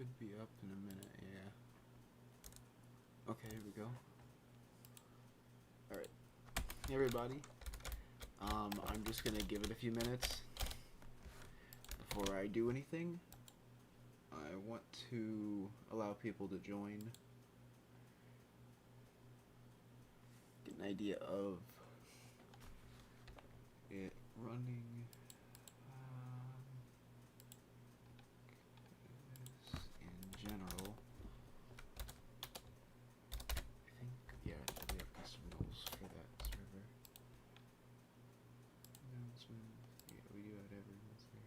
Should be up in a minute, yeah. Okay, here we go. Alright. Hey everybody. I'm just gonna give it a few minutes before I do anything. I want to allow people to join. Get an idea of it running. In general, I think, yeah, we have custom roles for that server. Announcement, yeah, we do have everyone's there.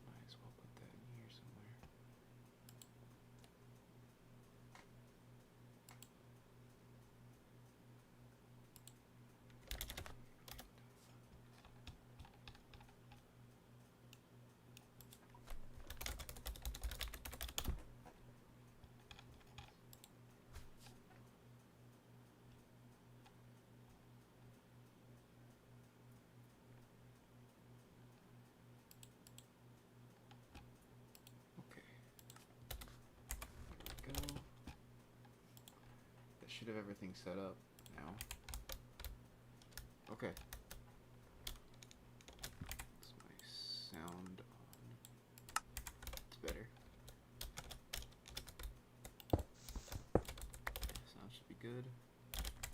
Might as well put that in here somewhere. Okay. There we go. That should have everything set up now. Okay. Is my sound on? It's better. Sound should be good.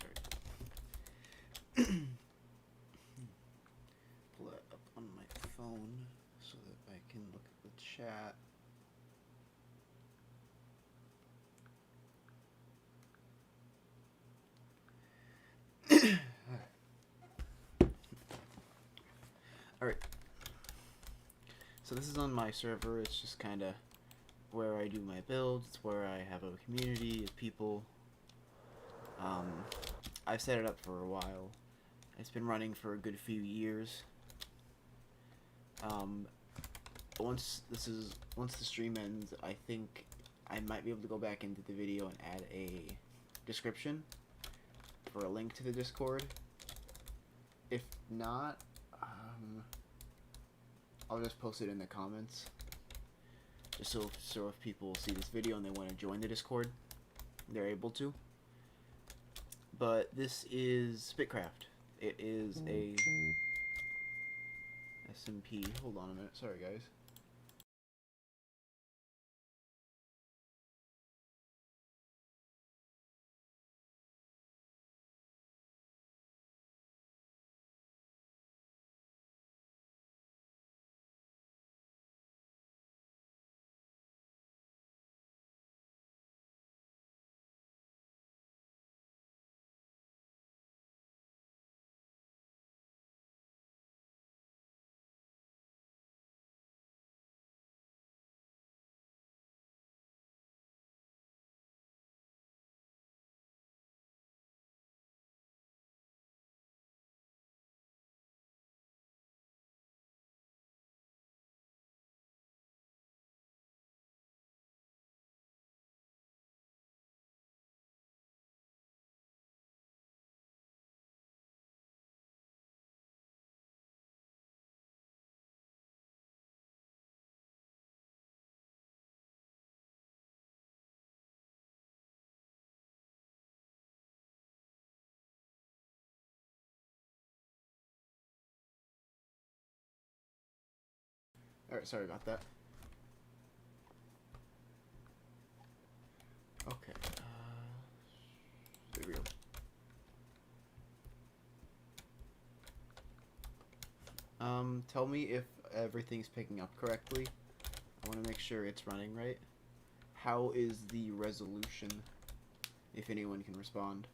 Alright. Pull that up on my phone so that I can look at the chat. Alright. So this is on my server. It's just kind of where I do my builds. It's where I have a community of people. I've set it up for a while. It's been running for a good few years. Once the stream ends, I think I might be able to go back into the video and add a description for a link to the Discord. If not, I'll just post it in the comments, just so if people see this video and they want to join the Discord, they're able to. But this is Bitcraft. It is a SMP. Hold on a minute. Sorry, guys. Alright, sorry about that. Okay. There we go. Tell me if everything's picking up correctly. I want to make sure it's running right. How is the resolution, if anyone can respond?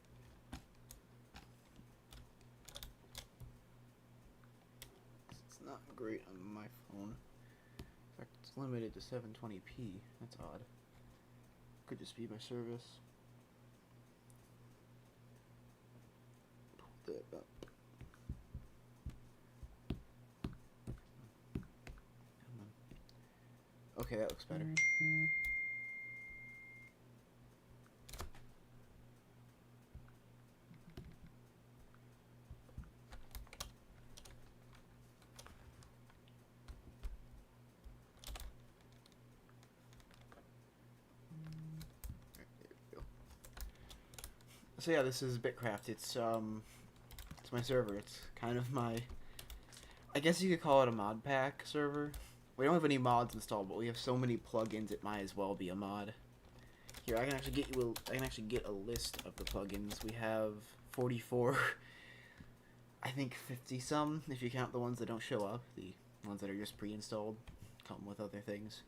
It's not great on my phone. In fact, it's limited to 720p. That's odd. Could just be my service. that up. Come on. Okay, that looks better. So yeah, this is Bitcraft. It's my server. It's kind of my, I guess you could call it a mod pack server. We don't have any mods installed, but we have so many plugins it might as well be a mod. Here, I can actually get a list of the plugins. We have 44, I think 50 some if you count the ones that don't show up. The ones that are just pre-installed come with other things.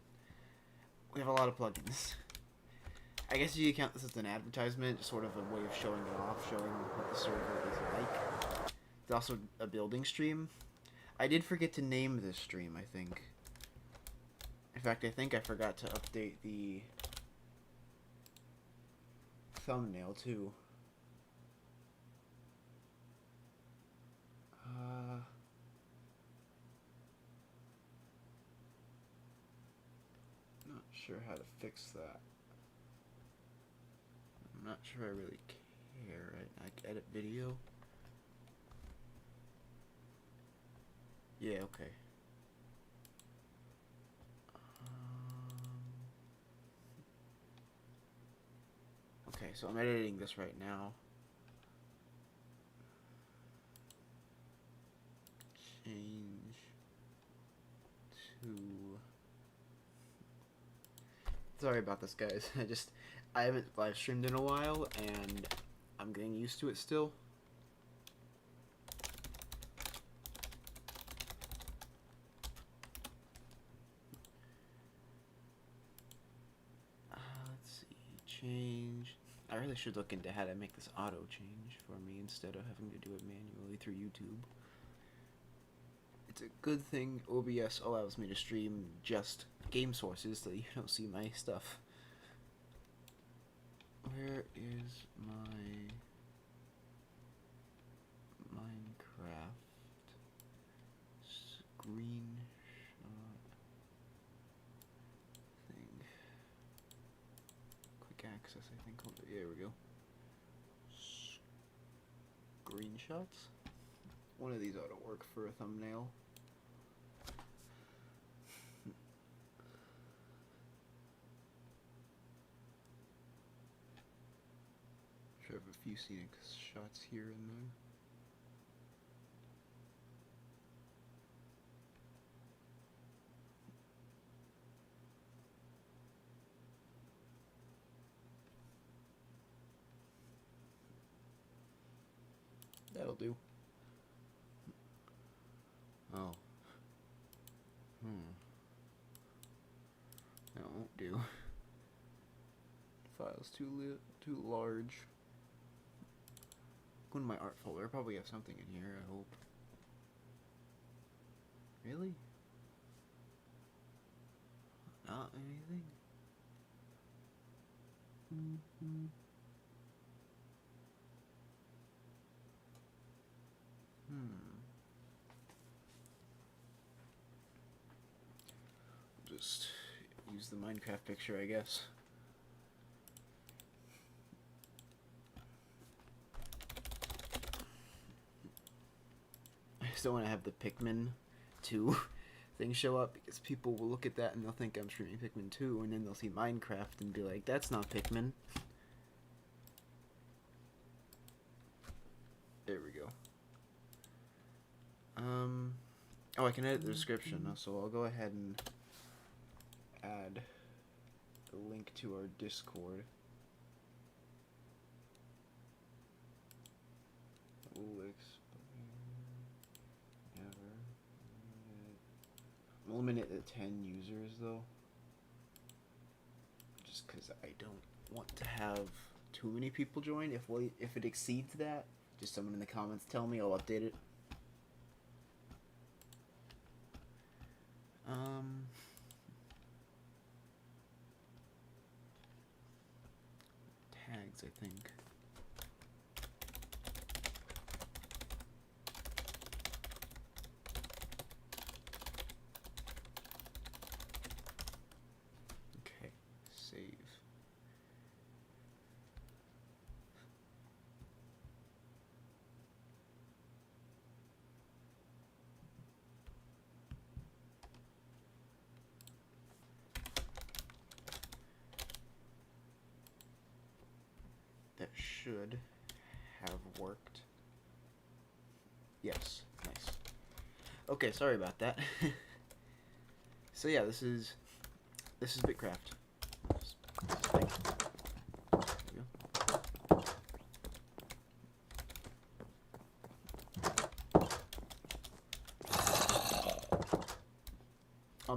We have a lot of plugins. I guess you could count this as an advertisement, just sort of a way of showing it off, showing what the server is like. It's also a building stream. I did forget to name this stream, I think. In fact, I think I forgot to update the thumbnail, too. Not sure how to fix that. I'm not sure I really care. I can edit video. Yeah, okay. Okay, so I'm editing this right now. Change to... Sorry about this, guys. I haven't live streamed in a while, and I'm getting used to it still. Let's see. Change. I really should look into how to make this auto change for me instead of having to do it manually through YouTube. It's a good thing OBS allows me to stream just game sources so you don't see my stuff. Where is my Minecraft screenshot thing? Quick access, I think. Yeah, there we go. Screenshots? One of these ought to work for a thumbnail. Should have a few scenic shots here and there. That'll do. Oh. That won't do. File's too large. Go into my art folder. I probably have something in here, I hope. Really? Not anything? Just use the Minecraft picture, I guess. I just don't want to have the Pikmin 2 thing show up because people will look at that and they'll think I'm streaming Pikmin 2 and then they'll see Minecraft and be like, that's not Pikmin. There we go. Oh, I can edit the description, so I'll go ahead and add the link to our Discord. We'll explain. Never. We'll limit it to 10 users, though. Just because I don't want to have too many people join. If it exceeds that, just someone in the comments tell me, I'll update it. Tags, I think. should have worked. Yes, nice. Okay, sorry about that. So yeah, this is Bitcraft. There we go.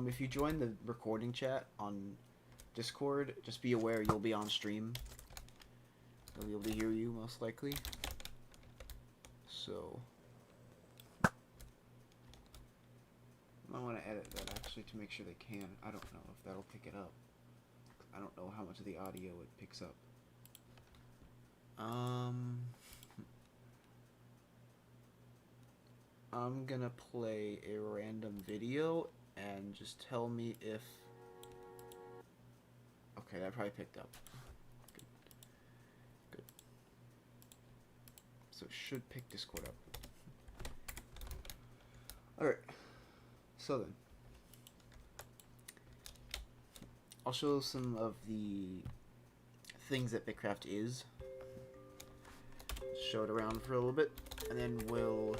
If you join the recording chat on Discord, just be aware you'll be on stream. They'll be able to hear you, most likely. So I want to edit that actually to make sure they can. I don't know if that'll pick it up. I don't know how much of the audio it picks up. I'm gonna play a random video and just tell me if... Okay, that probably picked up. Good. Good. So it should pick Discord up. Alright. So then. I'll show some of the things that Bitcraft is. Show it around for a little bit. And then we'll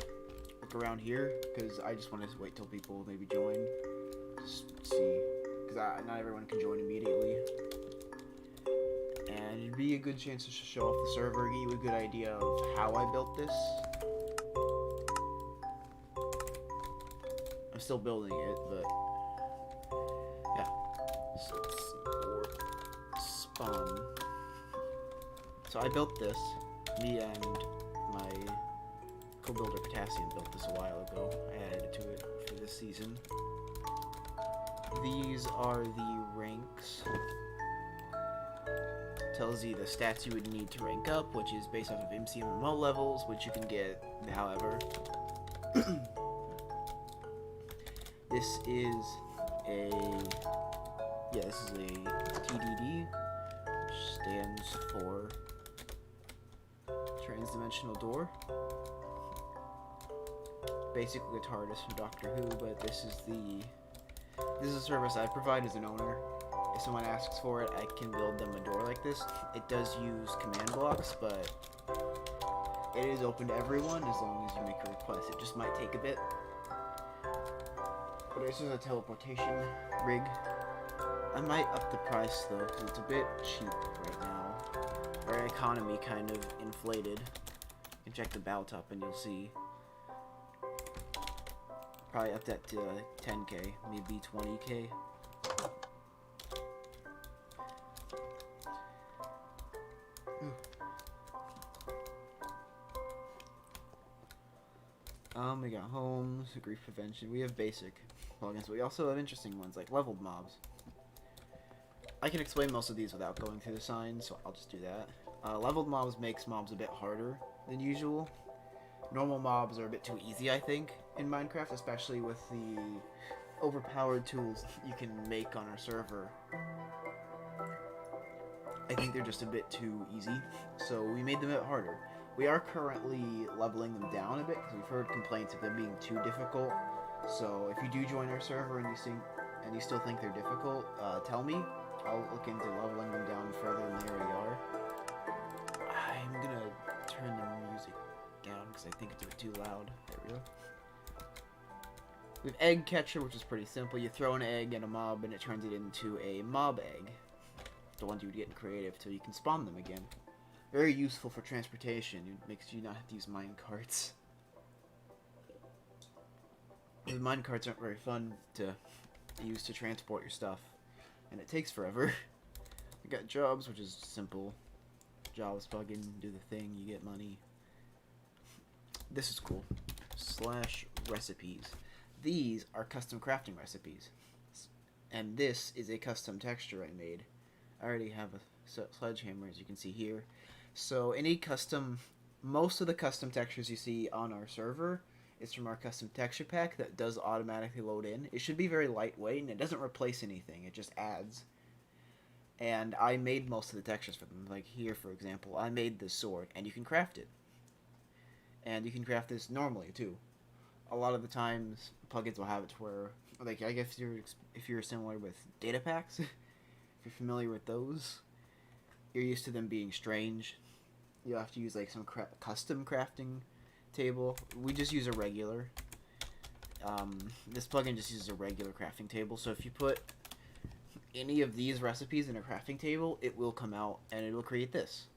look around here, because I just want to wait till people maybe join. Just see. Because not everyone can join immediately. And it'd be a good chance to show off the server, give you a good idea of how I built this. I'm still building it, but yeah. So let's see, or spawn. So I built this. Me and my co-builder Potassium built this a while ago. I added to it for this season. These are the ranks. Tells you the stats you would need to rank up, which is based off of MCMMO levels, which you can get however. This is a TDD, which stands for Transdimensional Door. Basically a TARDIS from Doctor Who, but this is a service I provide as an owner. If someone asks for it, I can build them a door like this. It does use command blocks, but it is open to everyone as long as you make a request. It just might take a bit. But this is a teleportation rig. I might up the price though, because it's a bit cheap right now. Our economy kind of inflated. You can check the Bout up and you'll see. Probably up that to 10k, maybe 20k. We got homes, grief prevention. We have basic plugins, but we also have interesting ones like leveled mobs. I can explain most of these without going through the signs, so I'll just do that. Leveled mobs makes mobs a bit harder than usual. Normal mobs are a bit too easy, I think, in Minecraft, especially with the overpowered tools you can make on our server. I think they're just a bit too easy, so we made them a bit harder. We are currently leveling them down a bit because we've heard complaints of them being too difficult. So if you do join our server and you still think they're difficult, tell me. I'll look into leveling them down further than they already are. I'm gonna turn the music down because I think it's a bit too loud. There we go. We have egg catcher, which is pretty simple. You throw an egg at a mob and it turns it into a mob egg. The ones you would get in creative, so you can spawn them again. Very useful for transportation. It makes you not have to use mine carts. The mine carts aren't very fun to use to transport your stuff, and it takes forever. We got jobs, which is simple. Jobs plug in, do the thing, you get money. This is cool. / recipes. These are custom crafting recipes, and this is a custom texture I made. I already have a sledgehammer, as you can see here. So most of the custom textures you see on our server is from our custom texture pack that does automatically load in. It should be very lightweight, and it doesn't replace anything, it just adds. And I made most of the textures for them. Like here, for example, I made this sword, and you can craft it. And you can craft this normally, too. A lot of the times, plugins will have it to where, like, I guess if you're similar with data packs, if you're familiar with those, you're used to them being strange. you'll have to use like some custom crafting table. We just use a regular. This plugin just uses a regular crafting table. So if you put any of these recipes in a crafting table, it will come out and it will create this,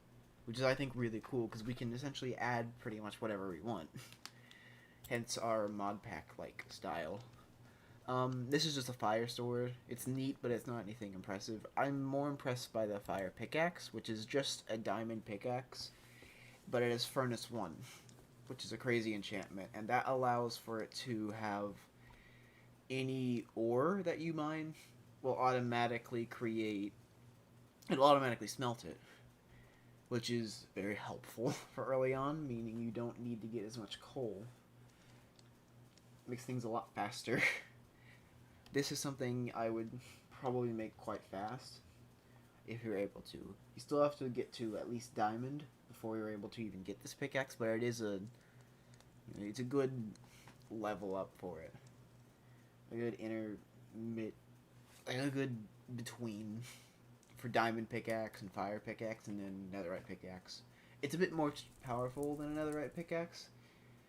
which is I think really cool because we can essentially add pretty much whatever we want. Hence our mod pack like style. This is just a fire sword. It's neat, but it's not anything impressive. I'm more impressed by the fire pickaxe, which is just a diamond pickaxe, but it is furnace 1, which is a crazy enchantment, and that allows for it to have any ore that you mine will automatically create, it'll automatically smelt it, which is very helpful for early on, meaning you don't need to get as much coal. Makes things a lot faster. This is something I would probably make quite fast if you're able to. You still have to get to at least diamond before you're able to even get this pickaxe, but it is it's a good level up for it. A good a good between for diamond pickaxe and fire pickaxe and then netherite pickaxe. It's a bit more powerful than a netherite pickaxe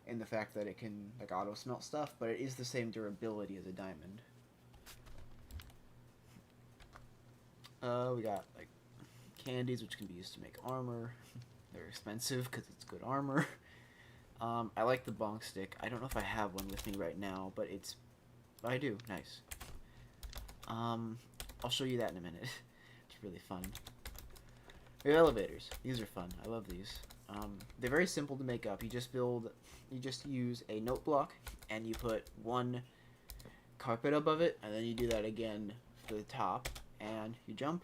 in the fact that it can like auto smelt stuff, but it is the same durability as a diamond. We got like candies, which can be used to make armor. They're expensive because it's good armor. I like the bonk stick. I don't know if I have one with me right now, but I do. Nice. I'll show you that in a minute. It's really fun. We have elevators. These are fun. I love these. They're very simple to make up. You just use a note block and you put one carpet above it, and then you do that again for the top, and you jump,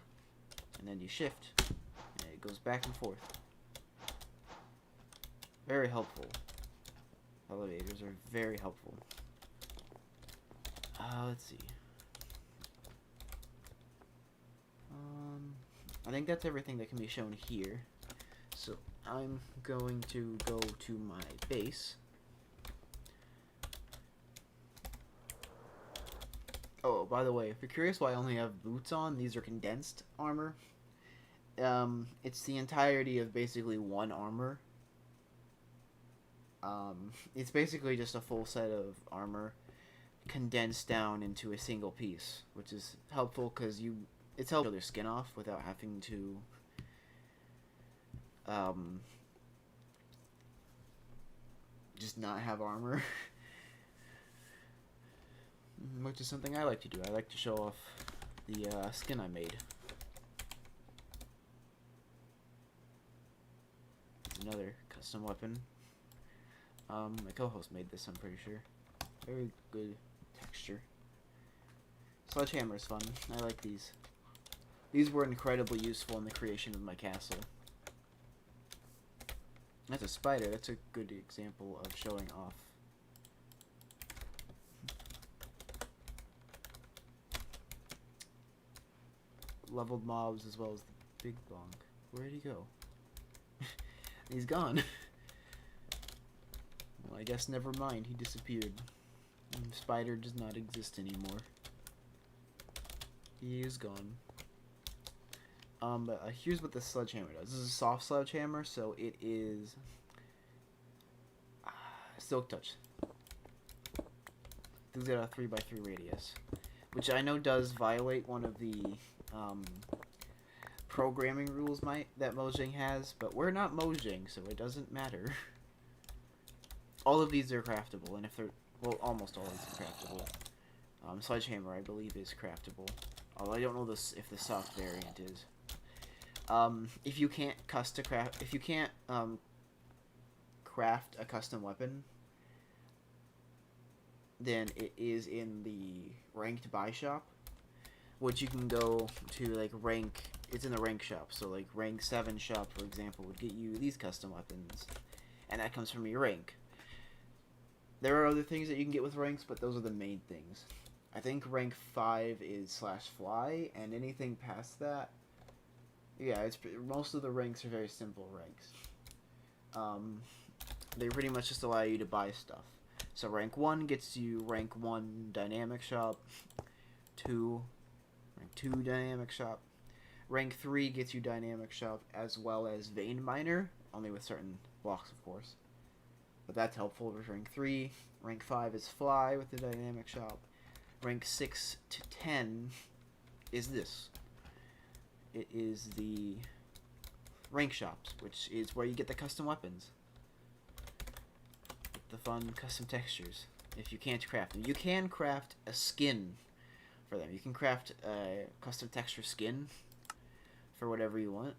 and then you shift, and it goes back and forth. Very helpful. Elevators are very helpful. Let's see. I think that's everything that can be shown here. So I'm going to go to my base. Oh, by the way, if you're curious why I only have boots on, these are condensed armor. It's the entirety of basically one armor. It's basically just a full set of armor condensed down into a single piece, which is helpful because it's helpful to their skin off without having to just not have armor. Which is something I like to do. I like to show off the skin I made. There's another custom weapon. My co-host made this, I'm pretty sure. Very good texture. Sledgehammer is fun. I like these. These were incredibly useful in the creation of my castle. That's a spider. That's a good example of showing off. Leveled mobs as well as the big bonk. Where'd he go? He's gone. Well, I guess never mind. He disappeared. Spider does not exist anymore. He is gone. But here's what the sledgehammer does. This is a soft sledgehammer, so it is silk touch. It's got a 3x3 radius, which I know does violate one of the programming rules that Mojang has, but we're not Mojang, so it doesn't matter. All of these are craftable, and if they're, well, almost all of these are craftable. Sledgehammer, I believe, is craftable, although I don't know if the soft variant is. If you can't craft a custom weapon, then it is in the ranked buy shop, which you can go to like rank. It's in the rank shop, so like rank 7 shop, for example, would get you these custom weapons, and that comes from your rank. There are other things that you can get with ranks, but those are the main things. I think rank 5 is /fly, and anything past that, yeah, most of the ranks are very simple ranks. They pretty much just allow you to buy stuff. So rank 1 gets you rank 1 dynamic shop, rank 2 dynamic shop. Rank 3 gets you dynamic shop as well as vein miner, only with certain blocks, of course. But that's helpful with rank 3. Rank 5 is Fly with the dynamic shop. Rank 6 to 10 is this. It is the rank shops, which is where you get the custom weapons. The fun custom textures. If you can't craft them. You can craft a skin for them. You can craft a custom texture skin for whatever you want.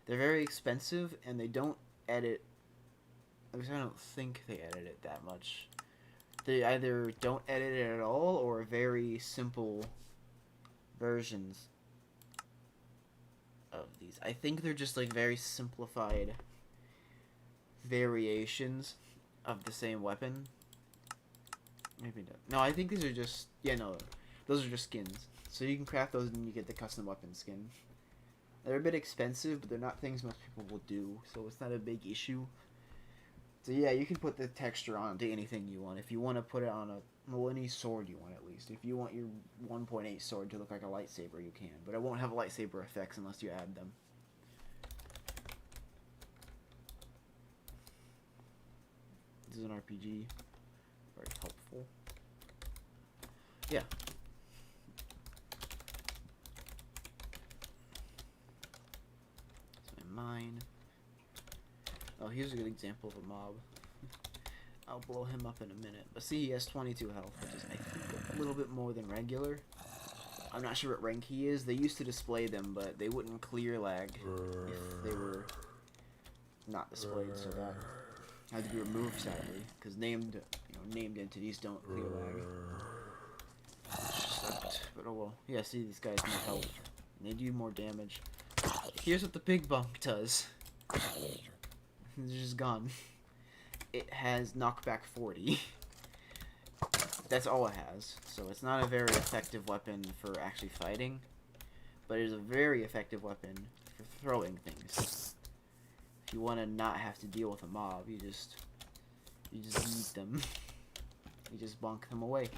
They're very expensive, and they don't edit. At least I don't think they edit it that much. They either don't edit it at all, or very simple versions of these. I think they're just like very simplified variations of the same weapon. Maybe not. No, I think these are just... Yeah, no. Those are just skins. So you can craft those and you get the custom weapon skin. They're a bit expensive, but they're not things most people will do. So it's not a big issue. So yeah, you can put the texture onto anything you want. If you want to put it on any sword you want, at least. If you want your 1.8 sword to look like a lightsaber, you can. But it won't have lightsaber effects unless you add them. This is an RPG. Very helpful. Yeah. That's my mine. Oh, here's a good example of a mob. I'll blow him up in a minute. But see, he has 22 health, which is, I think, a little bit more than regular. I'm not sure what rank he is. They used to display them, but they wouldn't clear lag if they were not displayed, so that had to be removed, sadly, because named entities don't clear lag. But oh well. Yeah, see, these guys need help. And they do more damage. Here's what the big bunk does. It's just gone. It has knockback 40. That's all it has. So it's not a very effective weapon for actually fighting, but it is a very effective weapon for throwing things. If you want to not have to deal with a mob, you just eat them. You just bonk them away.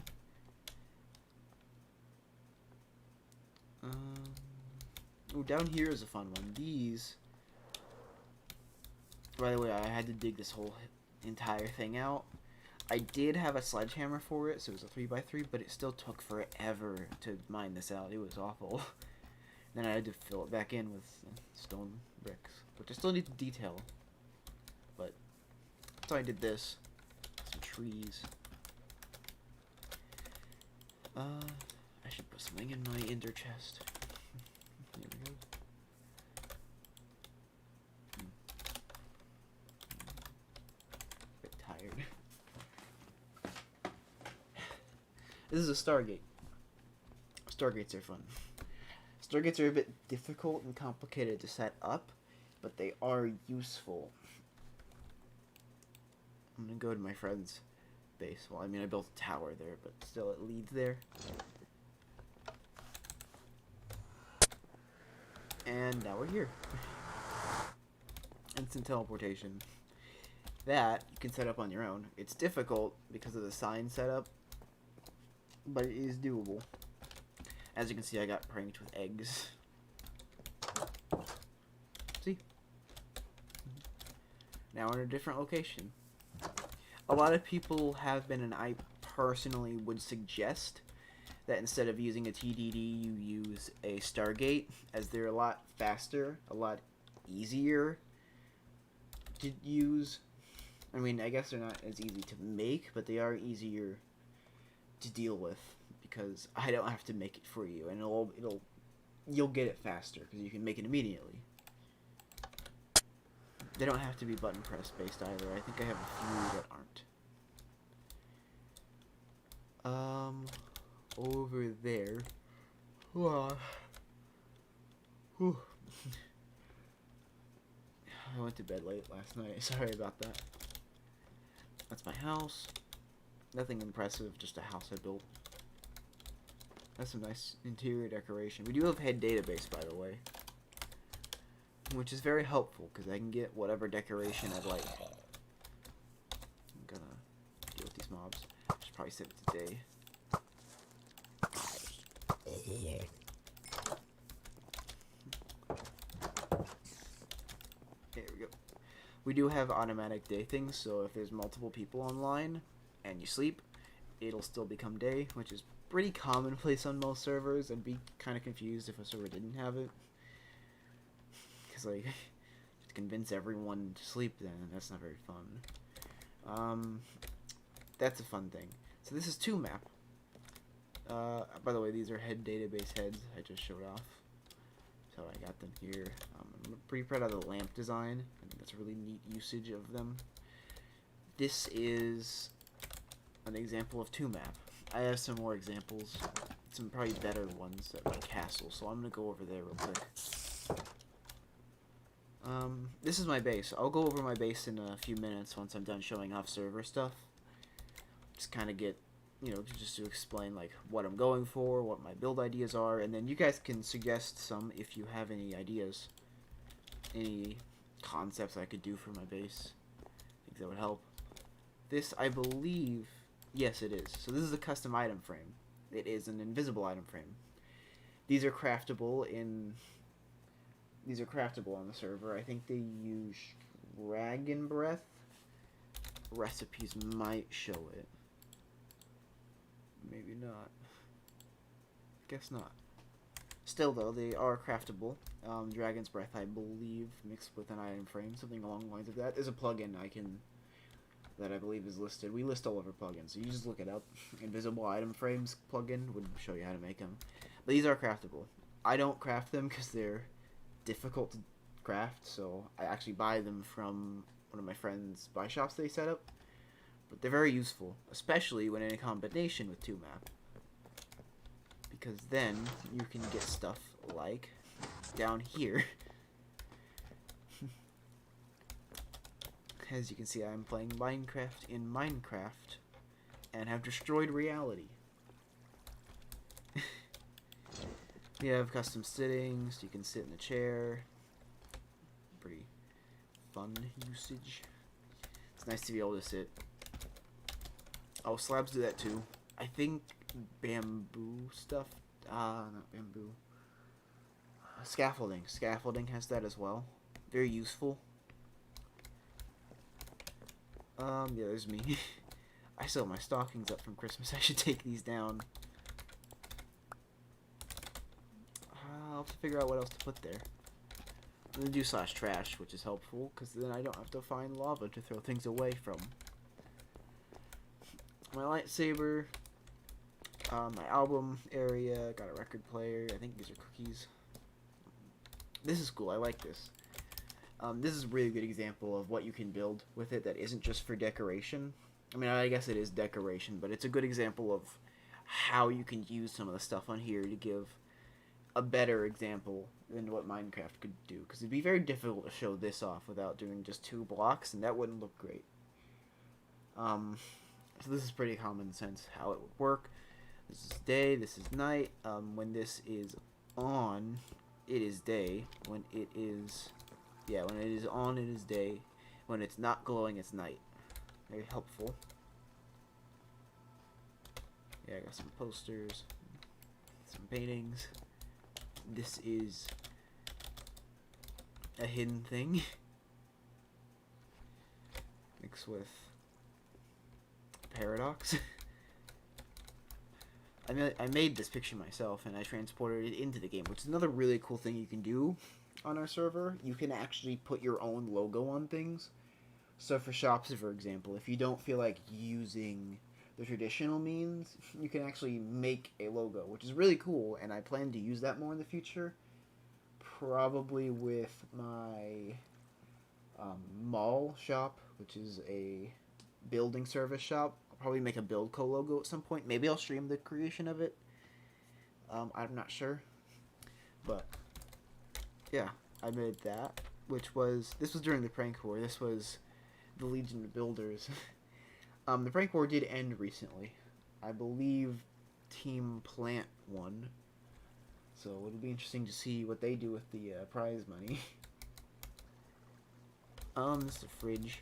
Oh, down here is a fun one. These. By the way, I had to dig this whole entire thing out. I did have a sledgehammer for it, so it was a 3x3, but it still took forever to mine this out. It was awful. Then I had to fill it back in with stone bricks, which I still need to detail. But so I did this. Some trees. I should put something in my ender chest. There we go. Bit tired. This is a Stargate. Stargates are fun. Stargates are a bit difficult and complicated to set up, but they are useful. I'm gonna go to my friend's base. Well, I mean, I built a tower there, but still it leads there. And now we're here. Instant teleportation. That you can set up on your own. It's difficult because of the sign setup, but it is doable. As you can see, I got pranked with eggs. See? Now we're in a different location. A lot of people have been, and I personally would suggest that instead of using a TDD, you use a Stargate, as they're a lot faster, a lot easier to use. I mean, I guess they're not as easy to make, but they are easier to deal with because I don't have to make it for you, and you'll get it faster because you can make it immediately. They don't have to be button press based either. I think I have a few that aren't. Over there. I went to bed late last night. Sorry about that. That's my house. Nothing impressive, just a house I built. That's some nice interior decoration. We do have head database, by the way, which is very helpful because I can get whatever decoration I'd like. I'm gonna deal with these mobs. I should probably save it today. There we go. We do have automatic day things, so if there's multiple people online and you sleep, it'll still become day, which is pretty commonplace on most servers. I'd be kind of confused if a server didn't have it. Because, like, to convince everyone to sleep then, that's not very fun. That's a fun thing. So this is 2 map. By the way, these are head database heads I just showed off. So I got them here. I'm pretty proud of the lamp design. I think that's a really neat usage of them. This is an example of 2 map. I have some more examples, some probably better ones at my castle, so I'm going to go over there real quick. This is my base. I'll go over my base in a few minutes once I'm done showing off server stuff. Just kind of get, you know, just to explain like what I'm going for, what my build ideas are, and then you guys can suggest some if you have any ideas, any concepts I could do for my base. I think that would help. This, I believe, yes it is. So this is a custom item frame. It is an invisible item frame. These are craftable on the server. I think they use dragon breath. Recipes might show it. Maybe not. Guess not. Still though, they are craftable. Dragon's breath, I believe, mixed with an item frame, something along the lines of that. There's a plugin that I believe is listed. We list all of our plugins, so you just look it up. Invisible item frames plugin would show you how to make them. But these are craftable. I don't craft them because they're difficult to craft, so I actually buy them from one of my friends' buy shops they set up. But they're very useful, especially when in a combination with 2 map. Because then you can get stuff like down here. As you can see, I'm playing Minecraft in Minecraft and have destroyed reality. We have custom sittings, you can sit in a chair. Pretty fun usage. It's nice to be able to sit. Oh, slabs do that too. I think bamboo stuff, not bamboo. Scaffolding. Scaffolding has that as well. Very useful. Yeah, there's me. I still have my stockings up from Christmas. I should take these down. I'll have to figure out what else to put there. I'm gonna do /trash, which is helpful, because then I don't have to find lava to throw things away from. My lightsaber, my album area, got a record player, I think these are cookies. This is cool, I like this. This is a really good example of what you can build with it that isn't just for decoration. I mean, I guess it is decoration, but it's a good example of how you can use some of the stuff on here to give a better example than what Minecraft could do. Because it'd be very difficult to show this off without doing just 2 blocks, and that wouldn't look great. So this is pretty common sense how it would work. This is day, this is night. When this is on, it is day. When it is... yeah, when it is on, it is day. When it's not glowing, it's night. Very helpful. Yeah, I got some posters, some paintings. This is a hidden thing. Mixed with paradox. I made this picture myself and I transported it into the game, which is another really cool thing you can do on our server. You can actually put your own logo on things. So for shops, for example, if you don't feel like using the traditional means, you can actually make a logo, which is really cool, and I plan to use that more in the future. Probably with my mall shop, which is a building service shop. I'll probably make a build co logo at some point. Maybe I'll stream the creation of it. I'm not sure. But yeah, I made that, this was during the prank war. This was the Legion of Builders. The prank war did end recently. I believe Team Plant won. So it'll be interesting to see what they do with the prize money. This is a fridge.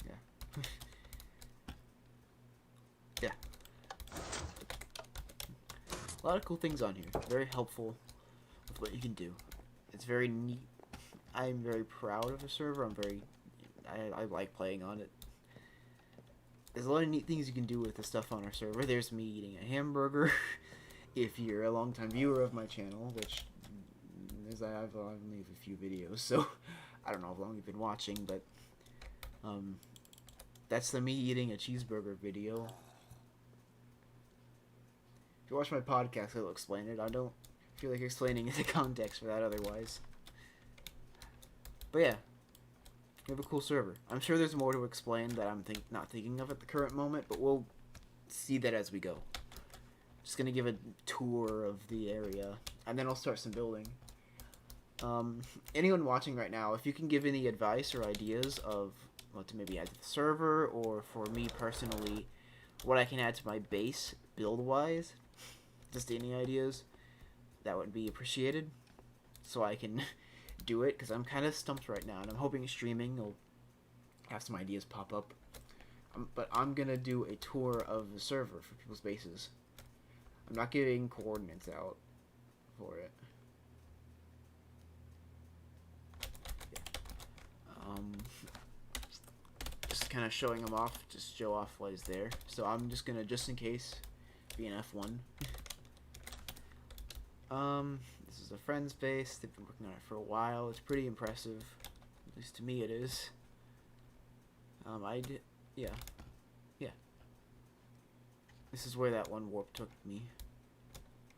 Yeah. Yeah. A lot of cool things on here. Very helpful with what you can do. It's very neat. I'm very proud of the server. I like playing on it. There's a lot of neat things you can do with the stuff on our server. There's me eating a hamburger. If you're a long-time viewer of my channel, which is I've only have a few videos, so I don't know how long you've been watching, but that's the me eating a cheeseburger video. If you watch my podcast, I'll explain it. I don't feel like explaining the context for that otherwise. But yeah, we have a cool server. I'm sure there's more to explain that I'm not thinking of at the current moment, but we'll see that as we go. Just gonna give a tour of the area, and then I'll start some building. Anyone watching right now, if you can give any advice or ideas of what to maybe add to the server, or for me personally, what I can add to my base build-wise, just any ideas, that would be appreciated, so I can do it, because I'm kind of stumped right now, and I'm hoping streaming will have some ideas pop up. But I'm gonna do a tour of the server for people's bases. I'm not giving coordinates out for it. Yeah. Just kind of showing them off, just show off what is there. So I'm just gonna, just in case, be an F1. This is a friend's base. They've been working on it for a while. It's pretty impressive, at least to me it is. Yeah. This is where that one warp took me.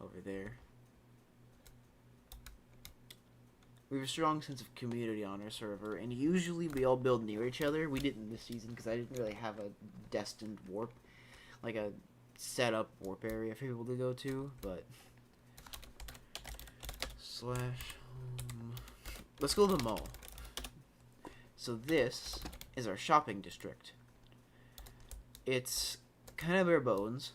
Over there. We have a strong sense of community on our server, and usually we all build near each other. We didn't this season because I didn't really have a destined warp, like a set up warp area for people to go to, but let's go to the mall. So this is our shopping district. It's kind of bare bones.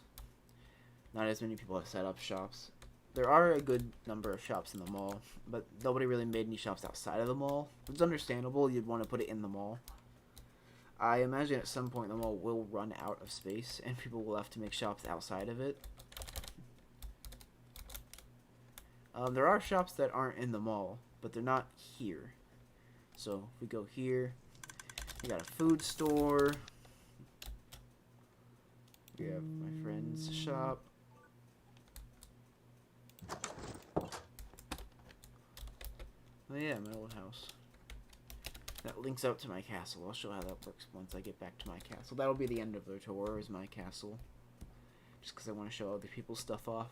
Not as many people have set up shops. There are a good number of shops in the mall, but nobody really made any shops outside of the mall. It's understandable you'd want to put it in the mall. I imagine at some point the mall will run out of space, and people will have to make shops outside of it. There are shops that aren't in the mall, but they're not here. So if we go here, we got a food store. We have my friend's shop. Oh yeah, my old house. That links out to my castle. I'll show how that works once I get back to my castle. That'll be the end of the tour, is my castle. Just because I want to show other people's stuff off.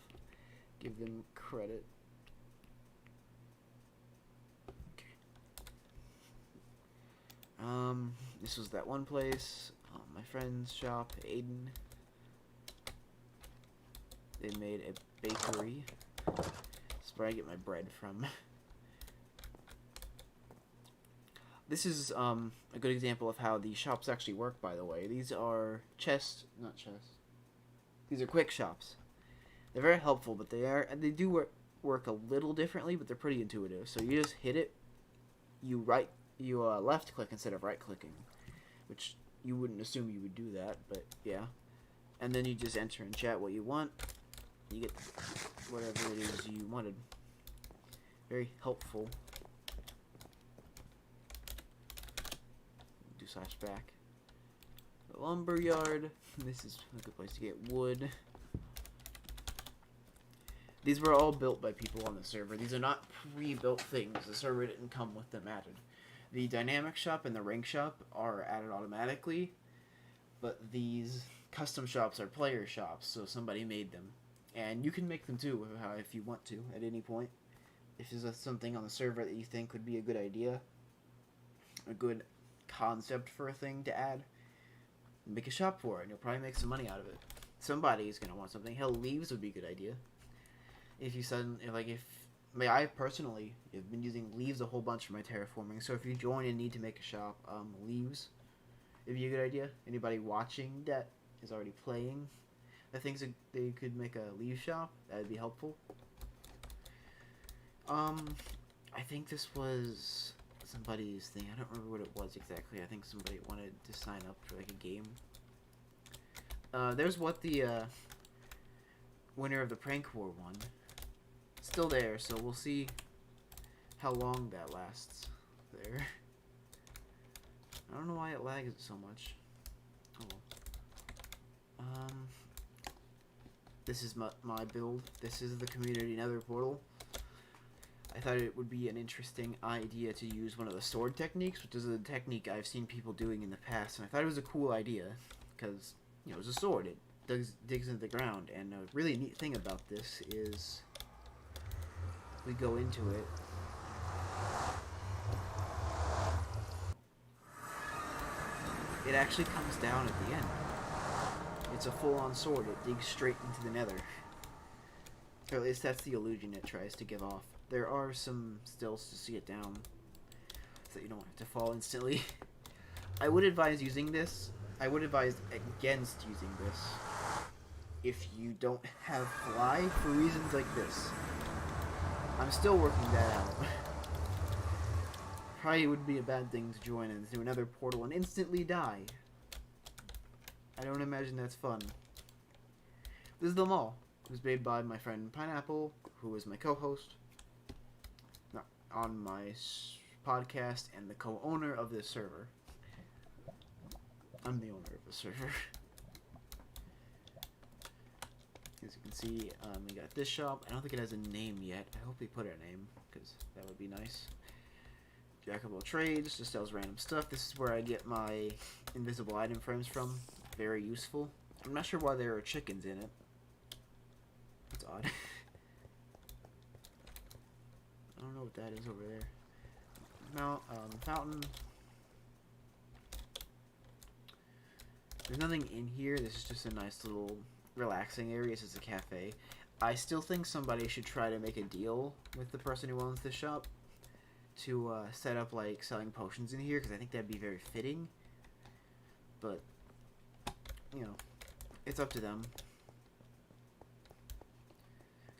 Give them credit. Okay. This was that one place. My friend's shop, Aiden. They made a bakery. That's where I get my bread from. This is a good example of how the shops actually work, by the way. These are these are quick shops. They're very helpful, but they do work a little differently, but they're pretty intuitive. So you just hit it, you left click instead of right clicking, which you wouldn't assume you would do that, but yeah. And then you just enter in chat what you want. You get whatever it is you wanted. Very helpful. Do slash back. The lumber yard. This is a good place to get wood. These were all built by people on the server. These are not pre-built things. The server didn't come with them added. The dynamic shop and the rank shop are added automatically, but these custom shops are player shops, so somebody made them. And you can make them too if you want to at any point. If there's something on the server that you think would be a good idea, a good concept for a thing to add, make a shop for it, and you'll probably make some money out of it. Somebody's gonna want something. Hell, leaves would be a good idea. I personally have been using leaves a whole bunch for my terraforming. So if you join and need to make a shop, leaves would be a good idea. Anybody watching that is already playing, I think they could make a leaf shop. That would be helpful. I think this was somebody's thing. I don't remember what it was exactly. I think somebody wanted to sign up for like a game. There's what the winner of the prank war won. It's still there, so we'll see how long that lasts there. I don't know why it lags so much. Oh well. This is my build. This is the community nether portal. I thought it would be an interesting idea to use one of the sword techniques, which is a technique I've seen people doing in the past, and I thought it was a cool idea, because, you know, it's a sword. It digs into the ground, and a really neat thing about this is we go into it. It actually comes down at the end. It's a full-on sword. It digs straight into the nether. Or at least that's the illusion it tries to give off. There are some stills to see it down, so that you don't have to fall instantly. I would advise using this. I would advise against using this if you don't have fly for reasons like this. I'm still working that out. Probably would be a bad thing to join into another portal and instantly die. I don't imagine that's fun. This is the mall. It was made by my friend Pineapple, who is my co-host on my podcast and the co-owner of this server. I'm the owner of the server. As you can see, we got this shop. I don't think it has a name yet. I hope they put a name, because that would be nice. Jack of all trades, just sells random stuff. This is where I get my invisible item frames from. Very useful. I'm not sure why there are chickens in it. That's odd. I don't know what that is over there. Fountain. There's nothing in here. This is just a nice little relaxing area. This is a cafe. I still think somebody should try to make a deal with the person who owns this shop to set up like selling potions in here, because I think that'd be very fitting. But you know, it's up to them.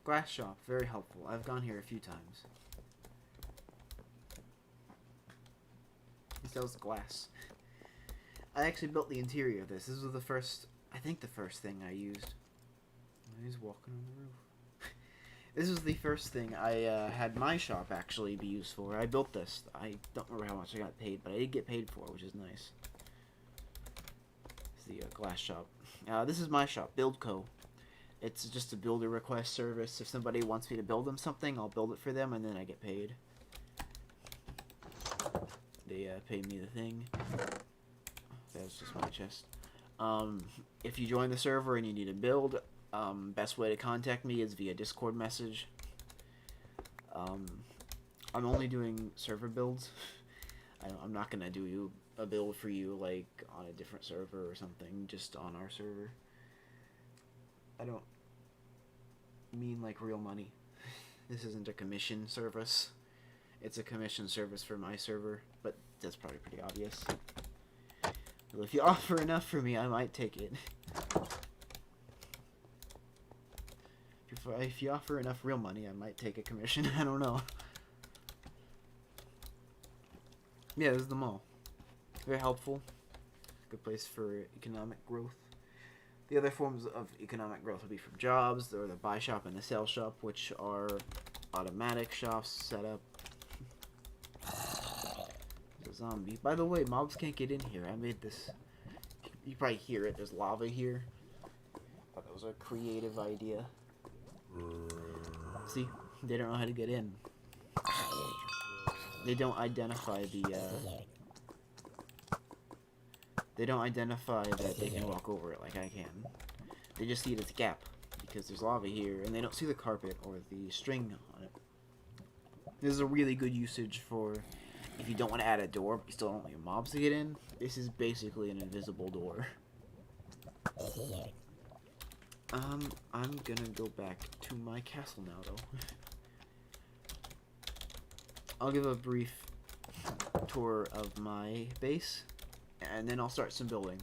Glass shop, very helpful. I've gone here a few times. He sells glass. I actually built the interior of this. This was the first, I think the first thing I used. He's walking on the roof. This was the first thing I had my shop actually be used for. I built this. I don't remember how much I got paid, but I did get paid for it, which is nice. It's the glass shop. This is my shop, Build Co. It's just a builder request service. If somebody wants me to build them something, I'll build it for them, and then I get paid. They pay me the thing. That was just my chest. If you join the server and you need a build, best way to contact me is via Discord message. I'm only doing server builds. I'm not gonna do a build for you like on a different server or something, just on our server. I don't mean like real money. This isn't a commission service. It's a commission service for my server, but that's probably pretty obvious. Well, if you offer enough for me, I might take it. If you offer enough real money, I might take a commission. I don't know. Yeah, this is the mall. Very helpful. Good place for economic growth. The other forms of economic growth would be from jobs, or the buy shop and the sell shop, which are automatic shops set up. There's a zombie. By the way, mobs can't get in here. I made this. You probably hear it. There's lava here. Thought that was a creative idea. See? They don't know how to get in. They don't identify the, They don't identify that they can walk over it like I can. They just see it as a gap, because there's lava here, and they don't see the carpet or the string on it. This is a really good usage for if you don't want to add a door, but you still don't want your mobs to get in. This is basically an invisible door. I'm gonna go back to my castle now, though. I'll give a brief tour of my base, and then I'll start some building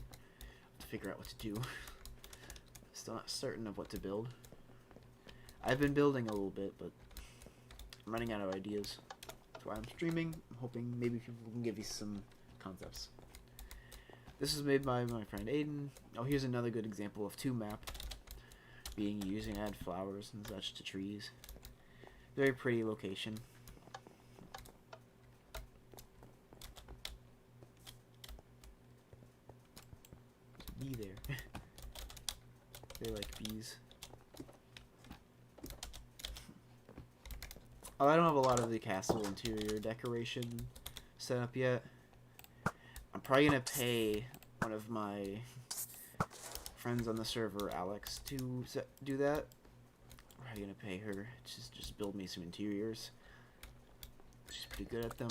to figure out what to do. Still not certain of what to build. I've been building a little bit, but I'm running out of ideas. That's why I'm streaming. I'm hoping maybe people can give you some concepts. This is made by my friend Aiden. Oh, here's another good example of 2-map being used and add flowers and such to trees. Very pretty location. bee there. They like bees. Oh, I don't have a lot of the castle interior decoration set up yet. I'm probably gonna pay one of my friends on the server, Alex, to do that. I'm probably gonna pay her to just build me some interiors. She's pretty good at them.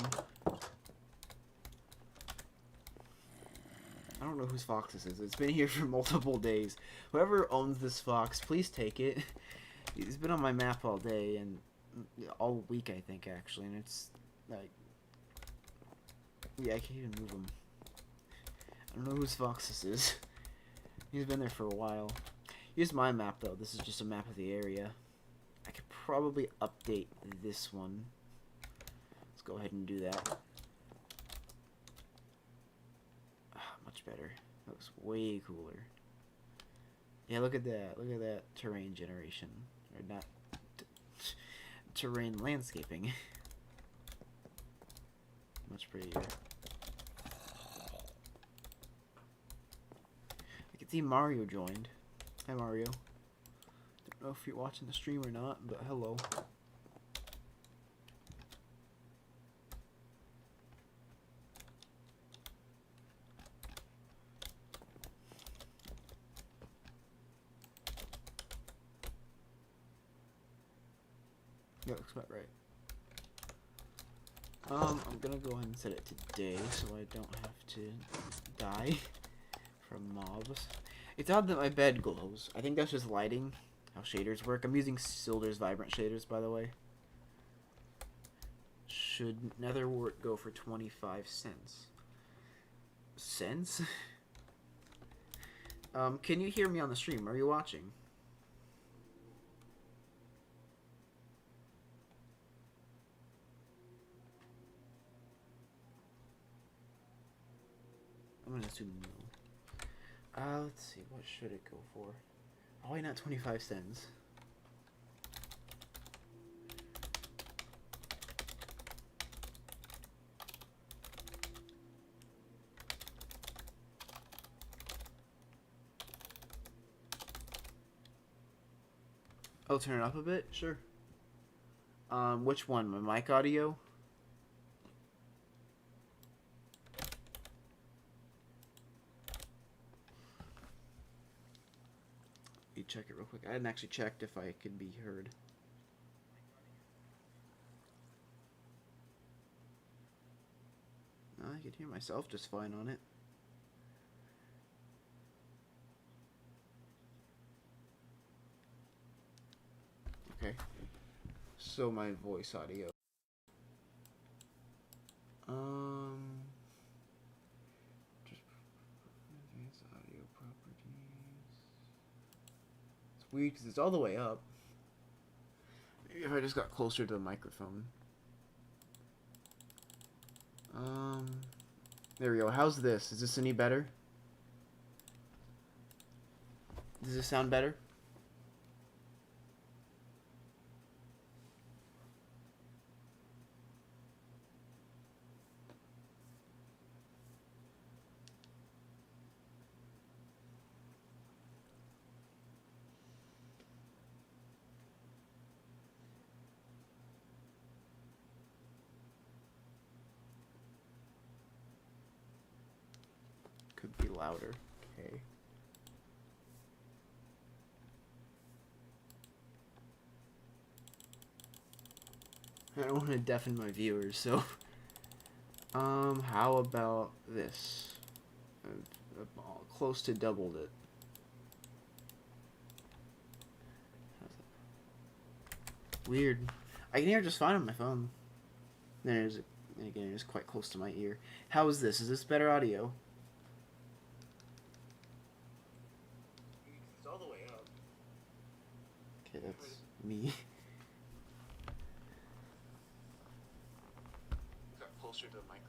I don't know whose fox this is. It's been here for multiple days. Whoever owns this fox, please take it. He's been on my map all day and all week, I think, actually, and it's like, yeah, I can't even move him. I don't know whose fox this is. He's been there for a while. Here's my map, though. This is just a map of the area. I could probably update this one. Let's go ahead and do that. Much better. That looks way cooler. Yeah, look at that. Look at that terrain generation. Or not... terrain landscaping. Much prettier. I can see Mario joined. Hi, Mario. Don't know if you're watching the stream or not, but hello. Yeah, looks about right. I'm gonna go ahead and set it to day so I don't have to die from mobs. It's odd that my bed glows. I think that's just lighting, how shaders work. I'm using Silder's Vibrant shaders, by the way. Should Netherwart go for 25 cents? Cents? Can you hear me on the stream? Are you watching? I'm gonna assume no. Let's see, what should it go for? Why not 25 cents? I'll turn it up a bit, sure. Which one? My mic audio? Check it real quick. I hadn't actually checked if I could be heard. No, I could hear myself just fine on it. Okay. So my voice audio. Just advanced audio properties. It's weird because it's all the way up. Maybe if I just got closer to the microphone. There we go. How's this? Is this any better? Does this sound better? Could be louder. Okay. I don't want to deafen my viewers, so how about this? I've close to doubled it. Weird. I can hear it just fine on my phone. Then again, it's quite close to my ear. How is this? Is this better audio? It's all the way up. Okay, that's me. Got closer to the microphone.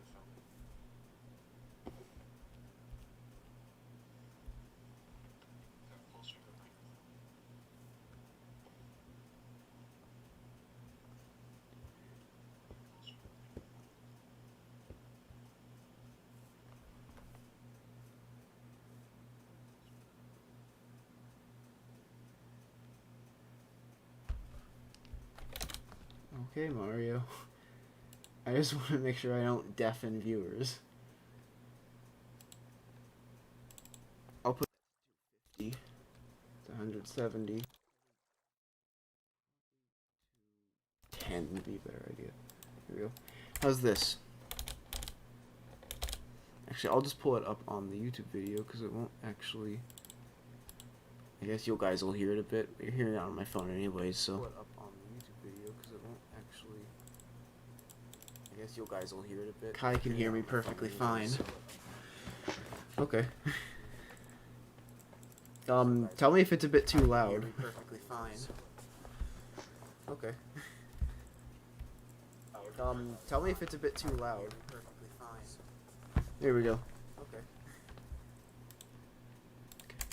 Okay, Mario. I just want to make sure I don't deafen viewers. I'll put 50 to 170. 10 would be a better idea. Here we go. How's this? Actually, I'll just pull it up on the YouTube video because it won't actually... I guess you guys will hear it a bit. You're hearing it on my phone anyways, so... Pull it up on the YouTube video because it won't actually... I guess you guys will hear it a bit. Kai can hear me perfectly fine. Okay. Tell me if it's a bit too loud. Perfectly fine. Okay. Tell me if it's a bit too loud. Perfectly fine. There we go. Okay.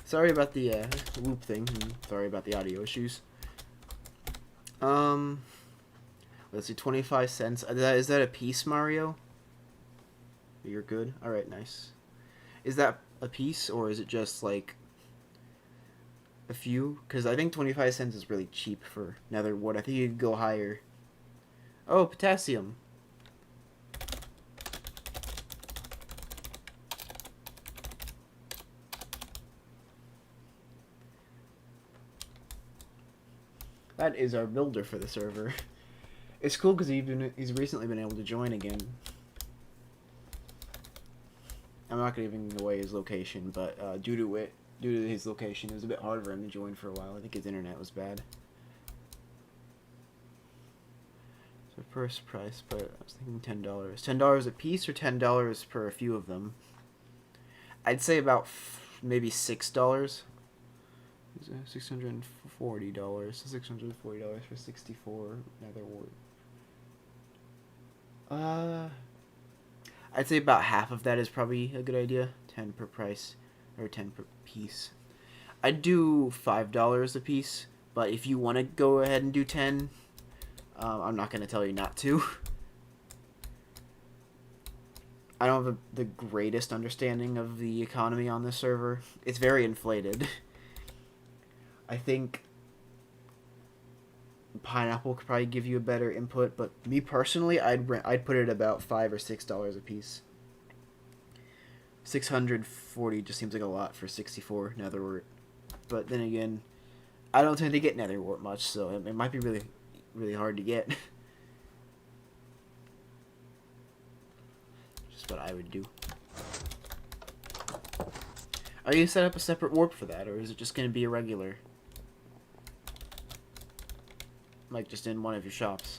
Sorry about the loop thing. Sorry about the audio issues. Let's see, 25 cents. Is that a piece, Mario? You're good? Alright, nice. Is that a piece, or is it just, like, a few? Because I think 25 cents is really cheap for nether wood. I think you could go higher. Oh, potassium. That is our builder for the server. It's cool because he's recently been able to join again. I'm not gonna even give away his location, but due to his location, it was a bit hard for him to join for a while. I think his internet was bad. So first price, but I was thinking $10. $10 a piece or $10 per a few of them. I'd say about maybe $6. $640. $640 for 64 nether wart. I'd say about half of that is probably a good idea. 10 per price, or 10 per piece. I'd do $5 a piece, but if you want to go ahead and do 10, I'm not going to tell you not to. I don't have the greatest understanding of the economy on this server. It's very inflated. I think pineapple could probably give you a better input, but me personally, I'd put it about $5 or $6 a piece. 640 just seems like a lot for 64 netherwort, but then again, I don't tend to get netherwort much, so it might be really hard to get. Just what I would do. Are you set up a separate warp for that, or is it just going to be a regular? Like, just in one of your shops.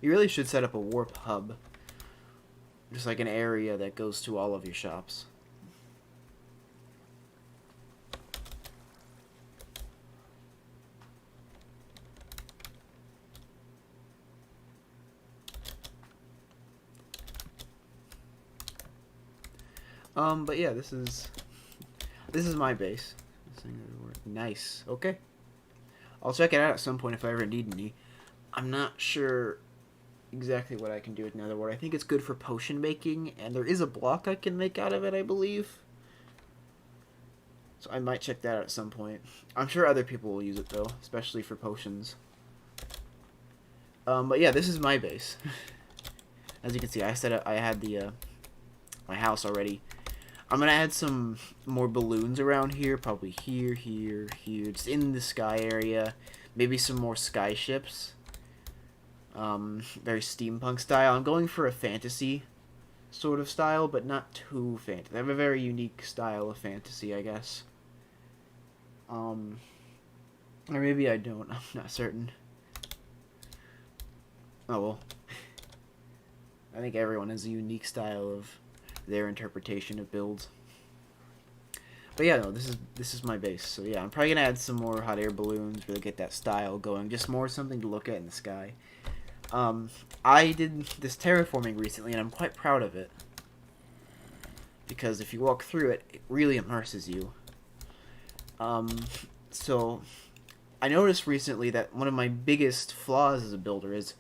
You really should set up a warp hub. Just like an area that goes to all of your shops. But yeah, this is my base. Nice. Okay. I'll check it out at some point if I ever need any. I'm not sure exactly what I can do with netherwort. I think it's good for potion making, and there is a block I can make out of it, I believe. So I might check that out at some point. I'm sure other people will use it, though, especially for potions. But yeah, this is my base. As you can see, I had the my house already. I'm gonna add some more balloons around here, probably here, here, here, just in the sky area. Maybe some more sky ships. Very steampunk style. I'm going for a fantasy sort of style, but not too fantasy. I have a very unique style of fantasy, I guess. Or maybe I don't. I'm not certain. Oh well. I think everyone has a unique style of their interpretation of builds. But yeah, no, this is my base. So yeah, I'm probably gonna add some more hot air balloons, really get that style going. Just more something to look at in the sky. I did this terraforming recently, and I'm quite proud of it. Because if you walk through it, it really immerses you. So I noticed recently that one of my biggest flaws as a builder is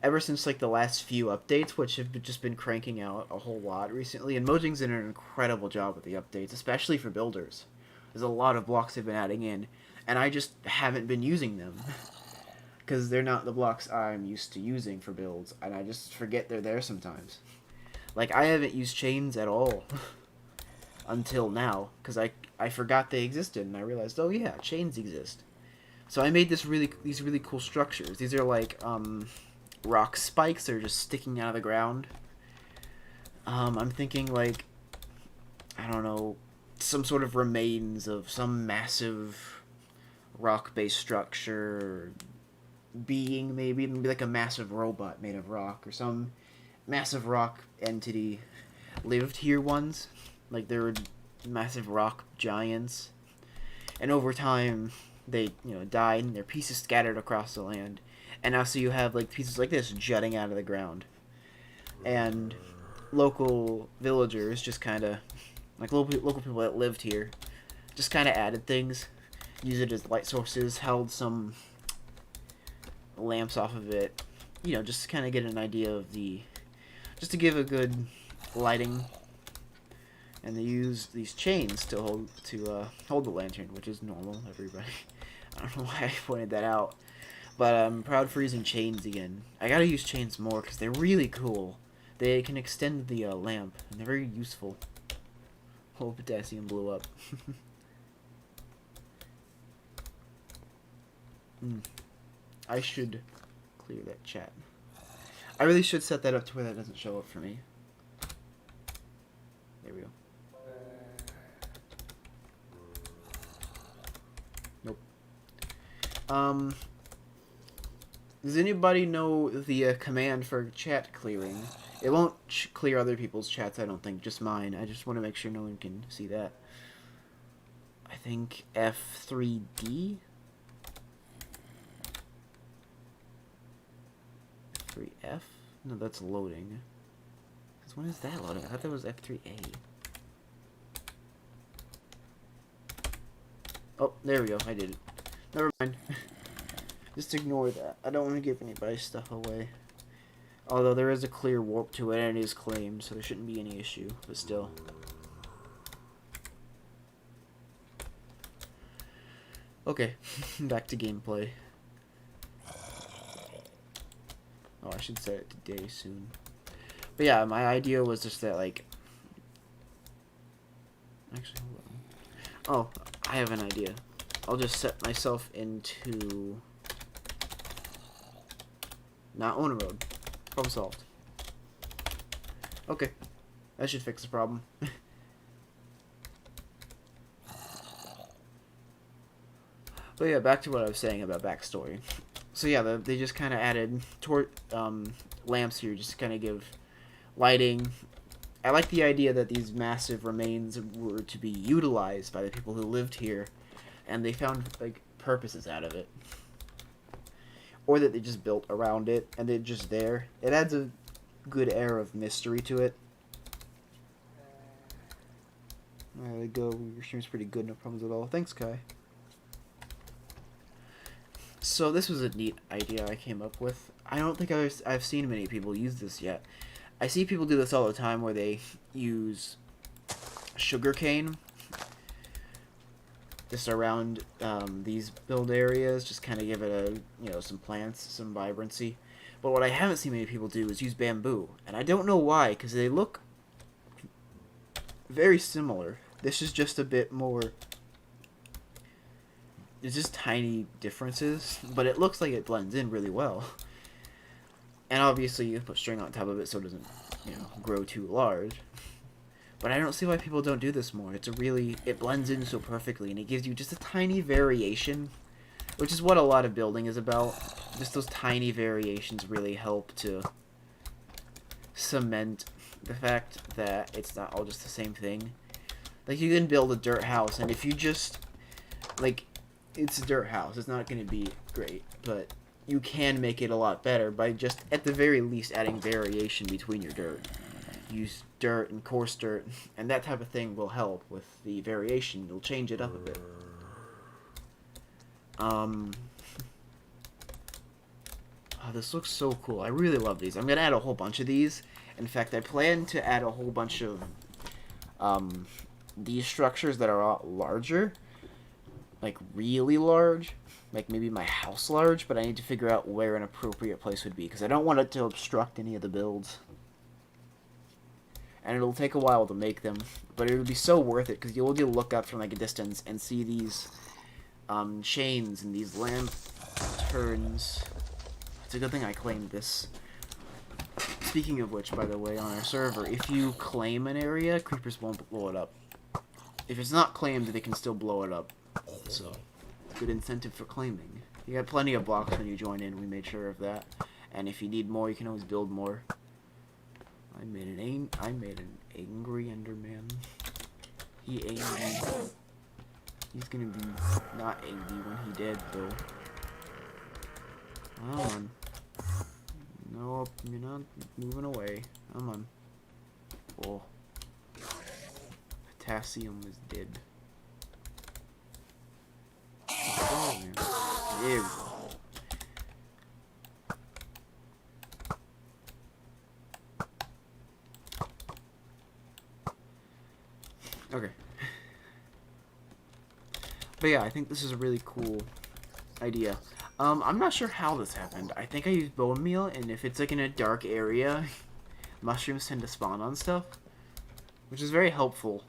ever since like the last few updates, which have just been cranking out a whole lot recently, and Mojang's done an incredible job with the updates, especially for builders. There's a lot of blocks they've been adding in, and I just haven't been using them. because they're not the blocks I'm used to using for builds, and I just forget they're there sometimes. Like, I haven't used chains at all until now, because I forgot they existed, and I realized, oh yeah, chains exist. So I made these really cool structures. These are like rock spikes that are just sticking out of the ground. I'm thinking like, I don't know, some sort of remains of some massive rock-based structure, being maybe like a massive robot made of rock, or some massive rock entity lived here once. Like, there were massive rock giants, and over time they died, and their pieces scattered across the land, and now so you have like pieces like this jutting out of the ground, and local villagers just kind of like local people that lived here just kind of added things, use it as light sources, held some lamps off of it, just kind of get an idea of just to give a good lighting. And they use these chains to hold the lantern, which is normal, everybody. I don't know why I pointed that out, but I'm proud for using chains again. I gotta use chains more because they're really cool. They can extend the lamp, and they're very useful. Oh, potassium blew up. I should clear that chat. I really should set that up to where that doesn't show up for me. There we go. Nope. Does anybody know the command for chat clearing? It won't clear other people's chats, I don't think, just mine. I just want to make sure no one can see that. I think F3D? 3F? No, that's loading. Because when is that loading? I thought that was F3A. Oh, there we go. I did it. Never mind. Just ignore that. I don't want to give anybody's stuff away. Although there is a clear warp to it and it is claimed, so there shouldn't be any issue. But still. Okay, back to gameplay. Oh, I should set it to day soon. But yeah, my idea was just that, like... Actually, hold on. Oh, I have an idea. I'll just set myself into... Not on a road. Problem solved. Okay. That should fix the problem. But yeah, back to what I was saying about backstory. So yeah, they just kind of added lamps here just to kind of give lighting. I like the idea that these massive remains were to be utilized by the people who lived here, and they found like purposes out of it. Or that they just built around it and they're just there. It adds a good air of mystery to it. There we go. Your stream's pretty good, no problems at all. Thanks, Kai. So this was a neat idea I came up with. I don't think I've seen many people use this yet. I see people do this all the time where they use sugarcane just around these build areas, just kind of give it a, some plants, some vibrancy. But what I haven't seen many people do is use bamboo. And I don't know why, because they look very similar. This is just a bit more... It's just tiny differences, but it looks like it blends in really well. And obviously you put string on top of it so it doesn't, grow too large. But I don't see why people don't do this more. It blends in so perfectly, and it gives you just a tiny variation, which is what a lot of building is about. Just those tiny variations really help to cement the fact that it's not all just the same thing. Like, you can build a dirt house, and if you just, like, it's a dirt house, it's not going to be great, but you can make it a lot better by just, at the very least, adding variation between your dirt. Use dirt and coarse dirt, and that type of thing will help with the variation. It'll change it up a bit. Oh, this looks so cool. I really love these. I'm gonna add a whole bunch of these. In fact, I plan to add a whole bunch of these structures that are a lot larger. like really large, like maybe my house large, but I need to figure out where an appropriate place would be because I don't want it to obstruct any of the builds. And it'll take a while to make them, but it'll be so worth it because you'll look up from like a distance and see these chains and these lanterns. It's a good thing I claimed this. Speaking of which, by the way, on our server, if you claim an area, creepers won't blow it up. If it's not claimed, they can still blow it up. So, good incentive for claiming. You got plenty of blocks when you join in, we made sure of that. And if you need more, you can always build more. I made an angry Enderman. He angry. He's gonna be not angry when he dead, though. Come on. Nope, you're not moving away. Come on. Oh. Potassium is dead. Oh, man. There we go. Okay. But yeah, I think this is a really cool idea. I'm not sure how this happened. I think I used bone meal, and if it's like in a dark area, mushrooms tend to spawn on stuff, which is very helpful.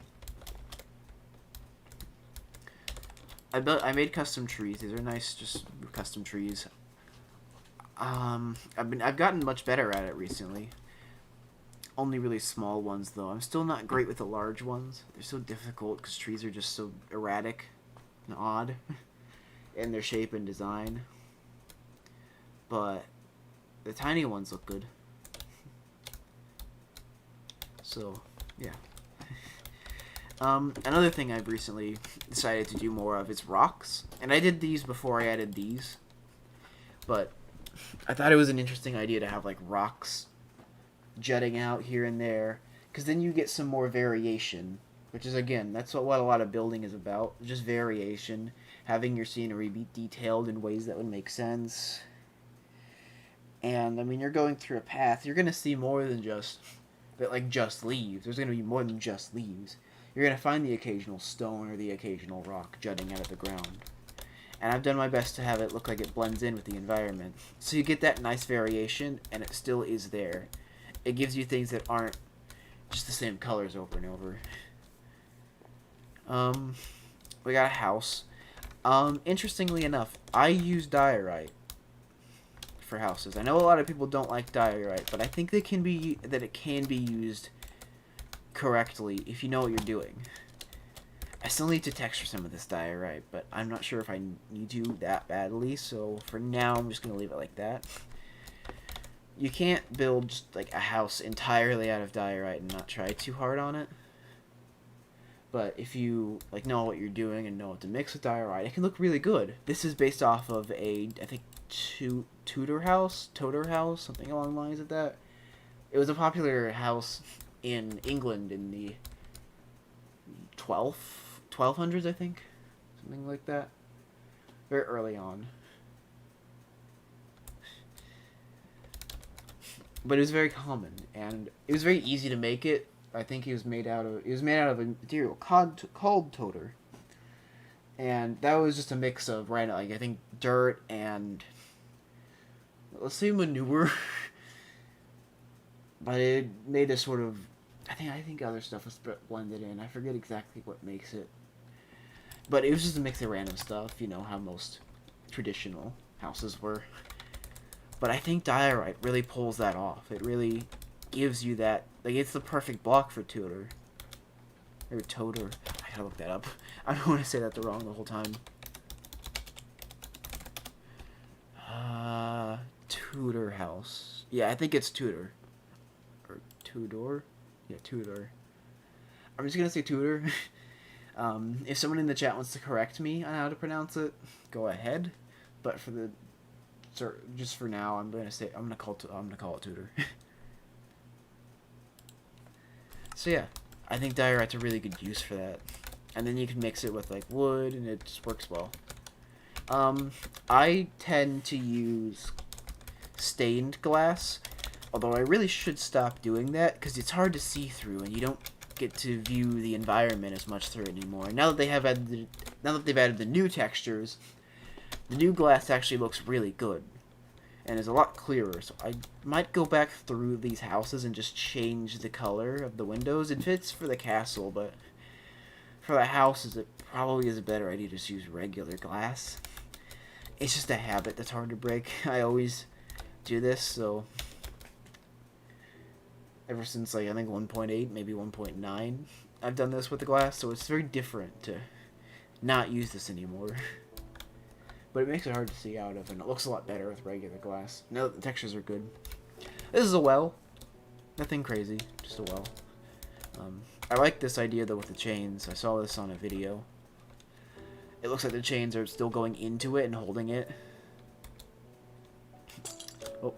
I made custom trees. These are nice, just custom trees. I've gotten much better at it recently. Only really small ones though. I'm still not great with the large ones. They're so difficult because trees are just so erratic and odd in their shape and design. But the tiny ones look good. So, yeah. Another thing I've recently decided to do more of is rocks. And I did these before I added these. But I thought it was an interesting idea to have like rocks jutting out here and there. Because then you get some more variation. Which is, again, that's what a lot of building is about. Just variation. Having your scenery be detailed in ways that would make sense. And, I mean, you're going through a path. You're going to see more than just leaves. There's going to be more than just leaves. You're going to find the occasional stone or the occasional rock jutting out of the ground. And I've done my best to have it look like it blends in with the environment. So you get that nice variation, and it still is there. It gives you things that aren't just the same colors over and over. We got a house. Interestingly enough, I use diorite for houses. I know a lot of people don't like diorite, but I think it can be used correctly if you know what you're doing. I still need to texture some of this diorite, but I'm not sure if I need to that badly, so for now I'm just going to leave it like that. You can't build just like a house entirely out of diorite and not try too hard on it. But if you like know what you're doing and know what to mix with diorite, it can look really good. This is based off of a, I think, Tudor house, something along the lines of that. It was a popular house in England in the 1200s, I think, something like that. Very early on. But it was very common, and it was very easy to make it. I think it was made out of a material called toter, and that was just a mix of I think dirt and let's say manure, but it made a sort of I think other stuff was blended in. I forget exactly what makes it, but it was just a mix of random stuff. You know how most traditional houses were. But I think diorite really pulls that off. It really gives you that, like, it's the perfect block for Tudor. Or Toter. I gotta look that up. I don't want to say that wrong the whole time. Tudor house. Yeah, I think it's Tudor. Or Tudor? Yeah, Tudor. I'm just gonna say Tudor. If someone in the chat wants to correct me on how to pronounce it, go ahead. But for the just for now, I'm gonna call it Tudor. So yeah, I think diorite's a really good use for that, and then you can mix it with like wood, and it just works well. I tend to use stained glass, although I really should stop doing that because it's hard to see through, and you don't get to view the environment as much through it anymore. Now that they've added the new textures, the new glass actually looks really good and is a lot clearer. So I might go back through these houses and just change the color of the windows. It fits for the castle, but for the houses, it probably is a better idea to just use regular glass. It's just a habit that's hard to break. I always do this, so ever since, like, I think 1.8, maybe 1.9, I've done this with the glass, so it's very different to not use this anymore. But it makes it hard to see out of, and it looks a lot better with regular glass. Now that the textures are good. This is a well. Nothing crazy, just a well. I like this idea, though, with the chains. I saw this on a video. It looks like the chains are still going into it and holding it. Oh.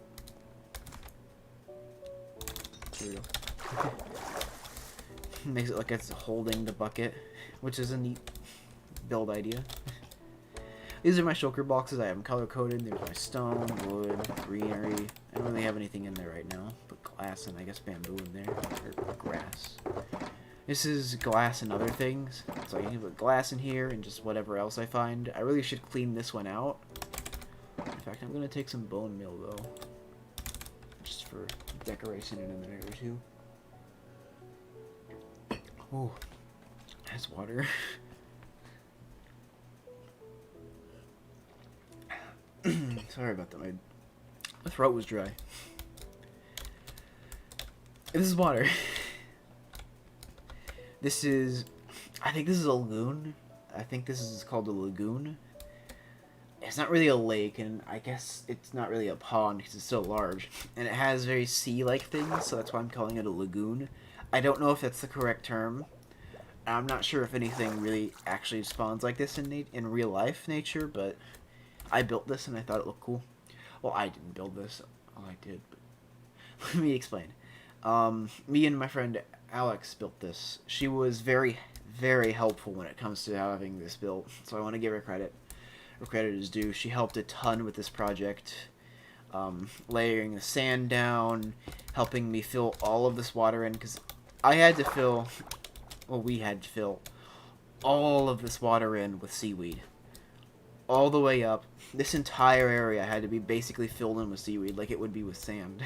Here we go. Makes it like it's holding the bucket, which is a neat build idea. These are my shulker boxes. I have them color-coded. There's my stone, wood, greenery. I don't really have anything in there right now. Put glass and I guess bamboo in there. Or grass. This is glass and other things. So I can put glass in here and just whatever else I find. I really should clean this one out. In fact, I'm going to take some bone meal, though. Just for decoration in a minute or two. Oh, that's water. Sorry about that. My throat was dry. This is water. This is, I think this is a lagoon. I think this is called a lagoon. It's not really a lake, and I guess it's not really a pond because it's so large. And it has very sea-like things, so that's why I'm calling it a lagoon. I don't know if that's the correct term. I'm not sure if anything really actually spawns like this in real life nature, but I built this and I thought it looked cool. Well, I didn't build this. Oh, I did. But let me explain. Me and my friend Alex built this. She was very, very helpful when it comes to having this built, so I want to give her credit. Where credit is due. She helped a ton with this project. Layering the sand down, helping me fill all of this water in, because I had to fill, well, we had to fill all of this water in with seaweed. All the way up. This entire area had to be basically filled in with seaweed, like it would be with sand.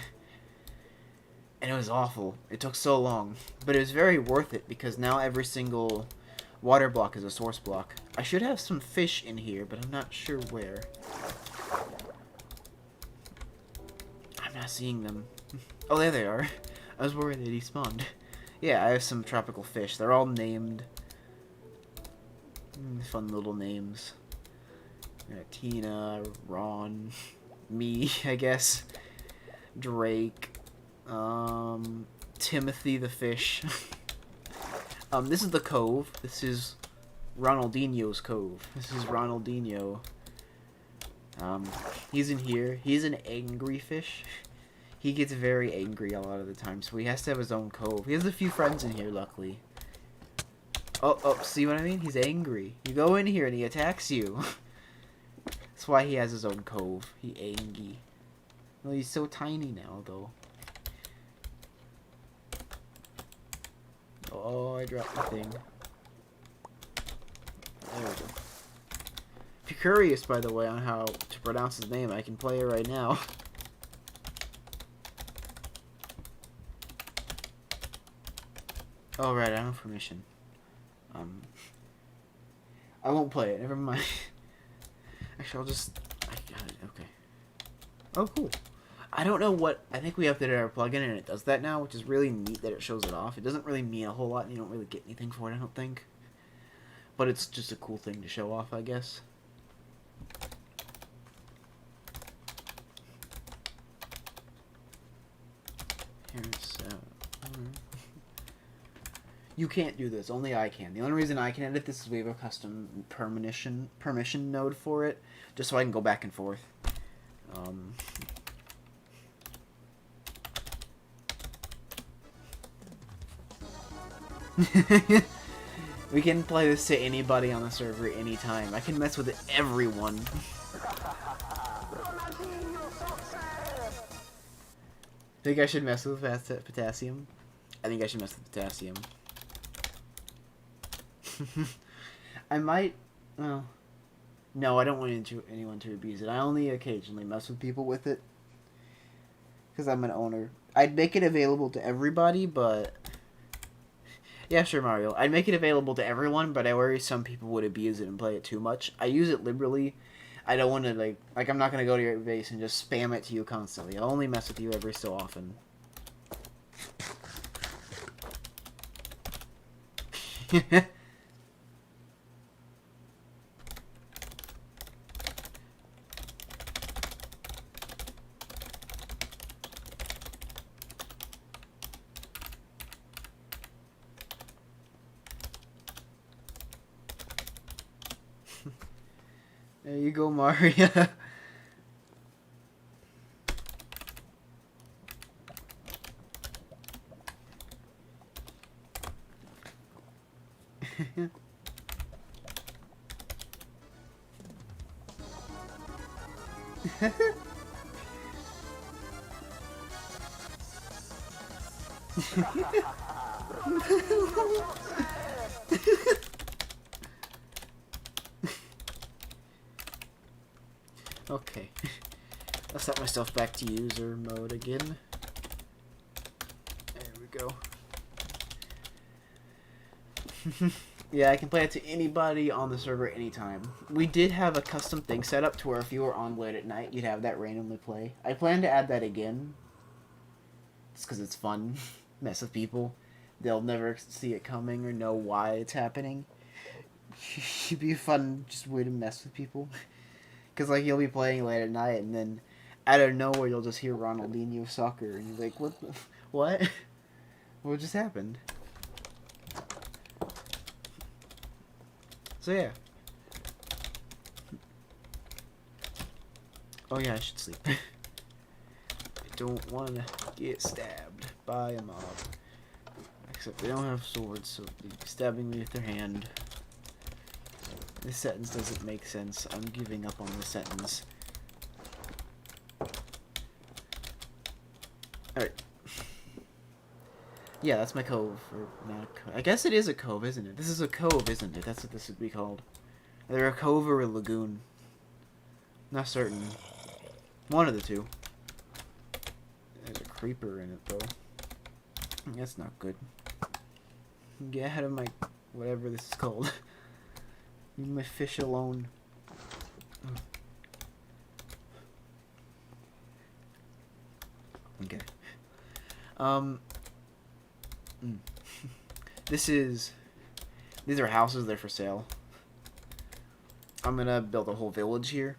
And it was awful. It took so long. But it was very worth it, because now every single water block is a source block. I should have some fish in here, but I'm not sure where. I'm not seeing them. Oh, there they are. I was worried they despawned. Yeah, I have some tropical fish. They're all named. Fun little names. Tina, Ron, me, I guess. Drake. Timothy the fish. This is the cove. This is Ronaldinho's cove. This is Ronaldinho. He's in here. He's an angry fish. He gets very angry a lot of the time, so he has to have his own cove. He has a few friends in here, luckily. Oh, see what I mean? He's angry. You go in here and he attacks you. That's why he has his own cove. He angry. Well, he's so tiny now, though. Oh, I dropped the thing. There we go. If you're curious, by the way, on how to pronounce his name, I can play it right now. Oh, right, I don't have permission. I won't play it, never mind. Actually, I'll just... I got it, okay. Oh, cool. I don't know what... I think we updated our plugin and it does that now, which is really neat that it shows it off. It doesn't really mean a whole lot and you don't really get anything for it, I don't think. But it's just a cool thing to show off, I guess. Here's... You can't do this. Only I can. The only reason I can edit this is we have a custom permission node for it, just so I can go back and forth. We can play this to anybody on the server anytime. I can mess with everyone. Think I should mess with potassium? I think I should mess with potassium. I might. Well, no, I don't want anyone to abuse it. I only occasionally mess with people with it because I'm an owner. I'd make it available to everybody, but yeah, sure, Mario. I'd make it available to everyone, but I worry some people would abuse it and play it too much. I use it liberally. I don't want to like I'm not gonna go to your base and just spam it to you constantly. I'll only mess with you every so often. There you go, Mario. Okay. I'll set myself back to user mode again. There we go. Yeah, I can play it to anybody on the server anytime. We did have a custom thing set up to where if you were on late at night, you'd have that randomly play. I plan to add that again. Just because it's fun. Mess with people. They'll never see it coming or know why it's happening. It'd be a fun just way to mess with people. Because, like, you'll be playing late at night, and then out of nowhere, you'll just hear Ronaldinho soccer, and you're like, what? What? What just happened? So, yeah. Oh, yeah, I should sleep. I don't want to get stabbed by a mob. Except they don't have swords, so they'd be stabbing me with their hand. This sentence doesn't make sense. I'm giving up on this sentence. Alright. Yeah, that's my cove. Or not a cove. I guess it is a cove, isn't it? This is a cove, isn't it? That's what this would be called. Either a cove or a lagoon. Not certain. One of the two. There's a creeper in it, though. That's not good. Get ahead of my... whatever this is called. Leave my fish alone. Okay. These are houses, they're for sale. I'm gonna build a whole village here.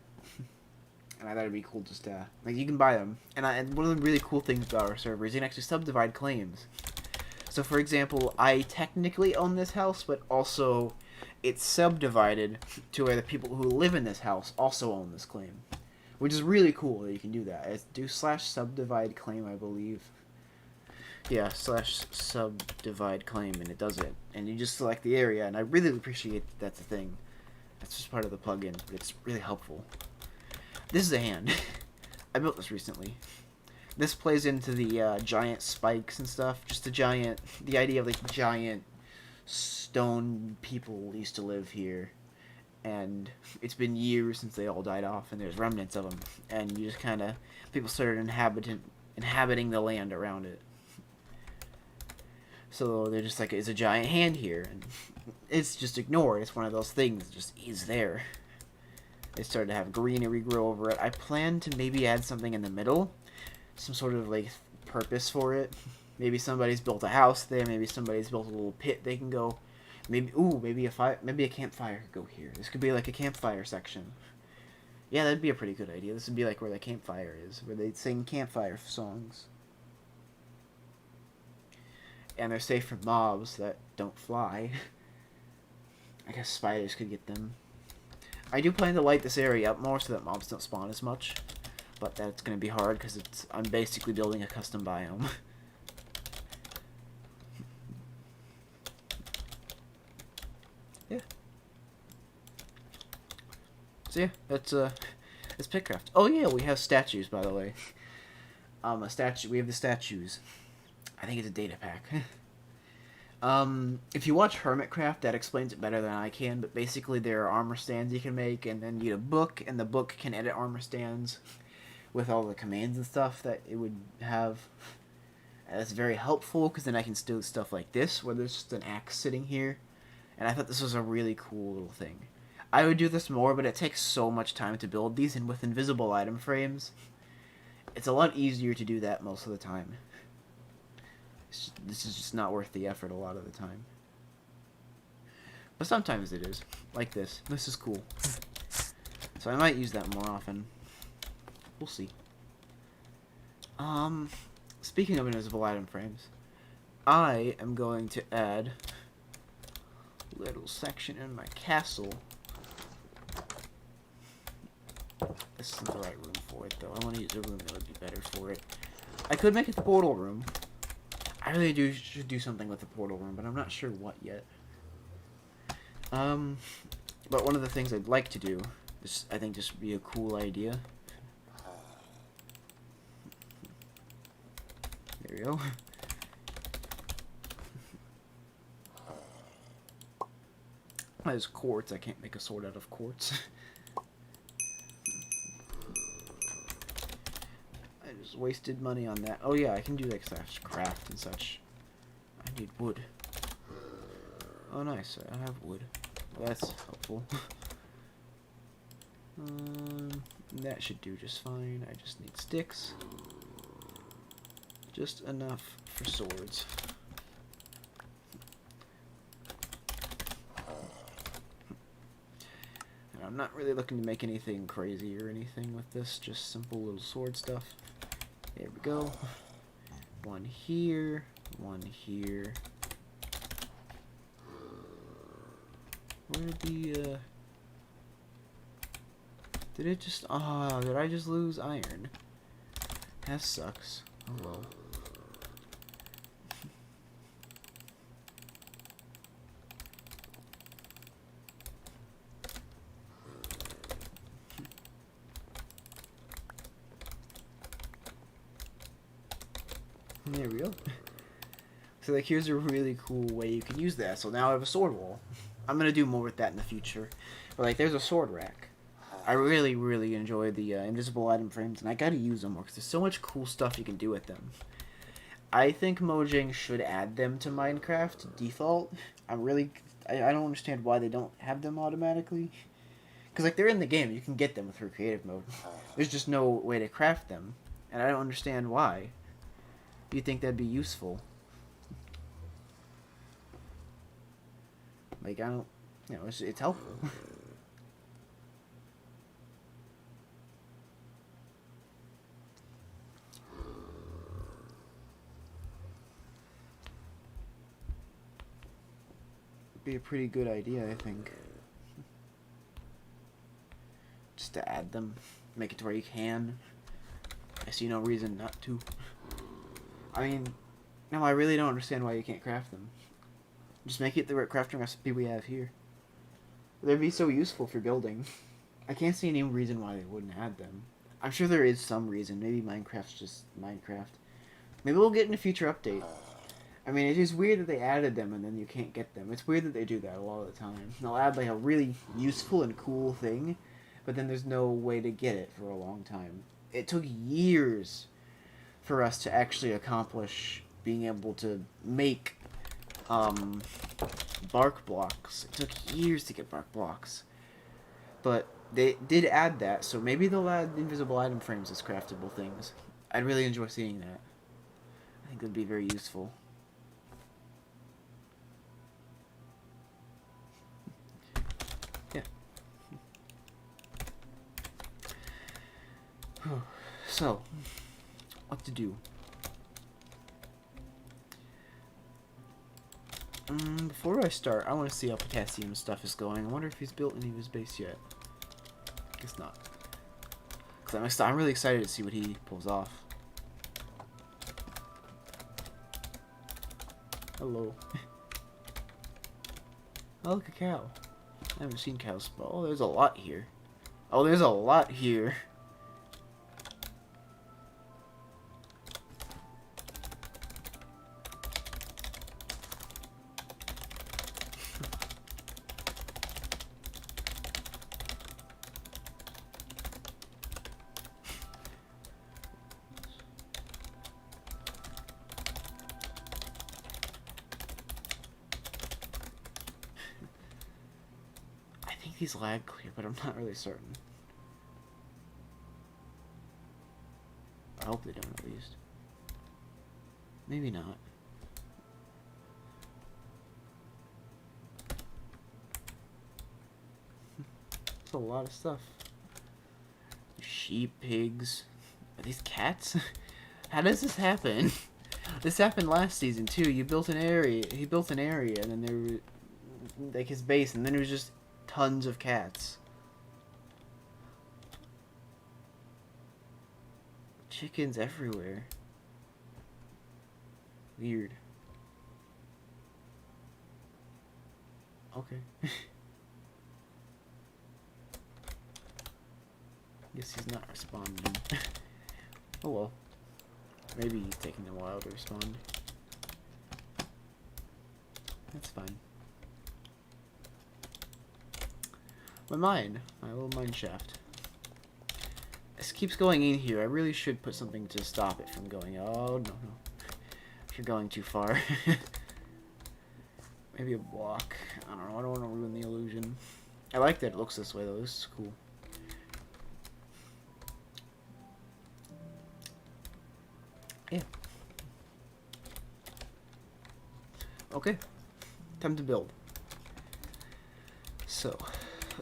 And I thought it'd be cool just to, like, you can buy them. And one of the really cool things about our server is you can actually subdivide claims. So, for example, I technically own this house, but also it's subdivided to where the people who live in this house also own this claim. Which is really cool that you can do that. It's /subdivide claim, I believe. Yeah, /subdivide claim, and it does it. And you just select the area, and I really appreciate that that's a thing. That's just part of the plugin, but it's really helpful. This is a hand. I built this recently. This plays into the giant spikes and stuff. Just the idea of like giant stone people used to live here. And it's been years since they all died off, and there's remnants of them. And you just kind of, people started inhabiting the land around it. So they're just like, it's a giant hand here. And it's just ignored. It's one of those things that just is there. They started to have greenery grow over it. I plan to maybe add something in the middle. Some sort of like purpose for it. Maybe somebody's built a house there. Maybe somebody's built a little pit they can go. Maybe a campfire could go here. This could be like a campfire section. Yeah, that'd be a pretty good idea. This would be like where the campfire is, where they sing campfire songs. And they're safe from mobs that don't fly. I guess spiders could get them. I do plan to light this area up more so that mobs don't spawn as much. But that's going to be hard because I'm basically building a custom biome. Yeah. So yeah, that's Bitcraft. Oh yeah, we have statues, by the way. We have the statues. I think it's a data pack. If you watch Hermitcraft, that explains it better than I can. But basically, there are armor stands you can make, and then you need a book, and the book can edit armor stands with all the commands and stuff that it would have. And that's very helpful because then I can do stuff like this, where there's just an axe sitting here. And I thought this was a really cool little thing. I would do this more, but it takes so much time to build these, and with invisible item frames, it's a lot easier to do that most of the time. This is just not worth the effort a lot of the time. But sometimes it is. Like this. This is cool. So I might use that more often. We'll see. Speaking of invisible item frames, I am going to add a little section in my castle. This isn't the right room for it, though. I want to use a room that would be better for it. I could make it the portal room. I really should do something with the portal room, but I'm not sure what yet. But one of the things I'd like to do, is, I think this would be a cool idea. There we go. There's quartz. I can't make a sword out of quartz. I just wasted money on that. Oh yeah, I can do like such craft and such. I need wood. Oh nice, I have wood. Well, that's helpful. That should do just fine. I just need sticks. Just enough for swords. And I'm not really looking to make anything crazy or anything with this, just simple little sword stuff. There we go. One here, one here. Where did the, did it just, oh, did I just lose iron? That sucks. Oh well. There we go. So like here's a really cool way you can use that. So now I have a sword wall. I'm gonna do more with that in the future. But like there's a sword rack. I really enjoy the invisible item frames, and I gotta use them more because there's so much cool stuff you can do with them. I think Mojang should add them to Minecraft default. I don't understand why they don't have them automatically. Because like they're in the game, you can get them through creative mode. There's just no way to craft them, and I don't understand why. Do you think that'd be useful? Like I don't, you know, it's helpful. Be a pretty good idea, I think. Just to add them, make it to where you can. I see no reason not to. I mean, no, I really don't understand why you can't craft them. Just make it the crafting recipe we have here. They'd be so useful for building. I can't see any reason why they wouldn't add them. I'm sure there is some reason. Maybe Minecraft's just Minecraft. Maybe we'll get in a future update. I mean, it is weird that they added them and then you can't get them. It's weird that they do that a lot of the time. They'll add like a really useful and cool thing, but then there's no way to get it for a long time. It took years for us to actually accomplish being able to make bark blocks. It took years to get bark blocks. But they did add that, so maybe they'll add invisible item frames as craftable things. I'd really enjoy seeing that. I think it would be very useful. Yeah. So, what to do? Before I start, I want to see how Potassium's stuff is going. I wonder if he's built any of his base yet. Guess not. Because I'm really excited to see what he pulls off. Hello. Oh, look, a cow. I haven't seen cows. Oh, there's a lot here. Oh, there's a lot here. he's lag clear, but I'm not really certain. I hope they don't, at least. Maybe not. That's a lot of stuff. Sheep, pigs. Are these cats? How does this happen? This happened last season too. You built an area. He built an area, and then there were like his base, and then there was just tons of cats. Chickens everywhere. Weird. Okay. Guess he's not responding. Oh well. Maybe he's taking a while to respond. That's fine. My little mine shaft. This keeps going in here. I really should put something to stop it from going. Oh, no. If you're going too far. Maybe a block. I don't know. I don't want to ruin the illusion. I like that it looks this way, though. This is cool. Yeah. Okay. Time to build. So.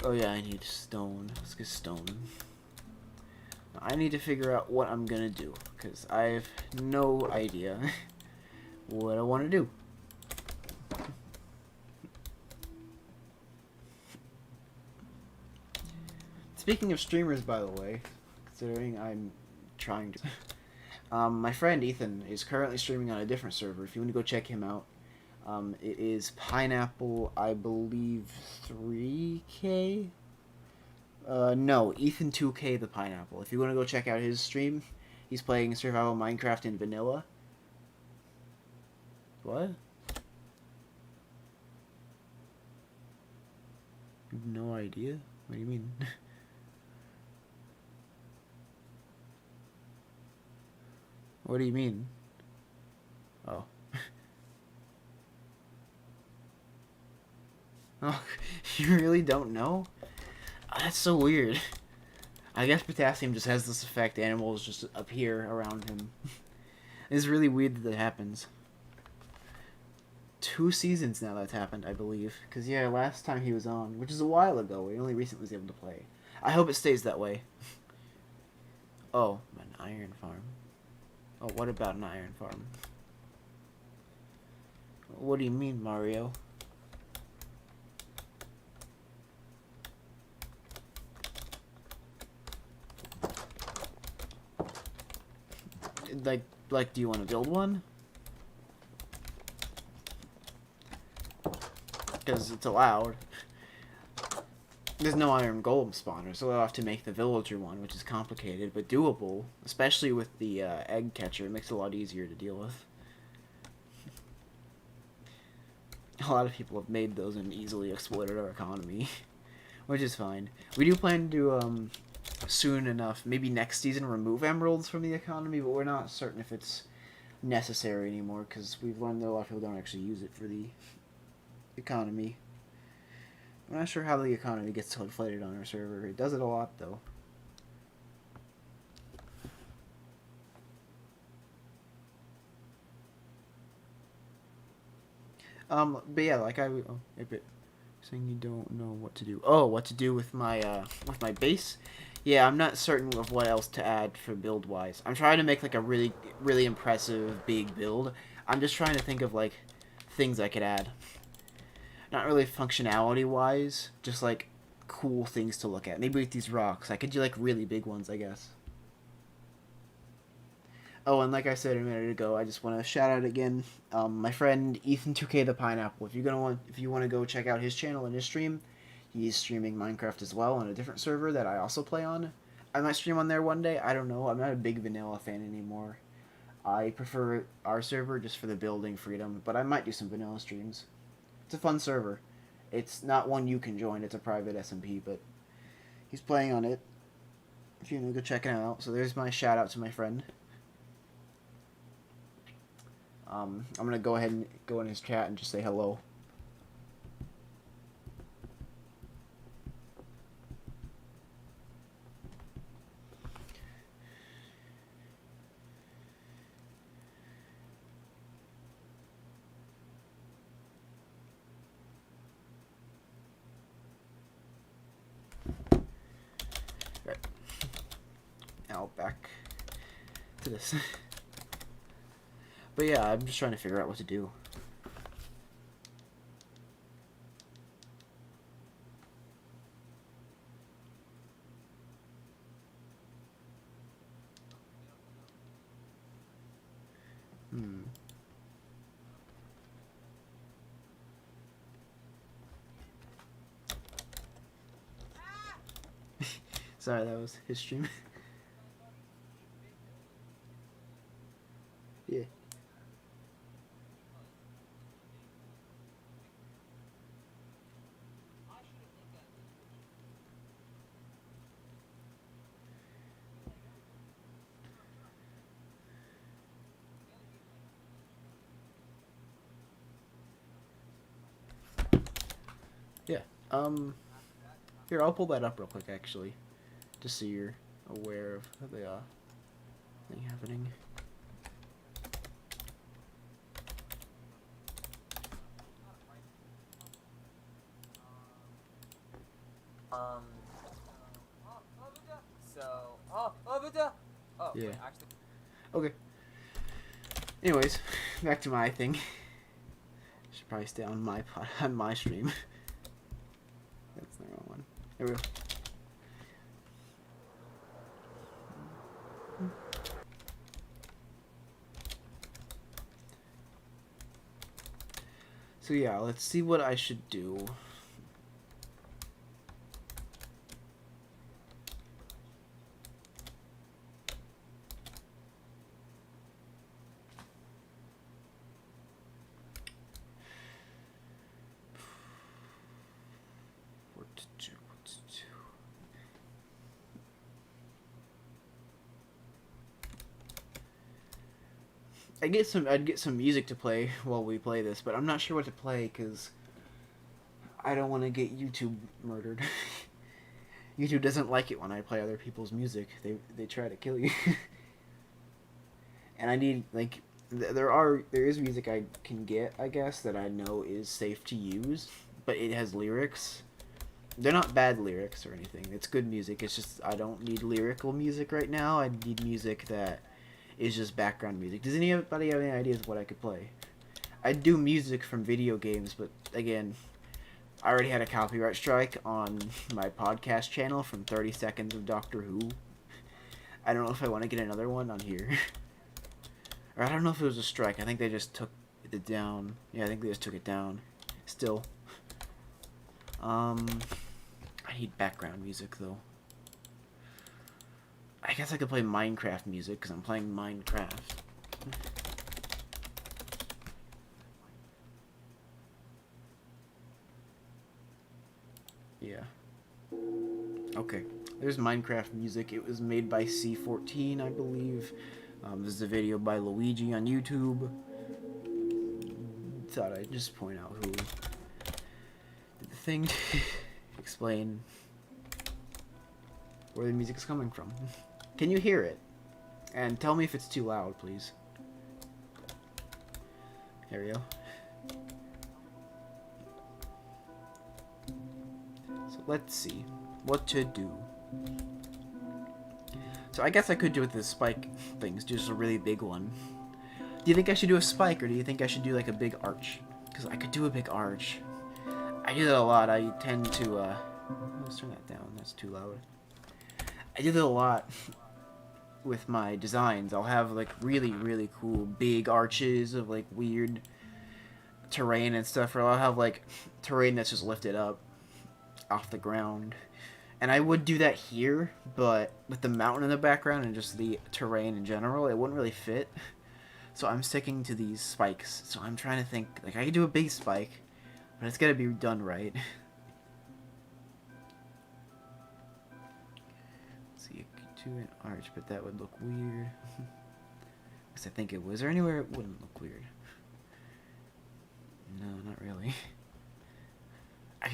Oh, yeah, I need stone. Let's get stone. I need to figure out what I'm gonna do, because I have no idea what I want to do. Speaking of streamers, by the way, considering I'm trying to... my friend Ethan is currently streaming on a different server. If you want to go check him out, it is Pineapple, I believe, 3K? No, Ethan 2K the Pineapple. If you want to go check out his stream, he's playing survival Minecraft in vanilla. What? No idea? What do you mean? What do you mean? Oh. Oh, you really don't know? Oh, that's so weird. I guess potassium just has this effect. Animals just appear around him. It's really weird that happens. 2 seasons now that's happened, I believe. Because, yeah, last time he was on, which is a while ago, he only recently was able to play. I hope it stays that way. Oh, an iron farm. Oh, what about an iron farm? What do you mean, Mario? Like, do you want to build one? Because it's allowed. There's no iron golem spawner, so I'll have to make the villager one, which is complicated, but doable. Especially with the egg catcher, it makes it a lot easier to deal with. A lot of people have made those and easily exploited our economy, which is fine. We do plan to, soon enough, maybe next season, remove emeralds from the economy, but we're not certain if it's necessary anymore, because we've learned that a lot of people don't actually use it for the economy. I'm not sure how the economy gets so inflated on our server. It does it a lot, though. But yeah, like saying you don't know what to do. Oh, what to do with my base? Yeah, I'm not certain of what else to add for build wise. I'm trying to make like a really, really impressive big build. I'm just trying to think of like things I could add. Not really functionality wise, just like cool things to look at. Maybe with these rocks, I could do like really big ones, I guess. Oh, and like I said a minute ago, I just want to shout out again, my friend Ethan 2K the Pineapple. If you want to go check out his channel and his stream, he's streaming Minecraft as well on a different server that I also play on. I might stream on there one day. I don't know. I'm not a big vanilla fan anymore. I prefer our server just for the building freedom, but I might do some vanilla streams. It's a fun server. It's not one you can join. It's a private SMP, but he's playing on it. If you want to go check it out. So there's my shout out to my friend. I'm going to go ahead and go in his chat and just say hello. now back to this. But yeah, I'm just trying to figure out what to do. Sorry, that was his stream. Yeah. Yeah. Here, I'll pull that up real quick, actually, just so you're aware of the thing happening. Yeah. Okay. Anyways, back to my thing. Should probably stay on my on my stream. That's the wrong one. There we go. So yeah, let's see what I should do. What to do? I'd get some music to play while we play this, but I'm not sure what to play because I don't want to get YouTube murdered. YouTube doesn't like it when I play other people's music. They try to kill you. And I need like there is music I can get, I guess, that I know is safe to use, but it has lyrics. They're not bad lyrics or anything. It's good music. It's just I don't need lyrical music right now. I need music that is just background music. Does anybody have any ideas of what I could play? I do music from video games, but again, I already had a copyright strike on my podcast channel from 30 seconds of Doctor Who. I don't know if I want to get another one on here. Or I don't know if it was a strike. I think they just took it down. Yeah, I think they just took it down. Still. I need background music, though. I guess I could play Minecraft music, because I'm playing Minecraft. Yeah. Okay. There's Minecraft music. It was made by C14, I believe. This is a video by Luigi on YouTube. Thought I'd just point out who did the thing to explain where the music is coming from. Can you hear it? And tell me if it's too loud, please. There we go. So let's see what to do. So I guess I could do with the spike things, just a really big one. Do you think I should do a spike, or do you think I should do like a big arch? Because I could do a big arch. I do that a lot. I tend to, let's turn that down. That's too loud. I do that a lot with my designs. I'll have like really, really cool big arches of like weird terrain and stuff, or I'll have like terrain that's just lifted up off the ground. And I would do that here, but with the mountain in the background and just the terrain in general, it wouldn't really fit. So I'm sticking to these spikes. So I'm trying to think, like, I could do a big spike, but it's gotta be done right. Let's see, I could do an arch, but that would look weird. Because I think it was. Is there anywhere it wouldn't look weird? No, not really. I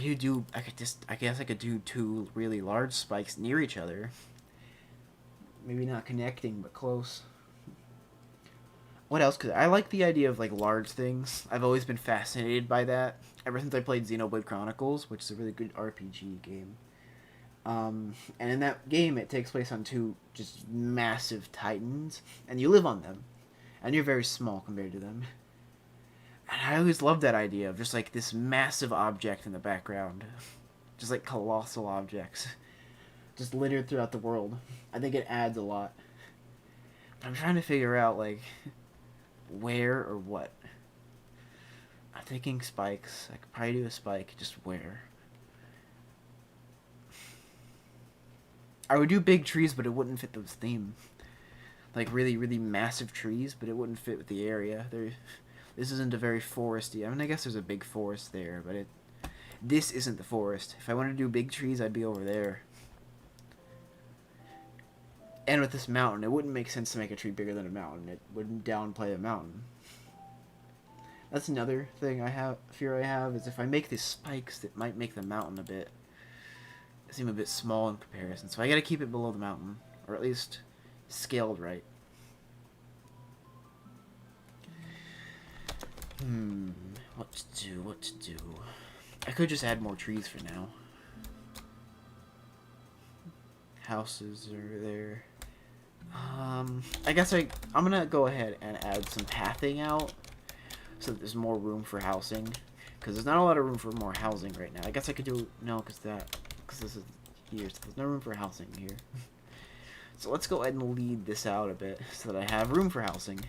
guess I could do two really large spikes near each other. Maybe not connecting, but close. What else? Cause I like the idea of like large things. I've always been fascinated by that. Ever since I played Xenoblade Chronicles, which is a really good RPG game. And in that game, it takes place on two just massive titans, and you live on them, and you're very small compared to them. And I always loved that idea of just like this massive object in the background, just like colossal objects, just littered throughout the world. I think it adds a lot. But I'm trying to figure out like where or what. I'm thinking spikes. I could probably do a spike. Just where? I would do big trees, but it wouldn't fit the theme. Like really, really massive trees, but it wouldn't fit with the area. This isn't a very foresty. I mean, I guess there's a big forest there, but this isn't the forest. If I wanted to do big trees, I'd be over there. And with this mountain, it wouldn't make sense to make a tree bigger than a mountain. It wouldn't downplay a mountain. That's another thing fear I have, is if I make these spikes, it might make the mountain seem a bit small in comparison. So I gotta keep it below the mountain, or at least scaled right. What to do? I could just add more trees for now. Houses are there. I guess I'm gonna go ahead and add some pathing out so that there's more room for housing, because there's not a lot of room for more housing right now. I guess I could do because this is here, so there's no room for housing here. So let's go ahead and lead this out a bit so that I have room for housing.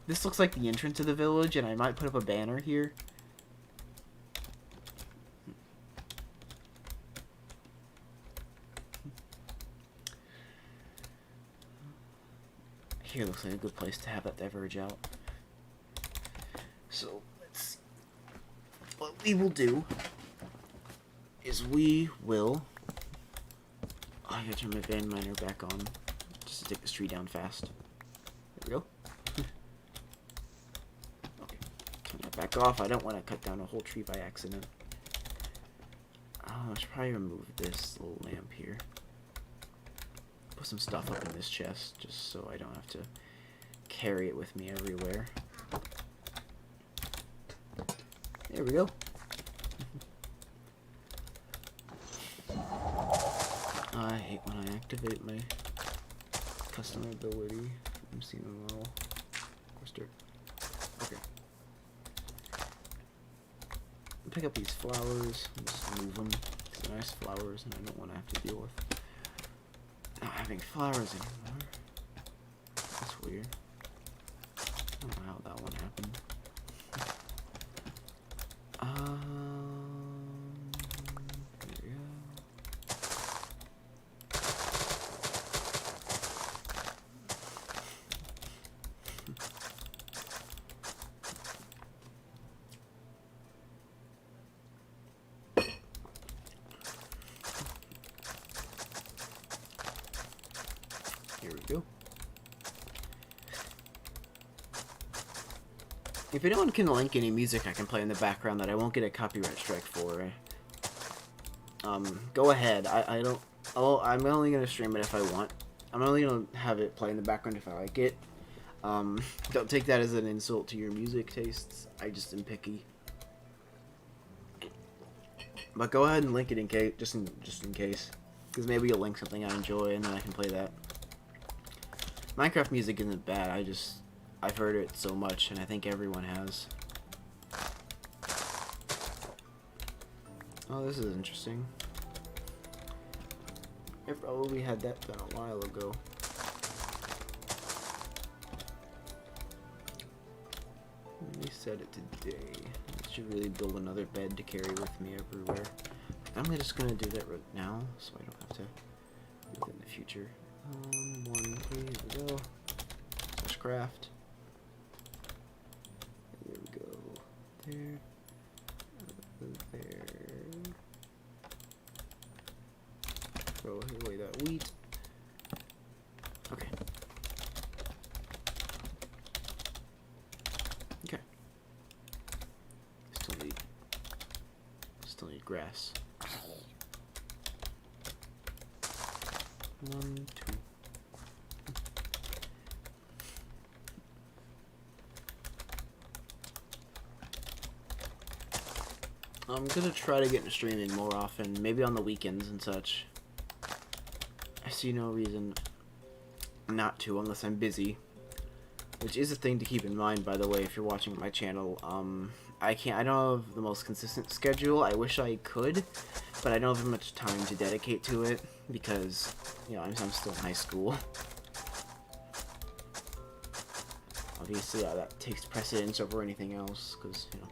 This looks like the entrance of the village, and I might put up a banner here. Here looks like a good place to have that diverge out. So let's see. What we will do is we will. Oh, I gotta turn my van miner back on just to take this tree down fast. There we go. Okay, turn that back off. I don't want to cut down a whole tree by accident. I should probably remove this little lamp here. Put some stuff up in this chest just so I don't have to carry it with me everywhere. There we go. I hate when I activate my custom ability from CMMO. Okay. Pick up these flowers. Just move them. These are nice flowers, and I don't want to have to deal with not having flowers anymore. That's weird. I don't know how that one happened. There we go. Here we go. If anyone can link any music I can play in the background that I won't get a copyright strike for, go ahead. I'm only gonna stream it if I want. I'm only gonna have it play in the background if I like it. Don't take that as an insult to your music tastes. I just am picky. But go ahead and link it in case, just in case, because maybe you'll link something I enjoy and then I can play that. Minecraft music isn't bad. I've heard it so much, and I think everyone has. Oh, this is interesting. I probably had that done a while ago. Let me set it today. I should really build another bed to carry with me everywhere. I'm just gonna do that right now, so I don't have to do it in the future. One, please, there we go. Craft. There we go. There. There. Throw away that wheat. Okay. Okay. Still need grass. 1, 2. I'm gonna try to get into streaming more often, maybe on the weekends and such. I see no reason not to unless I'm busy, which is a thing to keep in mind, by the way, if you're watching my channel. I don't have the most consistent schedule. I wish I could, but I don't have much time to dedicate to it because, you know, I'm still in high school. Obviously, that takes precedence over anything else because, you know,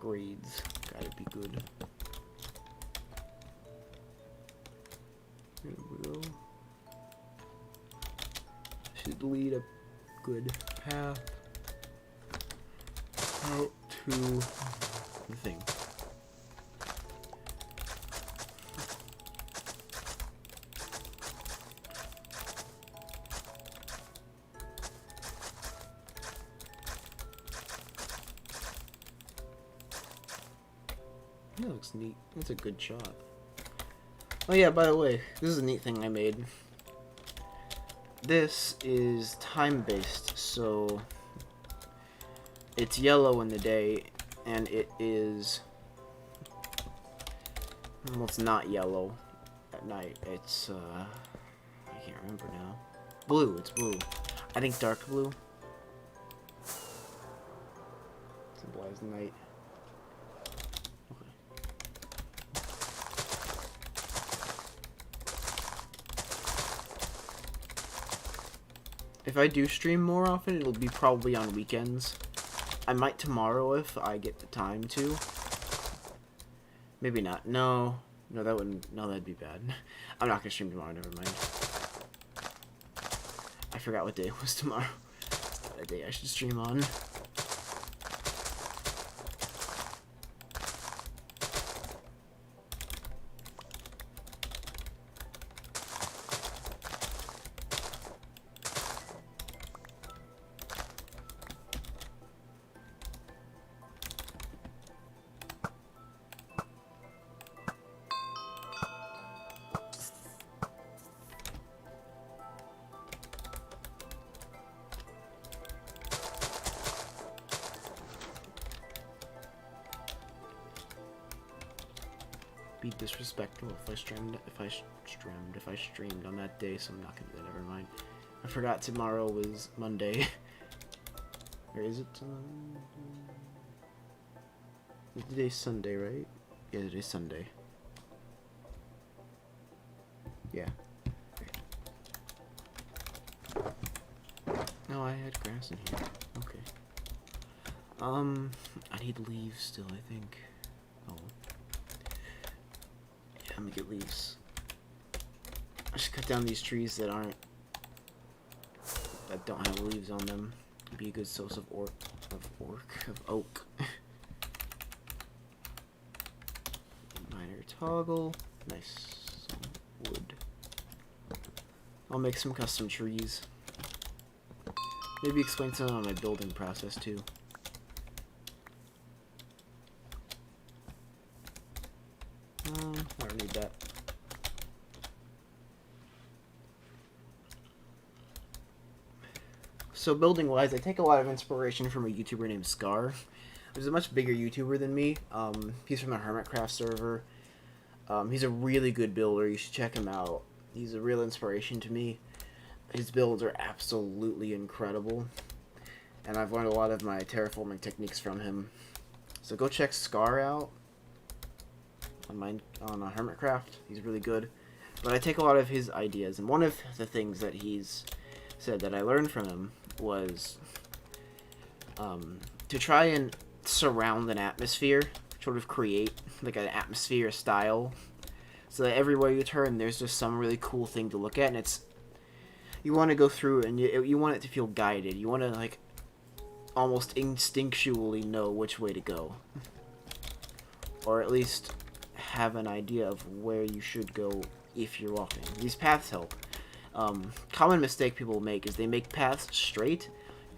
grades gotta be good. There we go. Should lead a good path out to the thing. That looks neat. That's a good shot. Oh yeah, by the way, this is a neat thing I made. This is time-based, so it's yellow in the day, and it is... well, it's not yellow at night. It's, I can't remember now. Blue, it's blue. I think dark blue. Symbolize night. If I do stream more often, it'll be probably on weekends. I might tomorrow if I get the time to. Maybe not. No, that wouldn't. No, that'd be bad. I'm not gonna stream tomorrow. Never mind. I forgot what day it was tomorrow. What day I should stream on. Be disrespectful if I streamed on that day, so I'm not gonna do that. Never mind. I forgot tomorrow was Monday. Or is it? Today's Sunday, right? Yeah, today's Sunday. Yeah. No, I had grass in here. Okay. I need leaves still, I think. Oh. Let me get leaves. I should cut down these trees that don't have leaves on them. It'd be a good source of oak. Minor toggle. Nice. Some wood. I'll make some custom trees. Maybe explain some of my building process too. I don't need that. So building wise, I take a lot of inspiration from a YouTuber named Scar. He's a much bigger YouTuber than me. He's from the Bitcraft server. He's a really good builder. You should check him out. He's a real inspiration to me. His builds are absolutely incredible. And I've learned a lot of my terraforming techniques from him. So go check Scar out on Bitcraft. He's really good. But I take a lot of his ideas, and one of the things that he's said that I learned from him was to try and surround an atmosphere, sort of create like an atmosphere style, so that everywhere you turn there's just some really cool thing to look at, and it's, you want to go through and you want it to feel guided. You want to like almost instinctually know which way to go, or at least have an idea of where you should go if you're walking. These paths help. Common mistake people make is they make paths straight.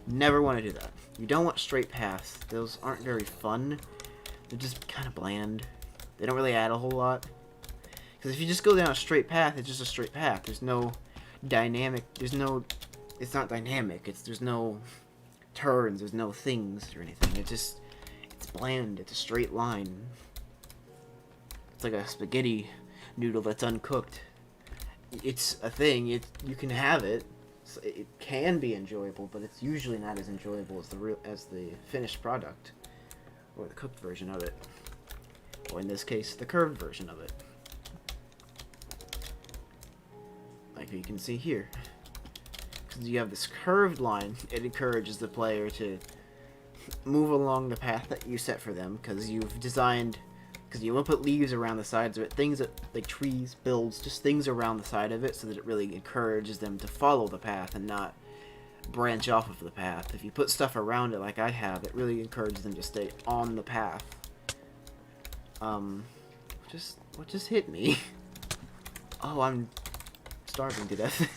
Never want to do that. You don't want straight paths. Those aren't very fun. They're just kind of bland. They don't really add a whole lot. Because if you just go down a straight path, it's just a straight path. There's no dynamic. It's not dynamic. There's no turns. There's no things or anything. It's bland. It's a straight line. It's like a spaghetti noodle that's uncooked. It's a thing. You can have it. It can be enjoyable, but it's usually not as enjoyable as the finished product, or the cooked version of it, or in this case, the curved version of it. Like you can see here, because you have this curved line, it encourages the player to move along the path that you set for them, because you've designed. Because you will put leaves around the sides of it, things that, like trees, builds, just things around the side of it, so that it really encourages them to follow the path and not branch off of the path. If you put stuff around it like I have, it really encourages them to stay on the path. What just hit me? Oh, I'm starving to death.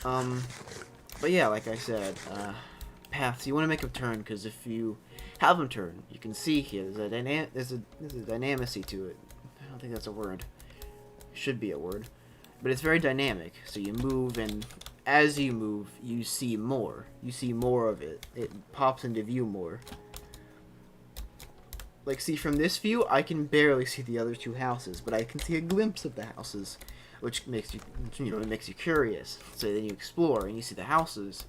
But yeah, like I said, paths, you want to make them turn, because if you have them turn, you can see here there's a dynamicy to it. I don't think that's a word. It should be a word, but it's very dynamic. So you move, and as you move, you see more. You see more of it. It pops into view more. Like, see, from this view, I can barely see the other two houses, but I can see a glimpse of the houses, which makes you, it makes you curious. So then you explore, and you see the houses,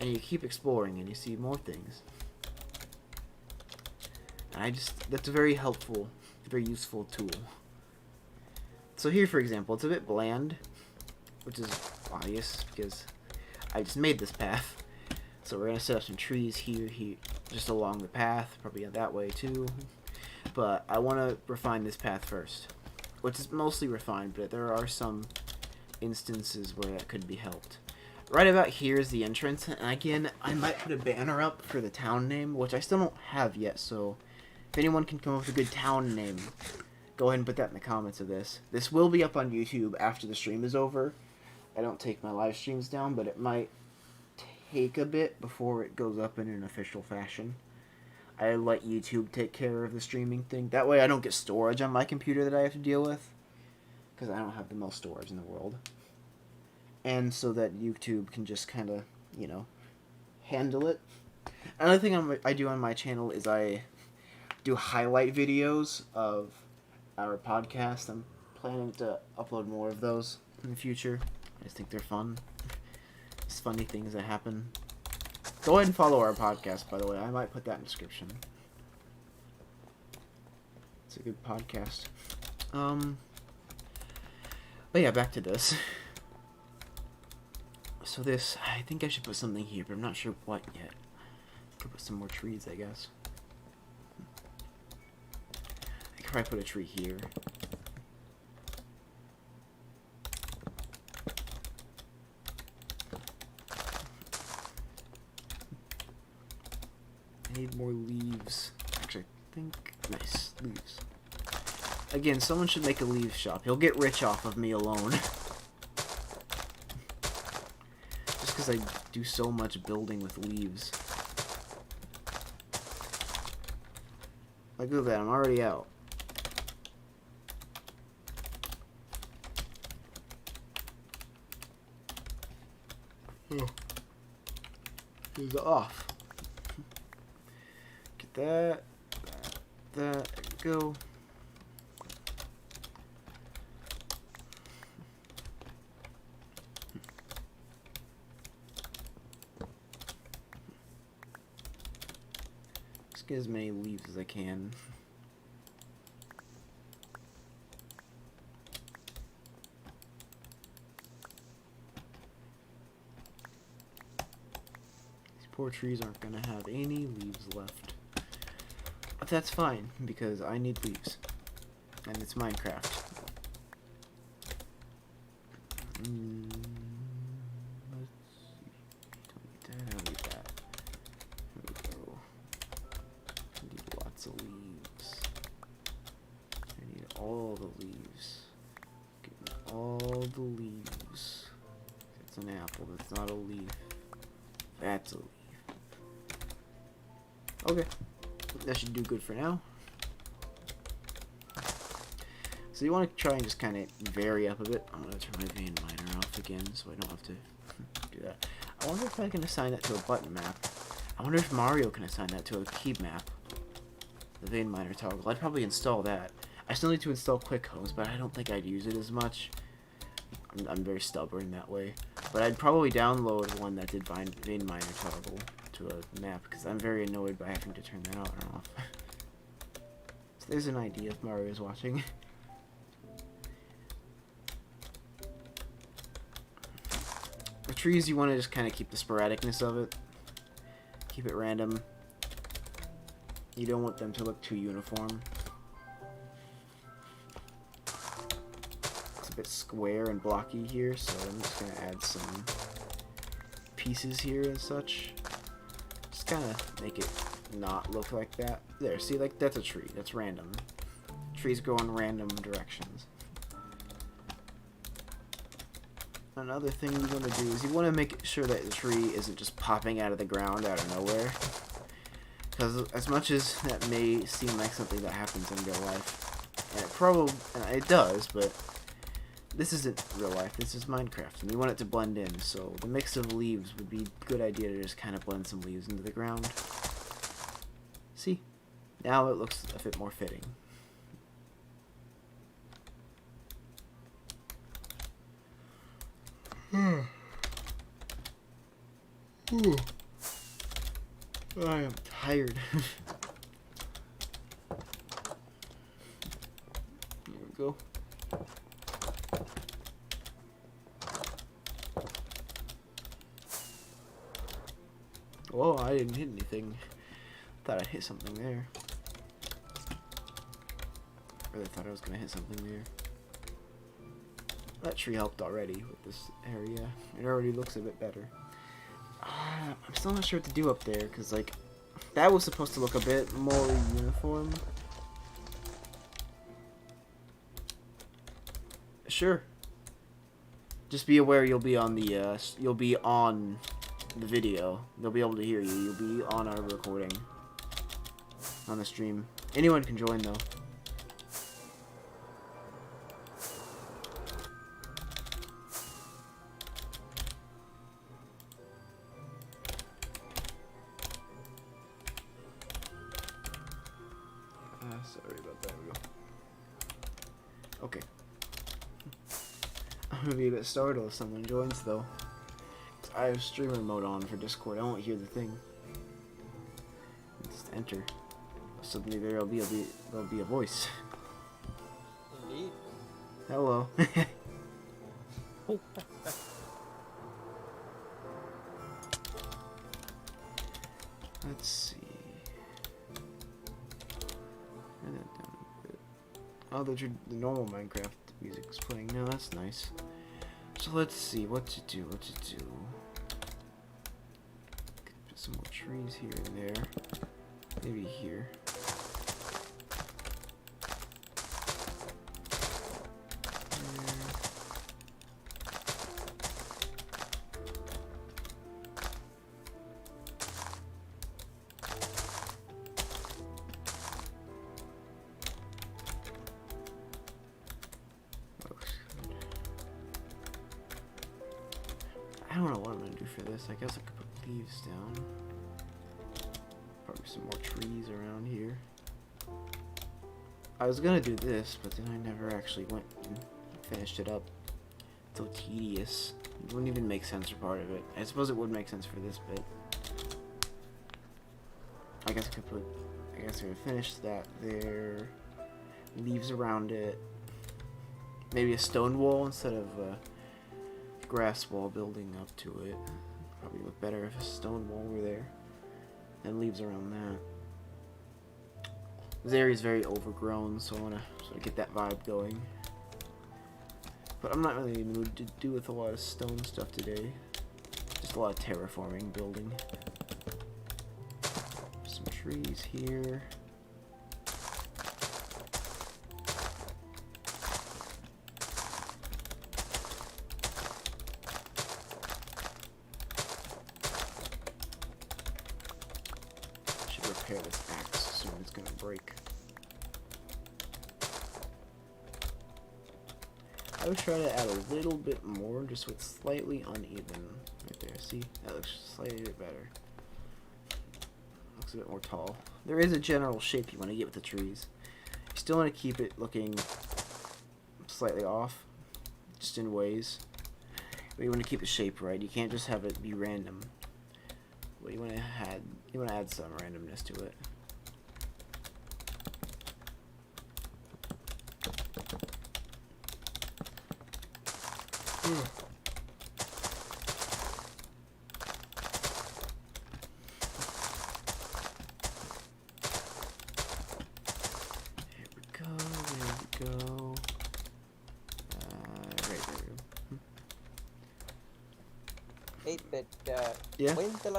and you keep exploring, and you see more things. That's a very helpful, very useful tool. So here, for example, it's a bit bland, which is obvious because I just made this path. So we're going to set up some trees here, just along the path, probably that way too. But I want to refine this path first, which is mostly refined, but there are some instances where that could be helped. Right about here is the entrance, and again, I might put a banner up for the town name, which I still don't have yet, so if anyone can come up with a good town name, go ahead and put that in the comments of this. This will be up on YouTube after the stream is over. I don't take my live streams down, but it might take a bit before it goes up in an official fashion. I let YouTube take care of the streaming thing. That way I don't get storage on my computer that I have to deal with, because I don't have the most storage in the world. And so that YouTube can just kind of, handle it. Another thing I do on my channel is I do highlight videos of our podcast. I'm planning to upload more of those in the future. I just think they're fun. It's funny things that happen. Go ahead and follow our podcast, by the way. I might put that in the description. It's a good podcast. But yeah, back to this. So this, I think I should put something here, but I'm not sure what yet. Could put some more trees, I guess. I could probably put a tree here. I need more leaves. Actually, I think, nice, leaves. Again, someone should make a leaf shop. He'll get rich off of me alone. Because I do so much building with leaves. Like, look at that, I'm already out. Oh. He's off. Get that, go. Get as many leaves as I can. These poor trees aren't gonna have any leaves left. But that's fine, because I need leaves. And it's Minecraft. All the leaves. Getting all the leaves. That's an apple. That's not a leaf. That's a leaf. Okay. That should do good for now. So you want to try and just kind of vary up a bit. I'm going to turn my vein miner off again so I don't have to do that. I wonder if I can assign that to a button map. I wonder if Mario can assign that to a key map. The vein miner toggle. I'd probably install that. I still need to install quick homes, but I don't think I'd use it as much. I'm very stubborn that way. But I'd probably download one that did vein miner toggle to a map, because I'm very annoyed by having to turn that on and off. So there's an idea if Mario's watching. The trees, you want to just kind of keep the sporadicness of it. Keep it random. You don't want them to look too uniform. It's a bit square and blocky here, so I'm just going to add some pieces here and such. Just kind of make it not look like that. There, see, like, that's a tree. That's random. Trees go in random directions. Another thing you want to do is you want to make sure that the tree isn't just popping out of the ground out of nowhere. Because as much as that may seem like something that happens in real life, and it does, but this isn't real life, this is Minecraft, and you want it to blend in, so the mix of leaves would be a good idea to just kind of blend some leaves into the ground. See? Now it looks a bit more fitting. I am tired. There we go. Whoa, I didn't hit anything. Thought I'd hit something there. Really thought I was gonna hit something there. That tree helped already with this area. It already looks a bit better. I'm still not sure what to do up there, because, like, that was supposed to look a bit more uniform. Sure. Just be aware you'll be on the, video. They'll be able to hear you. You'll be on our recording. On the stream. Anyone can join, though. Sorry about that. Okay. I'm gonna be a bit startled if someone joins, though. I have streamer mode on for Discord. I won't hear the thing. Just enter. Suddenly there'll be a voice. Indeed. Hello. Let's see. Turn that down a bit. Oh, the normal Minecraft music's playing. No, that's nice. So let's see what to do. Put some more trees here and there. Maybe here. I don't know what I'm gonna do for this. I guess I could put leaves down. Probably some more trees around here. I was gonna do this, but then I never actually went and finished it up. It's so tedious. It wouldn't even make sense for part of it. I suppose it would make sense for this bit. I guess I could finish that there. Leaves around it. Maybe a stone wall instead of a grass wall building up to it. Probably look better if a stone wall were there. And leaves around that. This area is very overgrown, so I want to sort of get that vibe going. But I'm not really in the mood to do with a lot of stone stuff today. Just a lot of terraforming, building. Some trees here. Repair this axe soon, it's gonna break. I would try to add a little bit more, just with slightly uneven right there. See, that looks slightly bit better. Looks a bit more tall. There is a general shape you want to get with the trees. You still want to keep it looking slightly off, just in ways. But you want to keep the shape right. You can't just have it be random. But you want to add some randomness to it. There we go. Right there. 8-bit, Yeah. when's the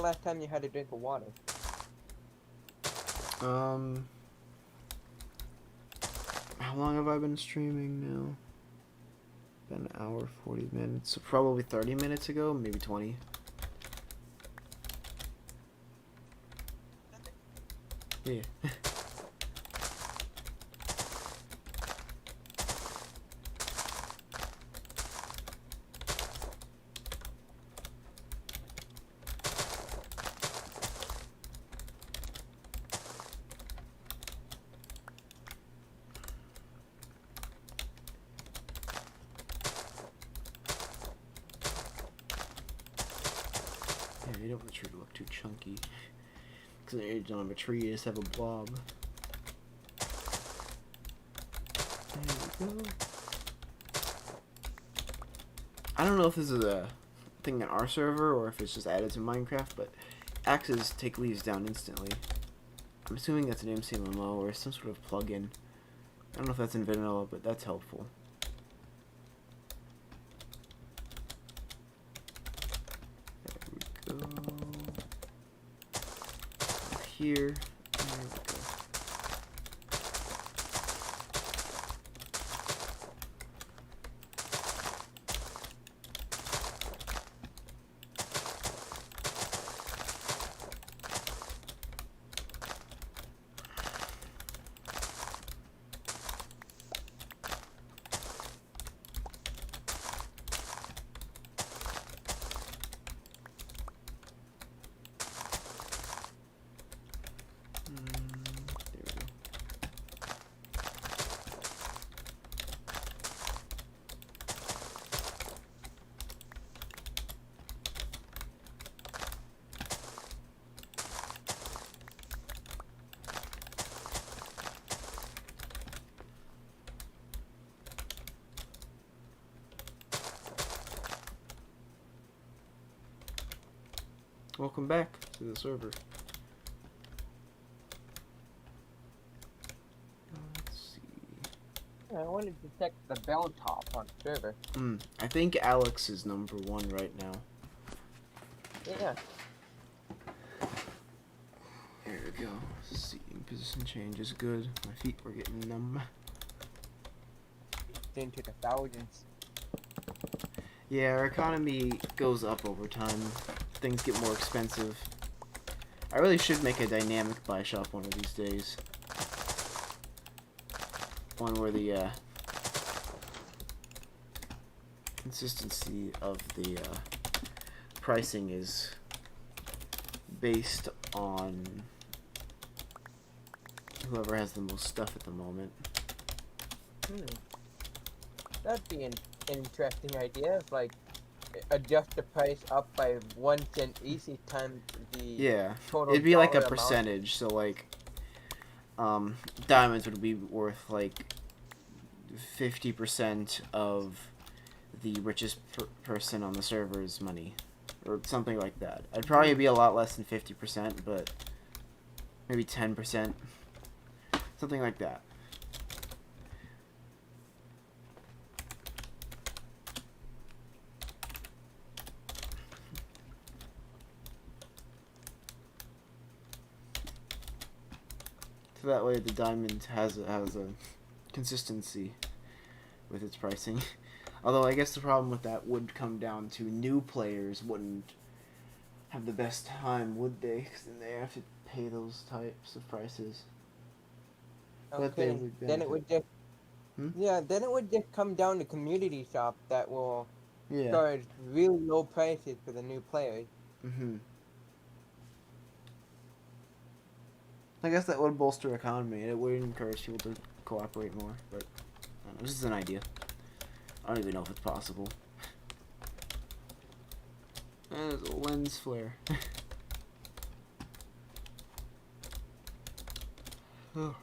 last time you had a drink of water? How long have I been streaming now? Been an hour, 40 minutes. So probably 30 minutes ago, maybe 20. Yeah. Yeah, you don't want the tree to look too chunky. Because you don't have a tree, you just have a blob. There we go. I don't know if this is a thing in our server or if it's just added to Minecraft, but axes take leaves down instantly. I'm assuming that's an MCMMO or some sort of plugin. I don't know if that's in vanilla, but that's helpful. There we go. Here. There we go. Welcome back to the server. Let's see. I wanted to check the bell top on the server. I think Alex is number 1 right now. Yeah. There we go. Seating position change is good. My feet were getting numb. Into the thousands. Yeah, our economy goes up over time. Things get more expensive. I really should make a dynamic buy shop one of these days. One where the consistency of the pricing is based on whoever has the most stuff at the moment. That'd be an interesting idea. If, like, adjust the price up by 1 cent easy times the total. It'd be like a dollar amount. percentage. So like, diamonds would be worth like 50% of the richest person on the server's money, or something like that. I'd probably be a lot less than 50%, but maybe 10%, something like that. So that way the diamond has a consistency with its pricing. Although I guess the problem with that would come down to new players wouldn't have the best time, would they? Because then they have to pay those types of prices. But they Okay, would then it would just then it would just come down to community shop that will charge really low prices for the new players. I guess that would bolster economy, and it would encourage people to cooperate more. But I don't know, this is an idea. I don't even know if it's possible. And there's a lens flare. Oh.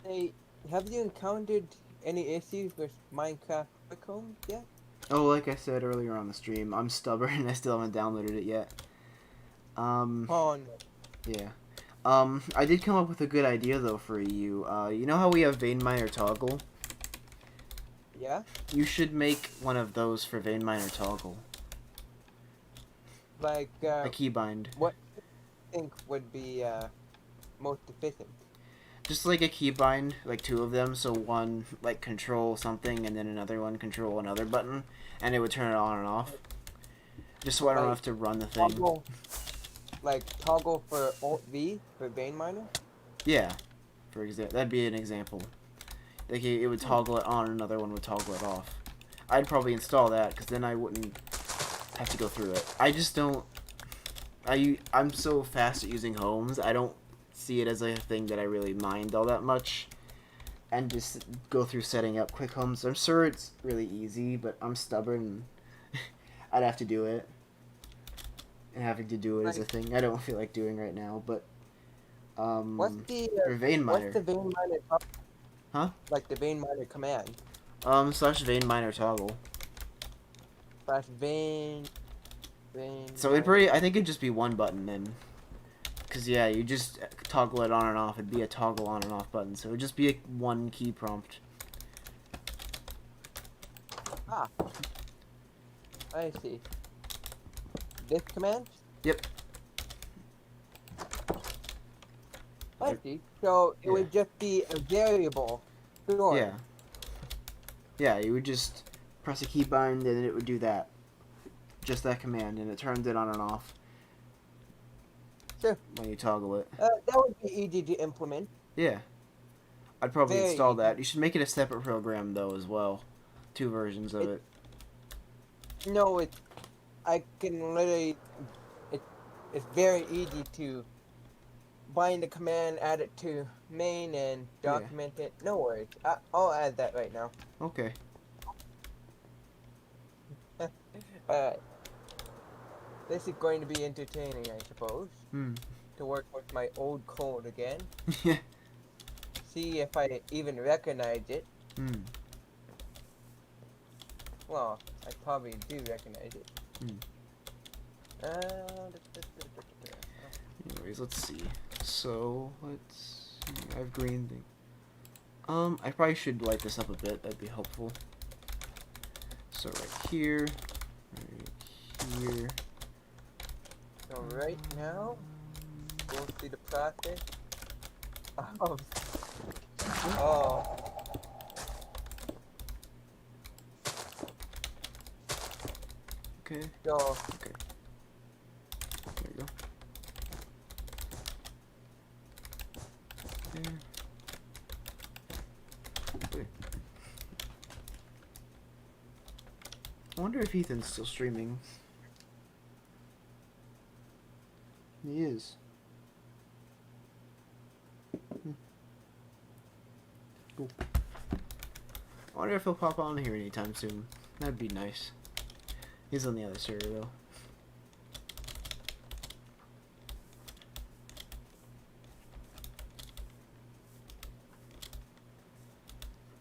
Hey, have you encountered any issues with Minecraft Quick Home yet? Oh, like I said earlier on the stream, I'm stubborn and I still haven't downloaded it yet. Oh no. Yeah. I did come up with a good idea though for you. You know how we have vein miner toggle? Yeah? You should make one of those for vein miner toggle. Like, A keybind. what do you think would be, most efficient? Just like a keybind, like two of them, so one like control something and then another one control another button, and it would turn it on and off. Just so I don't Like, have to run the thing. Toggle for Alt V for vein miner? Yeah, for example, that'd be an example. Like it would toggle it on, another one would toggle it off. I'd probably install that because then I wouldn't have to go through it. I just don't. I'm so fast at using homes. I don't see it as a thing that I really mind all that much, and just go through setting up quick homes. I'm sure it's really easy, but I'm stubborn. I'd have to do it, and having to do it is a thing I don't feel like doing right now. But What's the for vein miner, what's the vein miner? huh? Like the vein miner command. Slash vein miner toggle. Slash vein. So it'd pretty. I think it'd just be one button then. Cause yeah, you just toggle it on and off. It'd be a toggle on and off button. So it'd just be a one key prompt. Ah. I see. This command? Yep. I see. So it would just be a variable. Sure. Yeah. Yeah, you would just press a keybind and it would do that. Just that command, and it turns it on and off. Sure. When you toggle it. That would be easy to implement. Yeah. I'd probably Very install easy. that. You should make it a separate program though as well. 2 versions of it. No, I can literally. It's very easy to bind the command, add it to main, and document it. No worries. I'll add that right now. Okay. Alright. This is going to be entertaining, I suppose. To work with my old code again. Yeah. See if I even recognize it. Well, I probably do recognize it. Anyways, let's see. So, let's see. I have green thing. I probably should light this up a bit. That'd be helpful. So right here. Right here. So right now, go through the process. Oh. Okay. So. Okay. There you go. There. Okay. I wonder if Ethan's still streaming. He is. Cool. I wonder if he'll pop on here anytime soon. That'd be nice. He's on the other server though.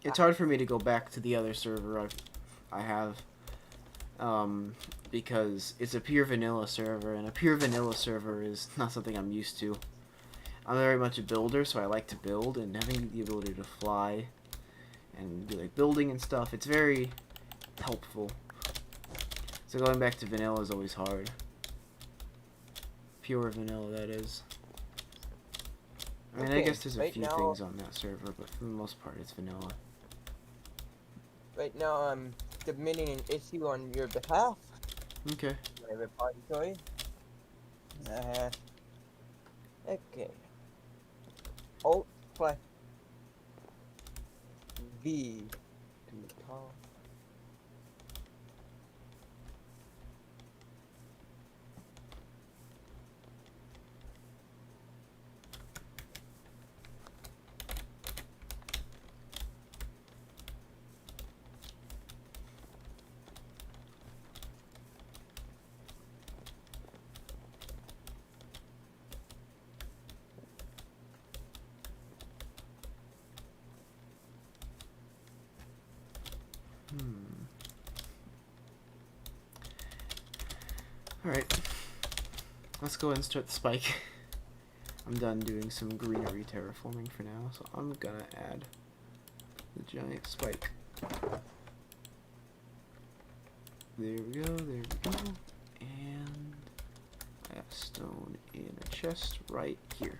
It's hard for me to go back to the other server I have. Because it's a pure vanilla server, and a pure vanilla server is not something I'm used to. I'm very much a builder, so I like to build, and having the ability to fly and do like building and stuff, it's very helpful. So going back to vanilla is always hard. Pure vanilla, that is. I mean, I guess there's a few things on that server, but for the most part, it's vanilla. Right now, I'm submitting an issue on your behalf. Okay. My repository. Okay. Alt plus V to talk. Alright. Let's go ahead and start the spike. I'm done doing some greenery terraforming for now, so I'm gonna add the giant spike. There we go, there we go. And I have stone in a chest right here.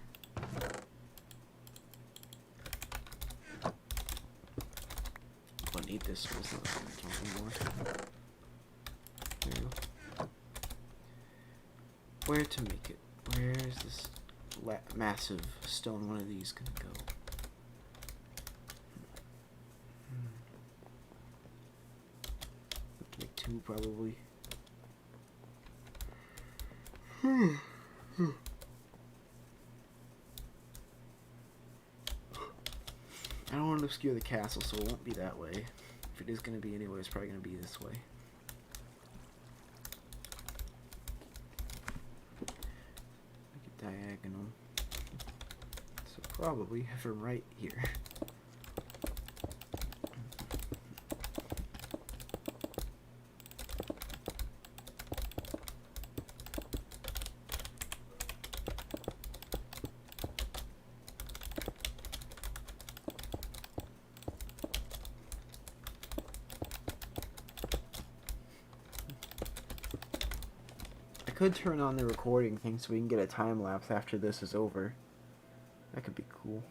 I need this, so it's not anymore. There we go. Where to make it? Where's this massive stone one of these gonna go? Make two probably. I don't want to obscure the castle, so it won't be that way. If it is going to be anyway, it's probably going to be this way. Make it diagonal. So probably have him right here. I could turn on the recording thing so we can get a time lapse after this is over. That could be cool.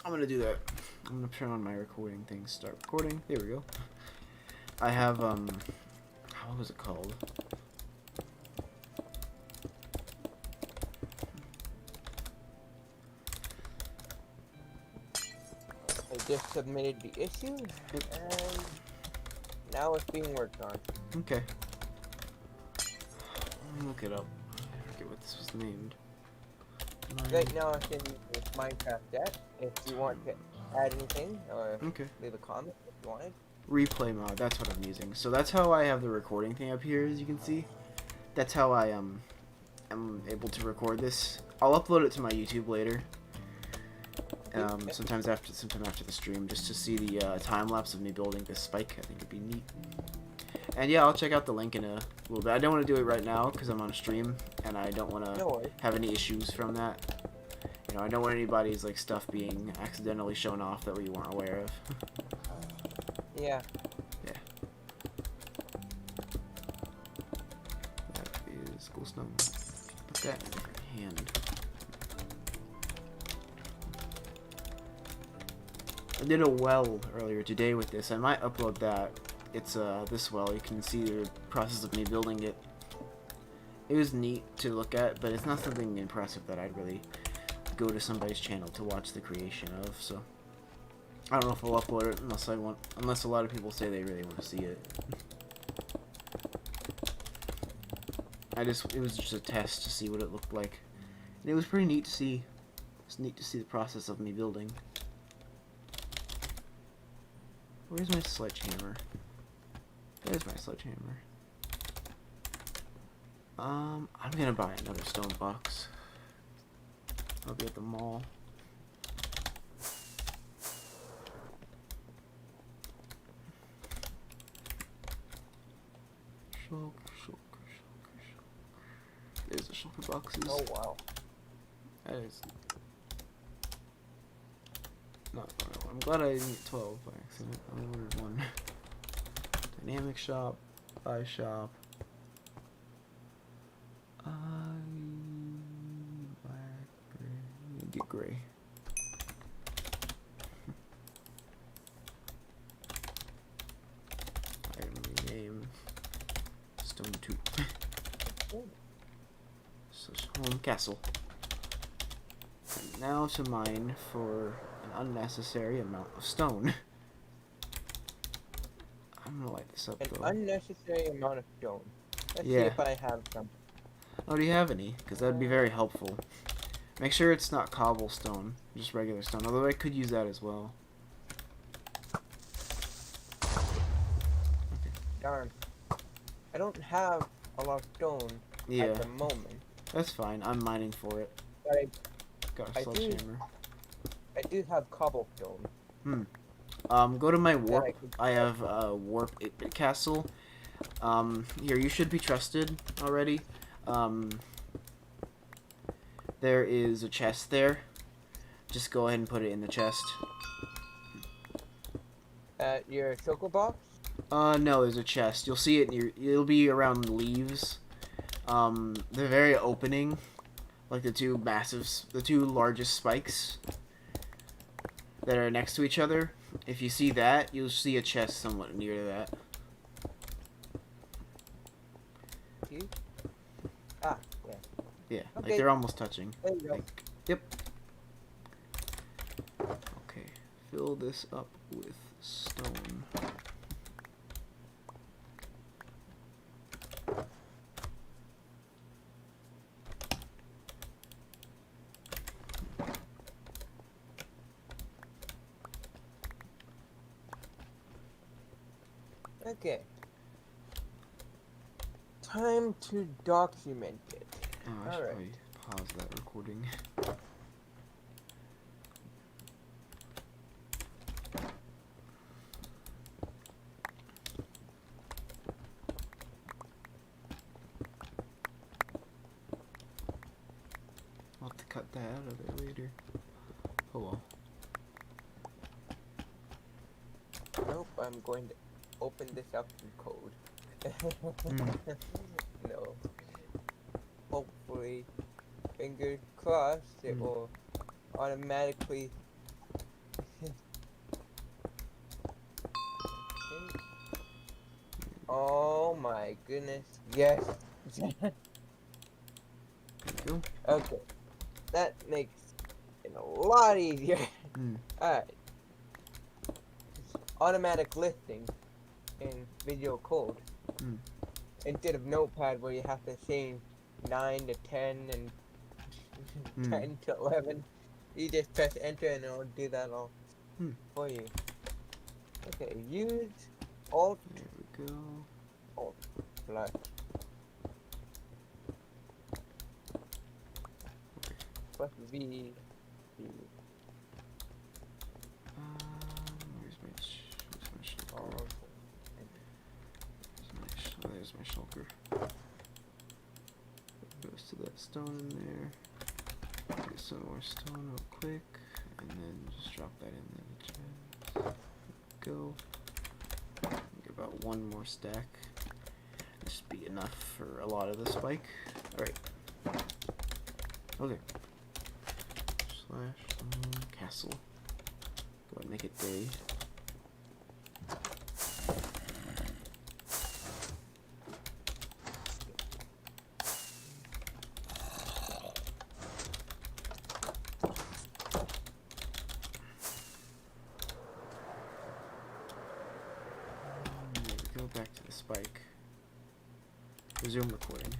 I'm gonna do that. I'm gonna turn on my recording thing. Start recording. There we go. I have how was it called? I just submitted the issue, and now it's being worked on. Okay. Let me look it up. I forget what this was named. Right now it's in this Minecraft deck. If you want to add anything, or leave a comment if you wanted. Replay mod, that's what I'm using. So that's how I have the recording thing up here, as you can see. That's how I am able to record this. I'll upload it to my YouTube later. Sometime after the stream, just to see the time lapse of me building this spike. I think it'd be neat. And yeah, I'll check out the link in a little bit. I don't want to do it right now because I'm on a stream and I don't want to have any issues from that. You know, I don't want anybody's like stuff being accidentally shown off that we weren't aware of. Yeah. Yeah. That is cool stone. Put that in a different hand. I did a well earlier today with this. I might upload that. It's this well. You can see the process of me building it. It was neat to look at, but it's not something impressive that I'd really go to somebody's channel to watch the creation of. So I don't know if I'll upload it unless a lot of people say they really want to see it. It was just a test to see what it looked like, and it was pretty neat to see. It's neat to see the process of me building. Where's my sledgehammer? There's my sledgehammer. I'm gonna buy another stone box. I'll be at the mall. Shulker. There's the shulker boxes. Oh wow. That is not what I want. I'm glad I didn't get 12 by accident. I only ordered one. Dynamic shop, buy shop. Black, gray. Get gray. I can rename Stone 2. So home castle. And now to mine for an unnecessary amount of stone. I'm gonna light this up though. An unnecessary amount of stone. Let's see Yeah. if I have some. Oh, do you have any? Because that'd be very helpful. Make sure it's not cobblestone, just regular stone. Although I could use that as well. Okay. Darn. I don't have a lot of stone Yeah, at the moment. that's fine. I'm mining for it. But Got a sledgehammer. I do have cobblestone. Go to my warp. I could- I have warp 8-bit castle. Here, you should be trusted already. There is a chest there. Just go ahead and put it in the chest. At your circle box? No, there's a chest. You'll see it it'll be around leaves. The very opening, like the two largest spikes that are next to each other. If you see that, you'll see a chest somewhat near to that. See? Ah, yeah. Yeah, Okay. like they're almost touching. There you go. Like, yep. Okay, fill this up with stone. Okay. Time to document it. Oh, I should Alright. probably pause that recording. I'll have to cut that out of there later. Oh well. Nope, I'm going to open this up in code. No. Hopefully, fingers crossed, it will automatically. Oh my goodness, yes. There you go. Okay, that makes it a lot easier. Alright. Automatic listing in Visual Code. Instead of Notepad where you have to change 9 to 10 and 10 to 11. You just press enter and it'll do that all for you. Okay, use Alt. There we go. Alt plus. Plus V. Where's my shulker? There's my shulker. Goes to that stone in there. Get some more stone real quick, and then just drop that in the chest. Go. Get about one more stack. This should be enough for a lot of the spike. Alright. Okay. / castle. Go ahead and make it day. Go back to the spike. Resume recording.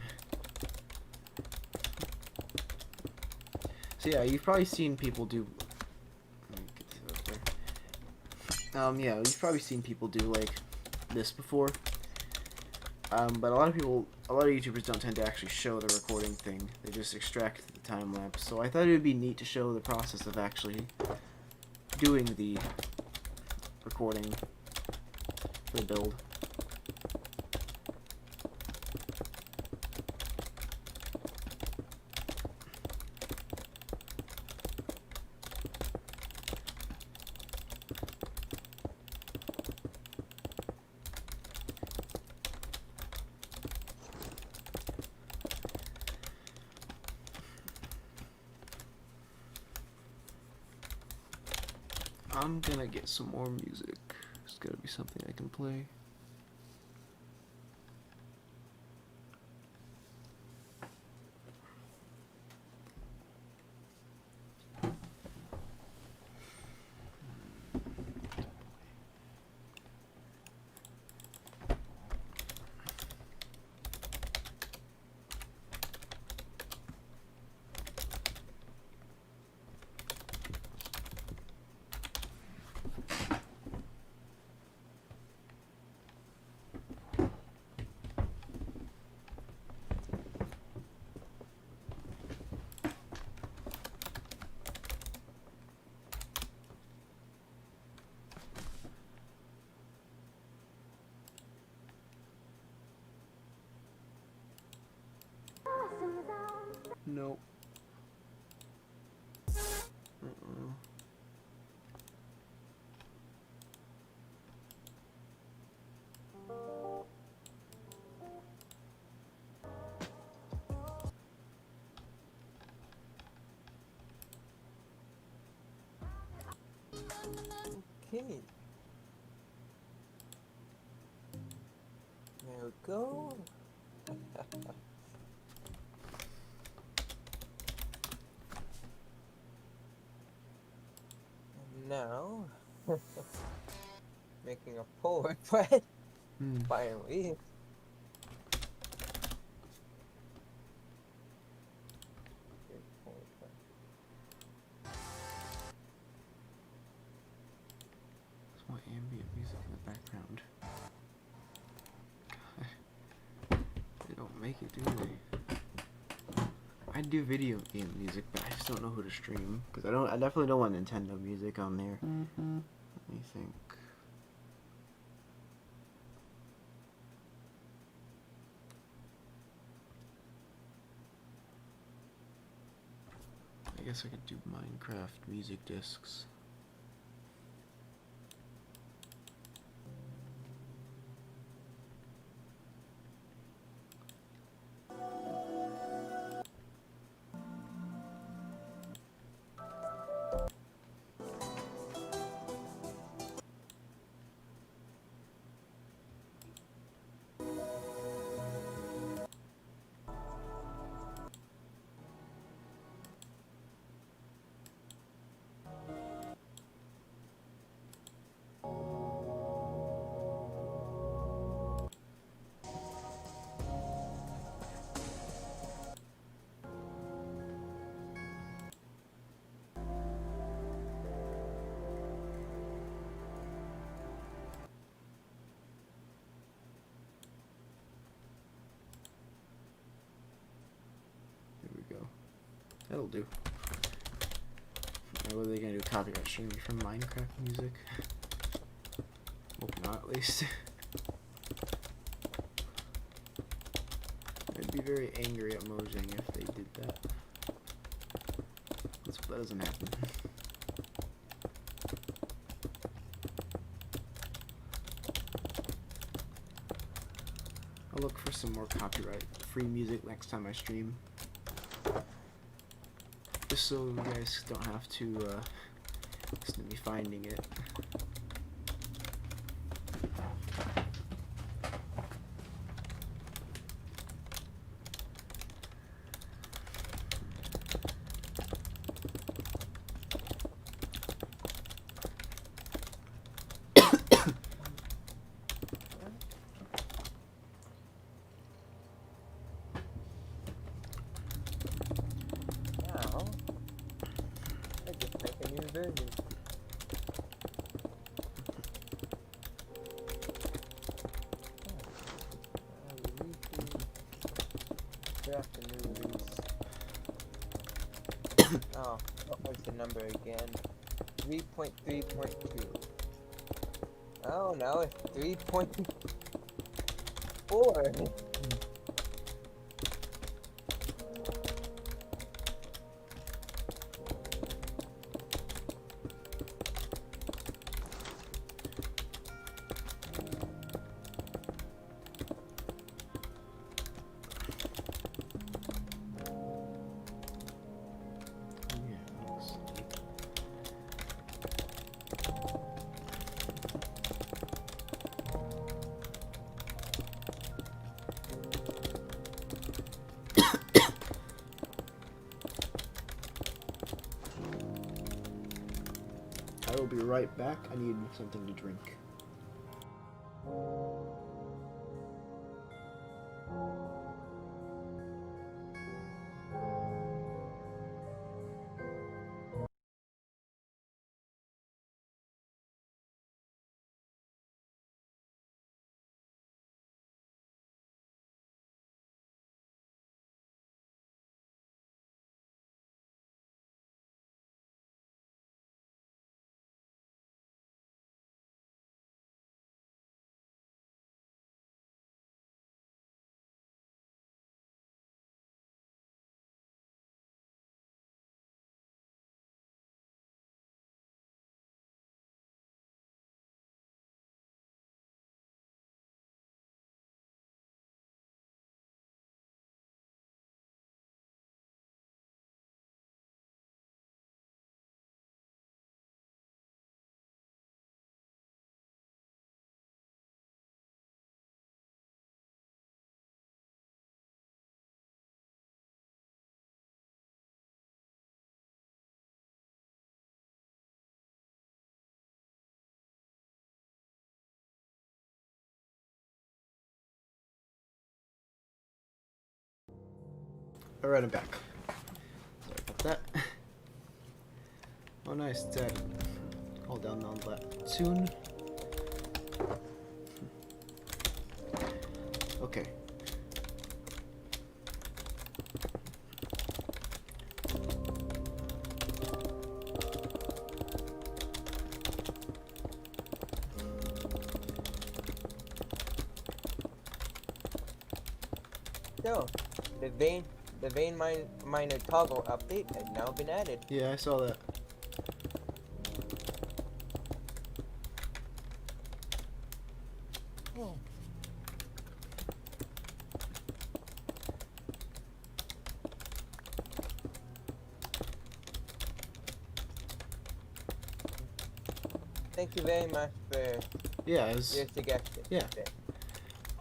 So yeah, you've probably seen people do. Yeah, you've probably seen people do like this before. But a lot of YouTubers don't tend to actually show the recording thing. They just extract the time lapse. So I thought it would be neat to show the process of actually doing the recording for the build. I'm gonna get some more music. There's gotta be something I can play. Nope. Uh-uh. Okay. There we go. And now, making a pull request. Finally. There's more ambient music in the background. They don't make it, do they? I do video game music, but I just don't know who to stream because I definitely don't want Nintendo music on there. Let me think. I guess I could do Minecraft music discs. There we go. That'll do. What are they gonna do? Copyright stream me from Minecraft music? Hope not, at least. I'd be very angry at Mojang if they did that. Let's hope that doesn't happen. I'll look for some more copyright-free music next time I stream. Just so you guys don't have to listen to me finding it. Now, I just make a new version. Draft a new release. Oh, what was the number again? 3.3.2. Oh, now it's 3.4. I will be right back. I need something to drink. Alright, I'm back. Sorry about that. Oh, nice. It's added. Hold down on that soon. Okay. So, the vein miner toggle update has now been added. Yeah, I saw that. Oh. Thank you very much for Yeah, your suggestion. yeah.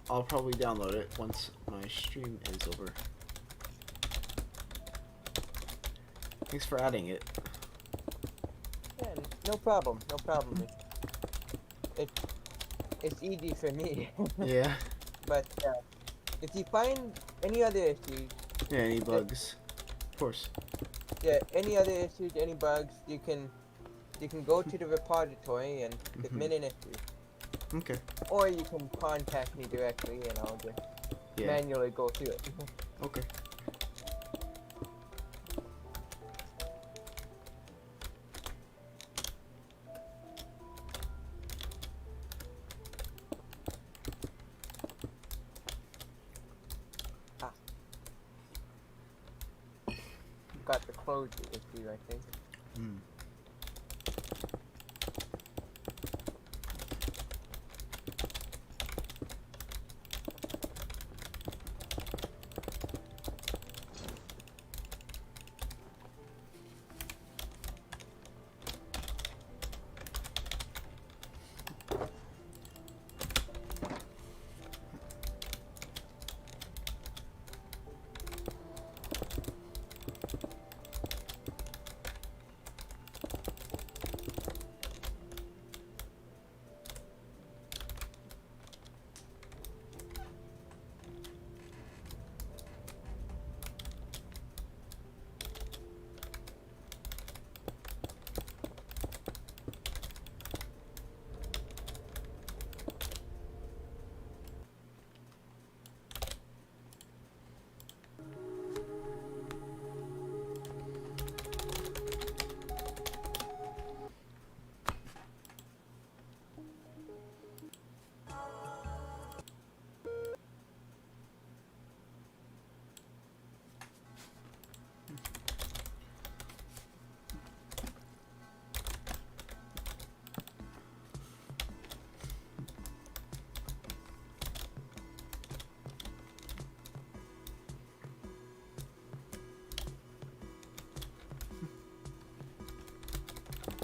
I'll probably download it once my stream is over. Thanks for adding it. Yeah, no problem. No problem. It's easy for me. Yeah. But if you find any other issues, Yeah, any bugs. Of course. yeah, any other issues, any bugs, you can go to the repository and submit an issue. Okay. Or you can contact me directly and I'll just manually go through it. Okay. Got the closure issue, I think. Hmm.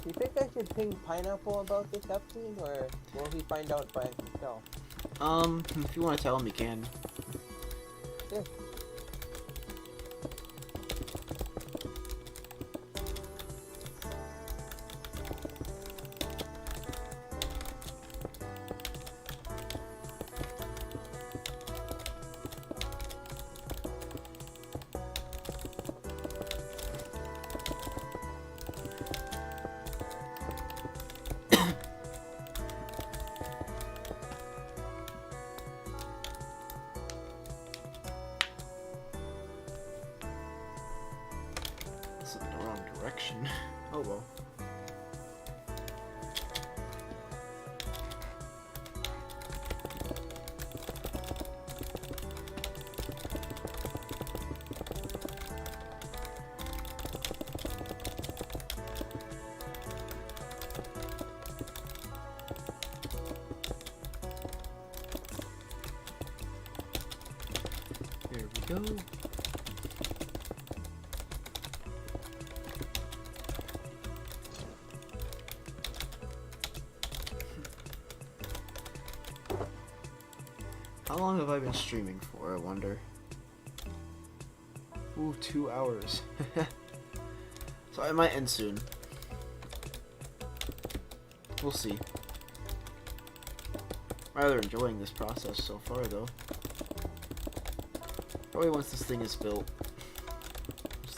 Do you think I should ping Pineapple about this update, or will he find out by himself? If you want to tell him, you can. Yeah. That's in the wrong direction. Oh well. There we go. How long have I been streaming for, I wonder? Ooh, 2 hours. So I might end soon. We'll see. Rather enjoying this process so far, though. Probably once this thing is built.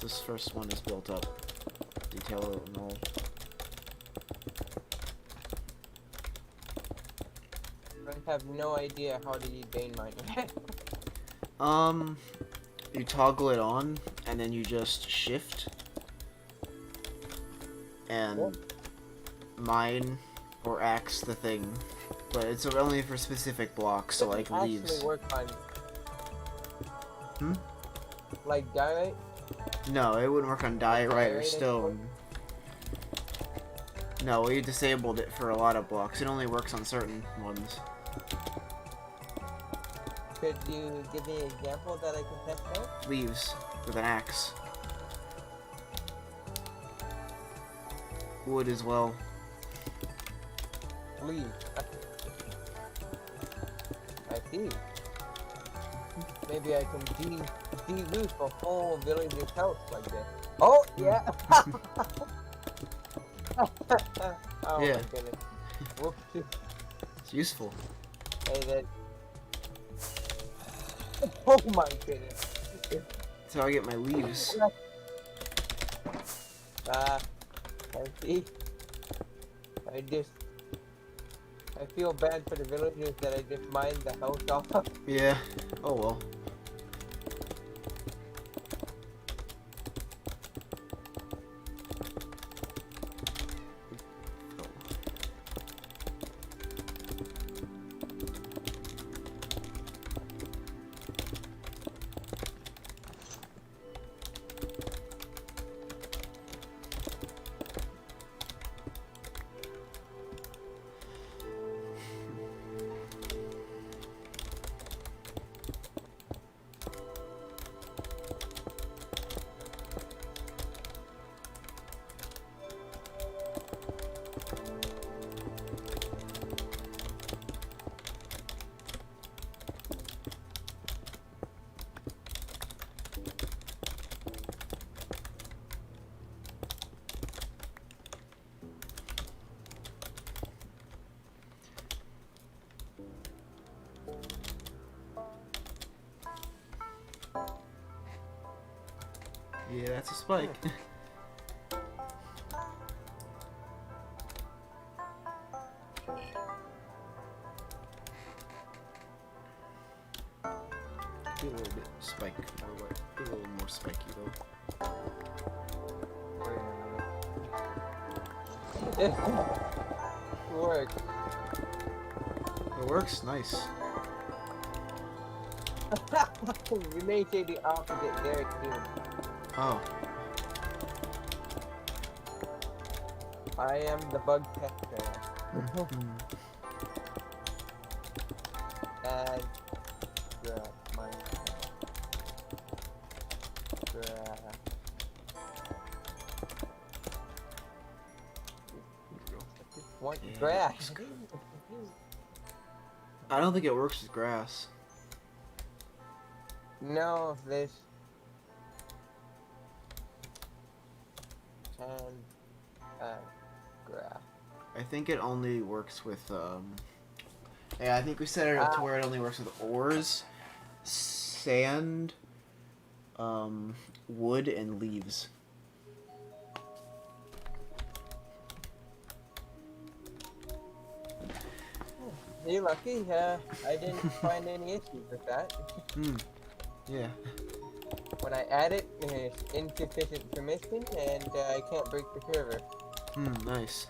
this first one is built up. Detail and all. I have no idea how to use vein miner. You toggle it on, and then you just shift, and mine or axe the thing. But it's only for specific blocks, so like leaves. Actually work on. Hmm? Like diorite? No, it wouldn't work on diorite or Diorite, I stone. No, we disabled it for a lot of blocks. It only works on certain ones. Could you give me an example that I can test out? Leaves with an axe. Wood as well. Leave. I see. Maybe I can de-roof a whole villager's house like this. Oh, yeah! Oh Yeah. my goodness. Whoopsie. It's useful. Hey, that... Oh my goodness. That's how I get my leaves. I see. I feel bad for the villagers that I just mined the house off of. Yeah. Oh well. Yeah, that's a spike. Be a little bit spike, or what? Be a little more spiky though. Work. It works, nice. You may say the opposite very soon. Oh, I am the bug tester. And my what Yeah. grass? I don't think it works with grass. No, this and grass. I think it only works with yeah, I think we set it up to where it only works with ores, sand, wood, and leaves. You're lucky. I didn't find any issues with that. Yeah. When I add it, it's insufficient permission, and I can't break the server. Nice.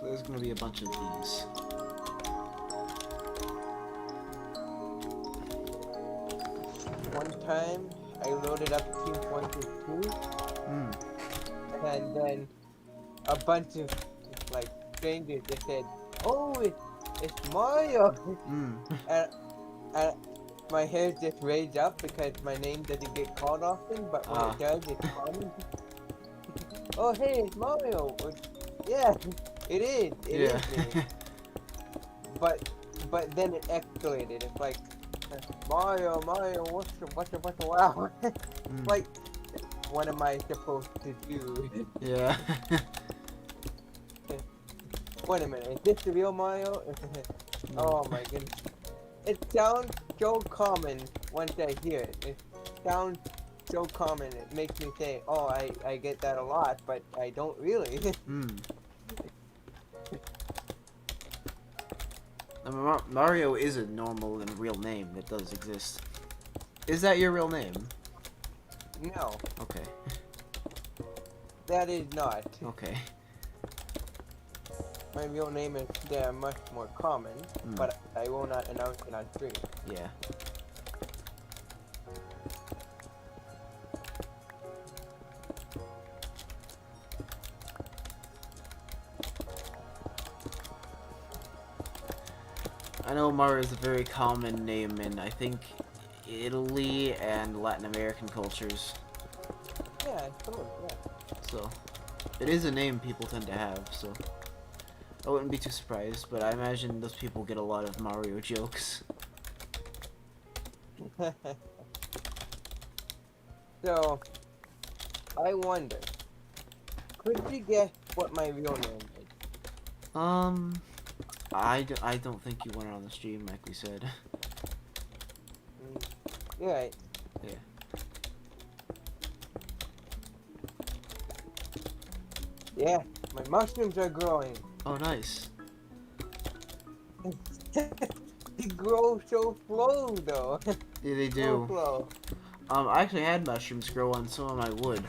There's gonna be a bunch of these. One time, I loaded up Team Fortress 2, and then a bunch of like strangers just said, "Oh, it's Mario," and my hair just raised up because my name doesn't get called often, but when it does, it's common. Oh, hey, it's Mario. Yeah, it is. It Yeah. is me. But then it escalated. It's like Mario, what's the wow? Mm. Like, what am I supposed to do? Yeah. Wait a minute, is this the real Mario? Oh my goodness. It sounds so common once I hear it. It sounds so common. It makes me say, oh, I get that a lot, but I don't really. Mm. I mean, Mario is a normal and real name that does exist. Is that your real name? No, Okay. that is not. Okay. My real name is much more common, but I will not announce it on stream. Yeah. I know Mario is a very common name in, I think, Italy and Latin American cultures. Yeah, totally, yeah. So, it is a name people tend to have, so I wouldn't be too surprised, but I imagine those people get a lot of Mario jokes. So, I wonder, could you guess what my real name is? I don't think you went on the stream like we said. You're right. Yeah. Yeah, my mushrooms are growing. Oh, nice. They grow so slow, though. Yeah, they So do. slow. I actually had mushrooms grow on some of my wood.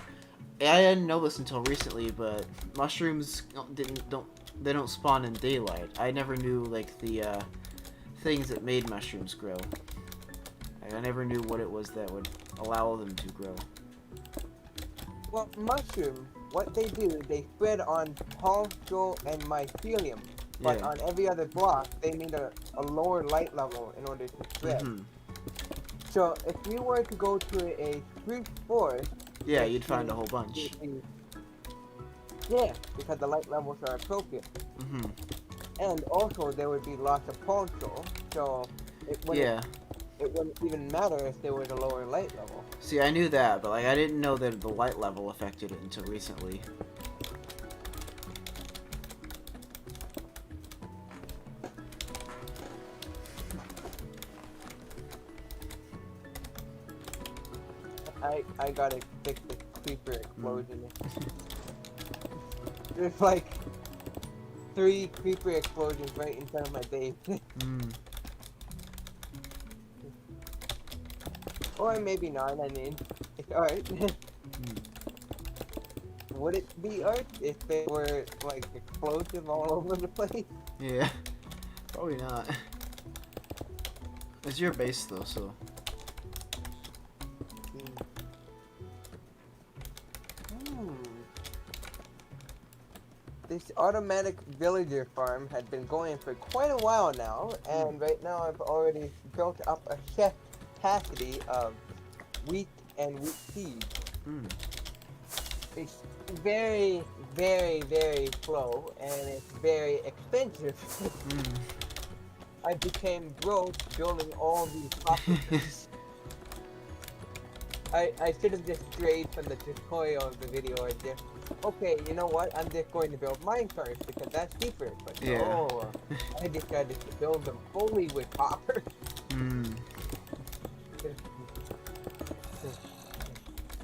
I didn't know this until recently, but mushrooms don't spawn in daylight. I never knew like the things that made mushrooms grow. Like, I never knew what it was that would allow them to grow. Well, mushrooms, what they do, they spread on palsol and mycelium. But Yeah. on every other block, they need a lower light level in order to spread. Mhm. So if you were to go to a spruce forest, Yeah, you'd find a whole bunch. Yeah, because the light levels are appropriate. Mhm. And also there would be lots of palsol, so it Yeah. wouldn't even matter if there was a lower light level. See, I knew that, but like I didn't know that the light level affected it until recently. I gotta fix the creeper explosion. There's like 3 creeper explosions right in front of my base. Mm. Or maybe not, I mean, it's art. Would it be art if they were like explosive all over the place? Yeah. Probably not. It's your base though, so. This automatic villager farm had been going for quite a while now, and right now I've already built up a chef capacity of wheat and wheat seeds. Mm. It's very, very, very slow, and it's very expensive. Mm. I became broke building all these offices. I should have just strayed from the tutorial of the video and just, okay, you know what, I'm just going to build Minecraft because that's cheaper. But Yeah. no, I decided to build them fully with copper. Mm.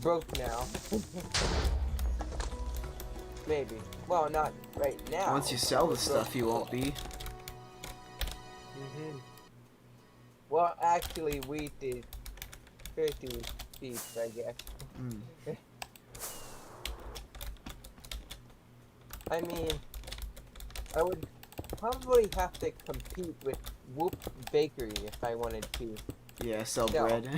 Broke now. Maybe. Well, not right now. Once you sell the stuff, you won't be. Well, actually, wheat is pretty cheap, I guess. Mm. I mean, I would probably have to compete with Whoop Bakery if I wanted to. Yeah, sell sell. bread.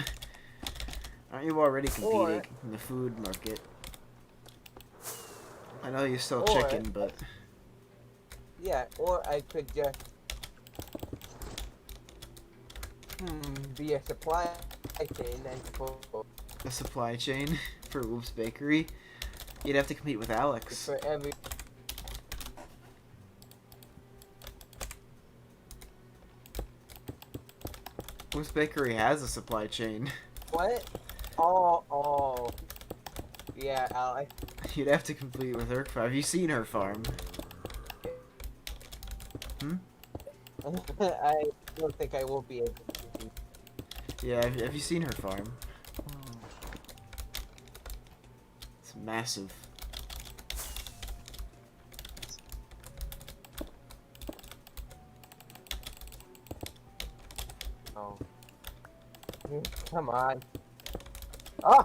Aren't you already competing Or- in the food market? I know you sell or- chicken, but Yeah, or I could just Be a supply chain, I suppose. A supply chain for Wolf's Bakery. You'd have to compete with Alex. For every. Wolf's Bakery has a supply chain. What? Oh. Yeah, Alex. You'd have to compete with her. Have you seen her farm? I don't think I will be able to. Yeah, have you seen her farm? It's massive. Oh. Come on. Oh!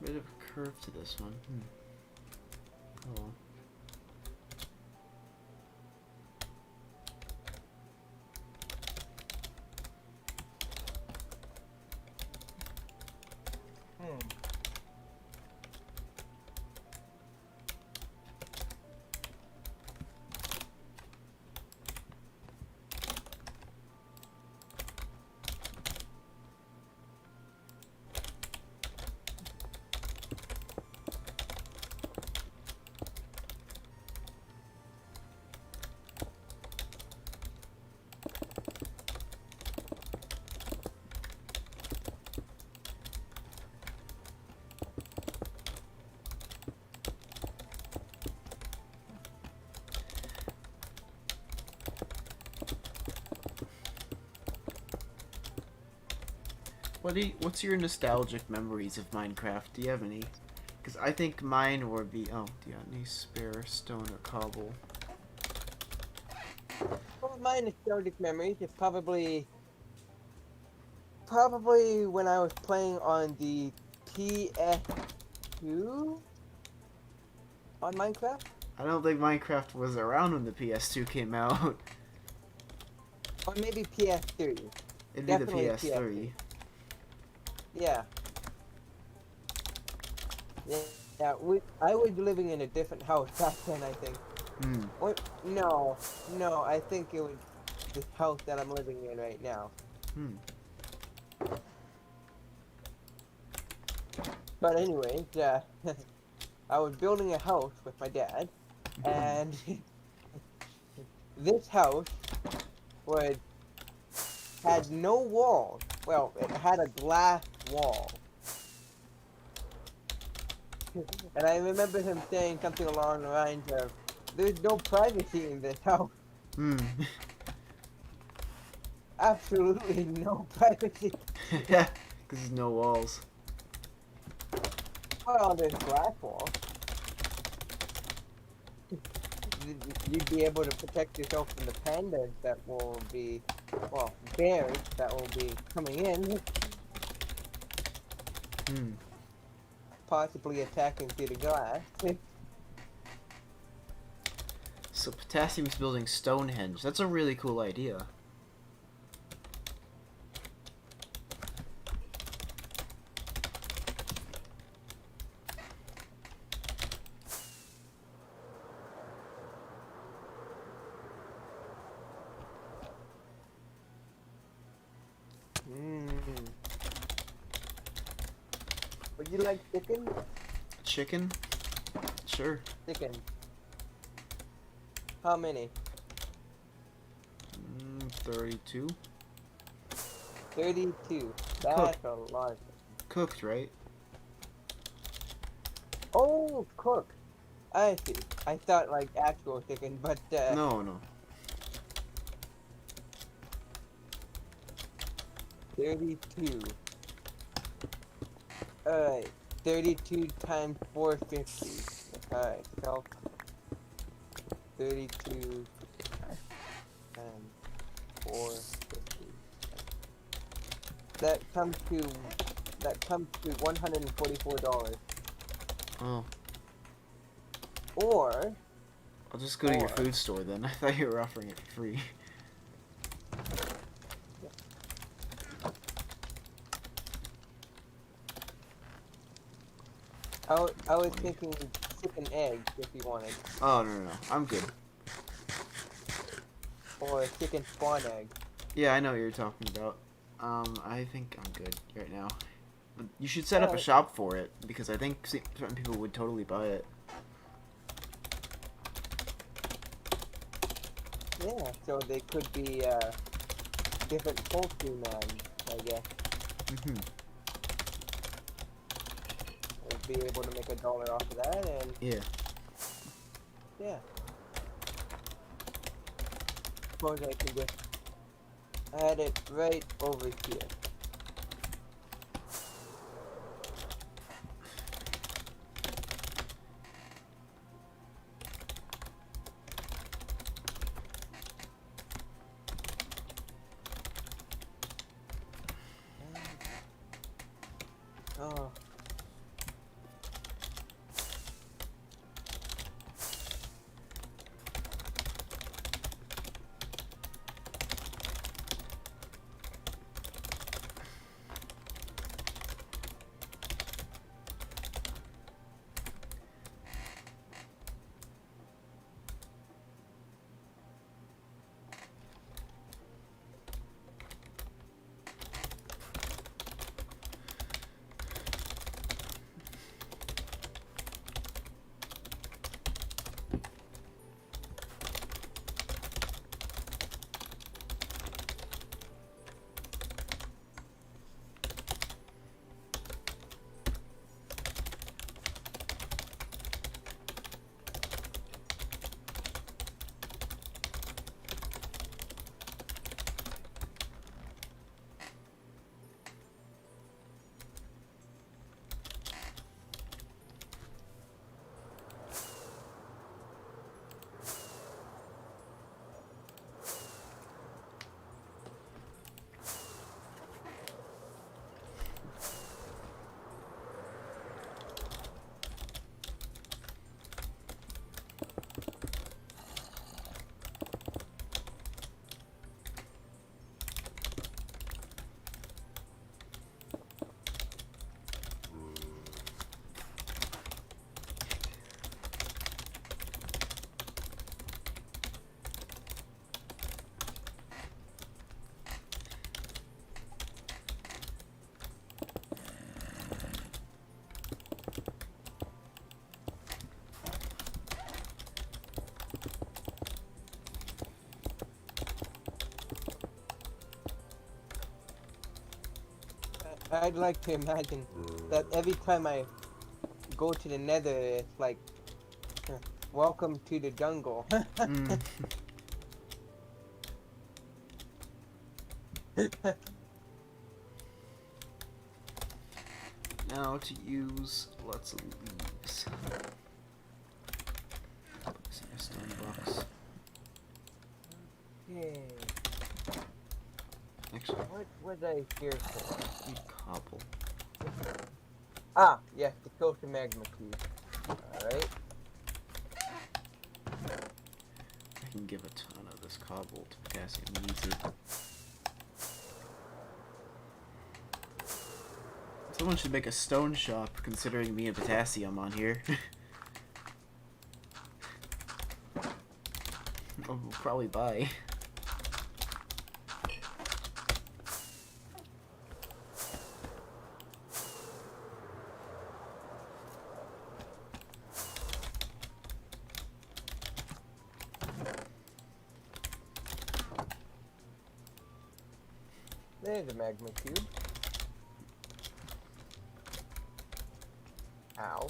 Bit of a curve to this one. Oh well. What's your nostalgic memories of Minecraft? Do you have any? Because I think mine would be... Oh, do you have any spare stone or cobble? Well, my nostalgic memories is probably when I was playing on the PS2 on Minecraft. I don't think Minecraft was around when the PS2 came out. Or maybe PS3. It'd Definitely be the PS3. Yeah. Yeah, I was living in a different house back then, I think. Or, no, I think it was the house that I'm living in right now. But anyways, I was building a house with my dad, and this house had no walls. Well, it had a glass wall. And I remember him saying something along the lines of, "There's no privacy in this house." Absolutely no privacy. Yeah, because there's no walls. Well, there's glass walls. You'd be able to protect yourself from the pandas that will be, well, bears that will be coming in. Possibly attacking through the glass. So Potassium's building Stonehenge. That's a really cool idea. Would you like chicken? Chicken? Sure. Chicken. How many? 32. 32. That's a lot. Cooked, right? Oh, cooked. I see. I thought like actual chicken, but No. 32. Alright. 32 times 450. Alright, so 32 times 450. That comes to $144. Oh. Or I'll just go to your Or food store then. I thought you were offering it for free. I was 20. thinking chicken eggs if you wanted, Oh, no. I'm good. or chicken spawn egg. Yeah, I know what you're talking about. I think I'm good right now. But you should set up a Alright. shop for it, because I think certain people would totally buy it. Yeah, so they could be different poultry men, I guess. Mm-hmm. We'll be able to make $1 off of that, and Yeah. yeah. Suppose I can just add it right over here. Oh. I'd like to imagine that every time I go to the nether, it's like, welcome to the jungle. Mm. Now to use lots of leaves. This is a stone box. Okay. Actually, What did I hear for? I need cobble. Ah, yes, the Coastal Magma Cube. Alright. I can give a ton of this cobble to potassium. He needs it. Someone should make a stone shop, considering me and potassium on here. We'll probably buy. There's a magma cube. Ow.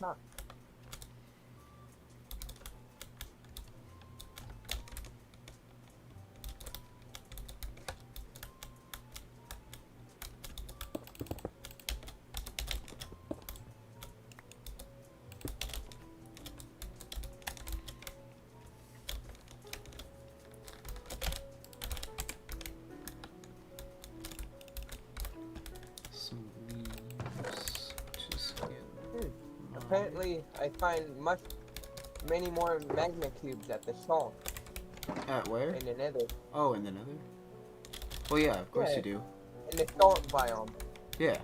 Huh. Some leaves to skin. Apparently, I find many more magma cubes at the salt At where? in the nether. Oh, in the nether? Well, yeah, of course Yeah, you do. in the salt biome. Yeah.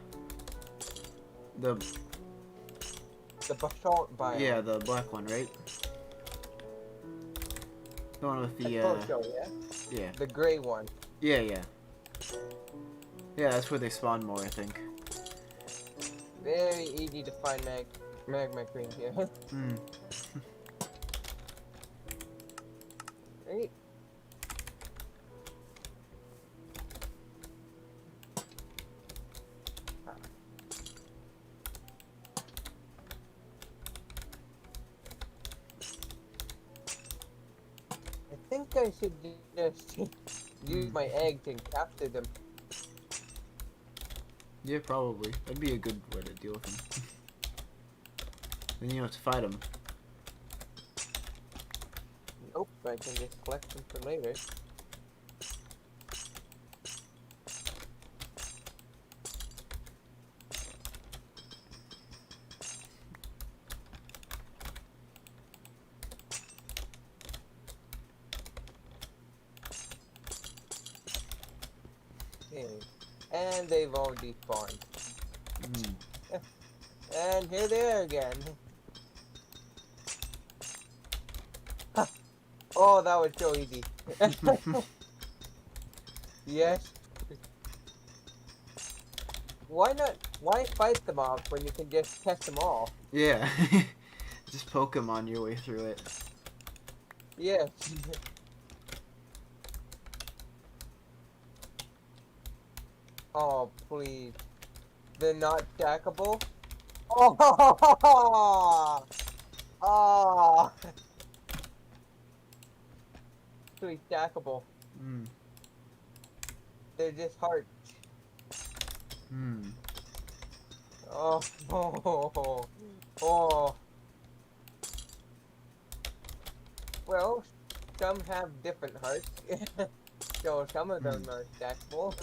The The basalt biome. yeah, the black one, right? The one with I the suppose so, yeah? yeah. The gray one. Yeah, yeah. Yeah, that's where they spawn more, I think. Very easy to find magma cream here. Hmm. Right? I think I should just use my eggs and capture them. Yeah, probably. That'd be a good way to deal with them. Then you don't have to fight them. Nope, I can just collect them for later. Okay. And they've all despawned. Mm. And here they are again. Oh, that was so easy. Yes. Why not? Why fight them off when you can just test them all? Yeah. Just Pokemon your way through it. Yes. Oh, please. They're not stackable? Oh! Oh! Actually stackable. Mm. They're just hearts. Hmm. Oh, oh, oh. Well, some have different hearts. So some of them are stackable.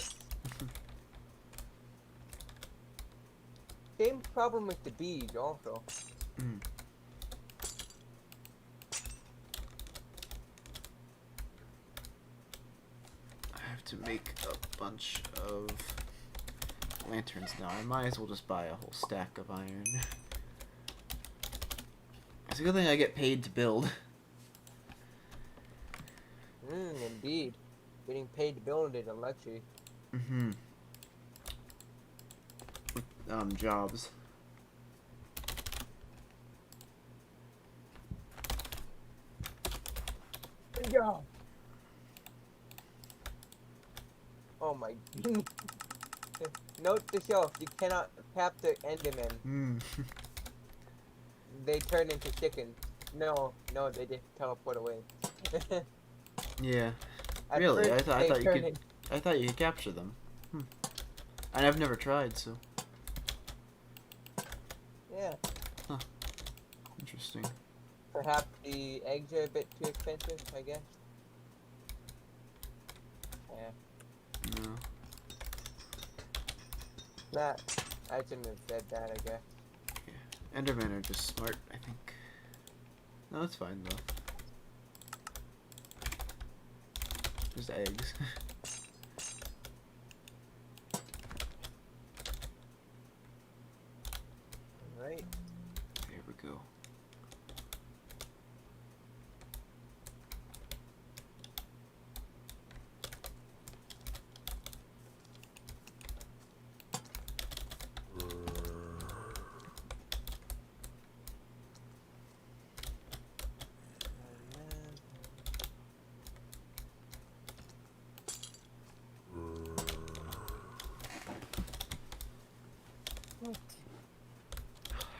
Same problem with the bees also. Mm. I have to make a bunch of lanterns now. I might as well just buy a whole stack of iron. It's a good thing I get paid to build. Indeed. Getting paid to build is a luxury. Mm-hmm. Jobs. Yeah. Oh my. Note to self, you cannot capture Endermen. Mm. They turn into chickens. No, they just teleport away. Yeah. At Really? first, I they thought you turn could. in- I thought you could capture them. And I've never tried, so Yeah. interesting. Perhaps the eggs are a bit too expensive, I guess. Yeah. No. That, I shouldn't have said that, I guess. Yeah. Endermen are just smart, I think. No, it's fine though. Just eggs. Right. There we go.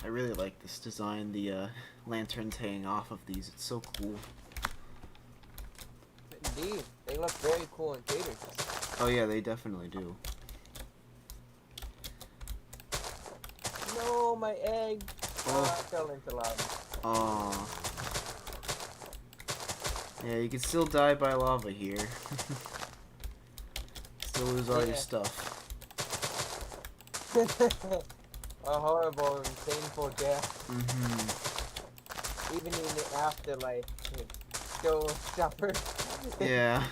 I really like this design, the lanterns hanging off of these. It's so cool. Indeed, they look very cool in theaters. Oh yeah, they definitely do. No, my egg. Oh. I fell into lava. Aw. Yeah, you can still die by lava here. Still lose all your stuff. A horrible and painful death. Mm-hmm. Even in the afterlife, it still suffers. Yeah.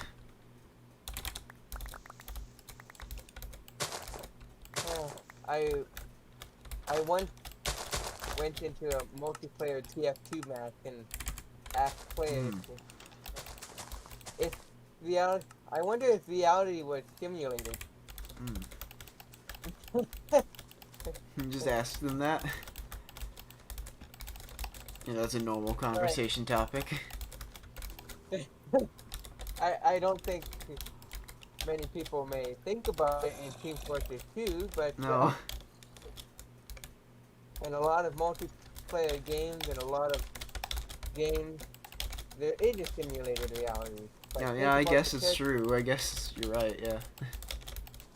I once went into a multiplayer TF2 match and asked players if reality. I wonder if reality was simulated. You just asked them that. Yeah, that's a normal conversation topic. I don't think many people may think about it in Team Fortress 2, but No. in a lot of multiplayer games and a lot of games, there is a simulated reality. But Yeah, I guess it's true. I guess you're right, yeah.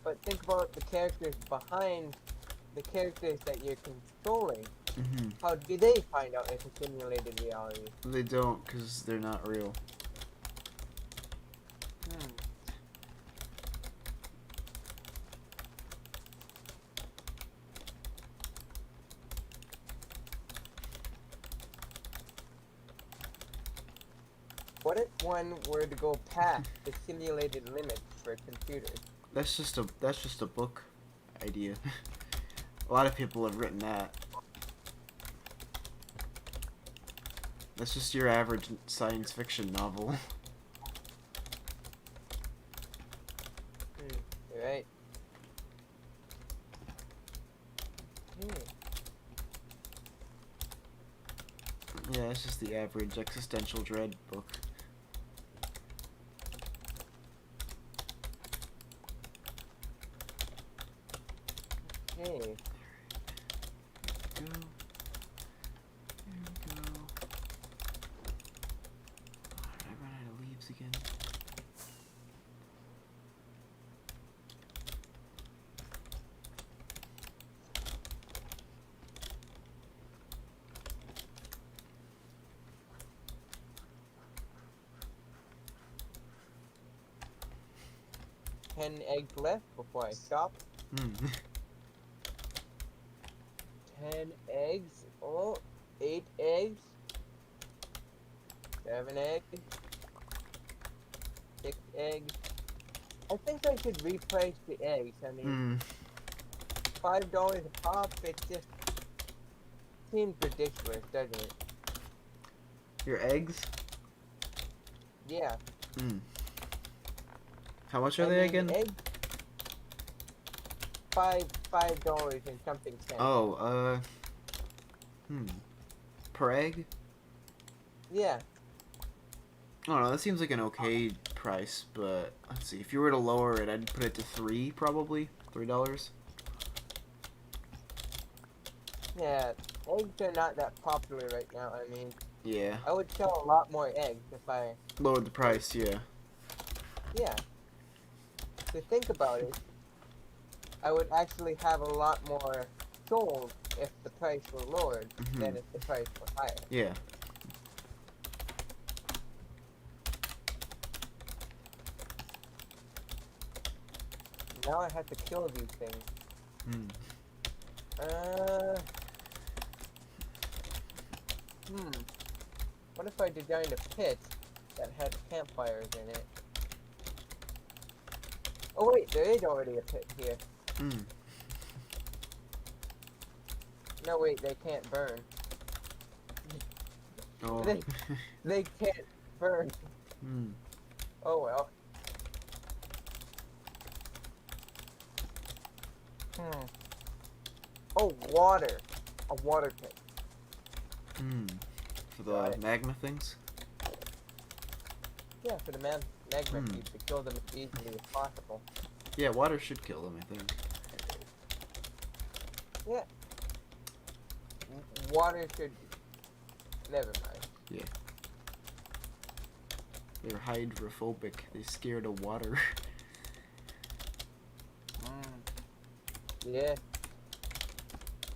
But think about the characters behind the characters that you're controlling. Mm-hmm. How do they find out it's a simulated reality? They don't, because they're not real. What if one were to go past the simulated limits for computers? That's just a book idea. A lot of people have written that. That's just your average science fiction novel. You're right. Yeah, it's just the average existential dread book. Okay. There we go. Oh, did I run out of leaves again? Ten eggs left before I stop. 10 eggs. Oh, 8 eggs. 7 eggs. 6 eggs. I think I should reprice the eggs. I mean, $5 a pop, it just seems ridiculous, doesn't it? Your eggs? Yeah. How much are they again? Eggs, $5 and something cents. Oh, per egg? Yeah. I don't know, that seems like an okay price, but let's see, if you were to lower it, I'd put it to $3, probably. $3. Yeah, eggs are not that popular right now. I mean, yeah. I would sell a lot more eggs if I lowered the price, yeah. Yeah. To think about it, I would actually have a lot more sold if the price were lowered than if the price were higher. Yeah. Now I have to kill these things. What if I designed a pit that had campfires in it? Oh wait, there is already a pit here. No wait, they can't burn. Oh. They can't burn. Oh well. Oh, water. A water pit. For the magma things? Yeah, for the magma cubes to kill them as easily as possible. Yeah, water should kill them, I think. Yeah. water should. Never mind. Yeah. They're hydrophobic. They're scared of water. Yeah.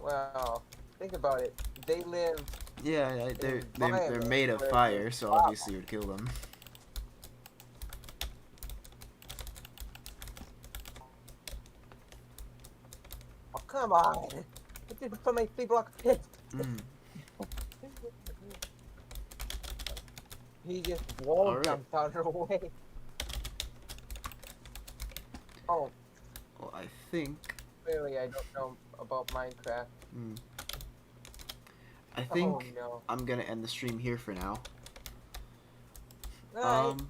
Well, think about it. They live Yeah, in they're environments made of where fire, there's so lava. obviously it would kill them. Oh, come on. I just put my 3 block pit. Mm. He just wall Alright. jumped out of the way. Oh, Well, I think. clearly I don't know about Minecraft. Mm, I Oh think no. I'm gonna end the stream here for now. Alright.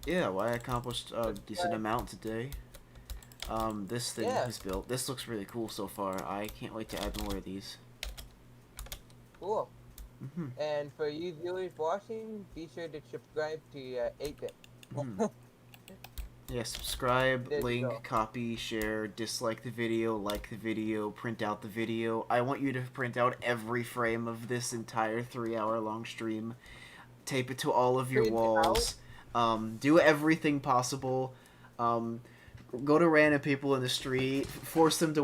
Yeah, well, I accomplished a decent amount today. This thing Yeah. is built. This looks really cool so far. I can't wait to add more of these. Cool. Mhm. And for you viewers watching, be sure to subscribe to 8-Bit. Mhm. Yeah, subscribe, There you link, go. copy, share, dislike the video, like the video, print out the video. I want you to print out every frame of this entire 3-hour long stream. Tape it to all of your Print walls. Do everything possible. Go to random people in the street, force them to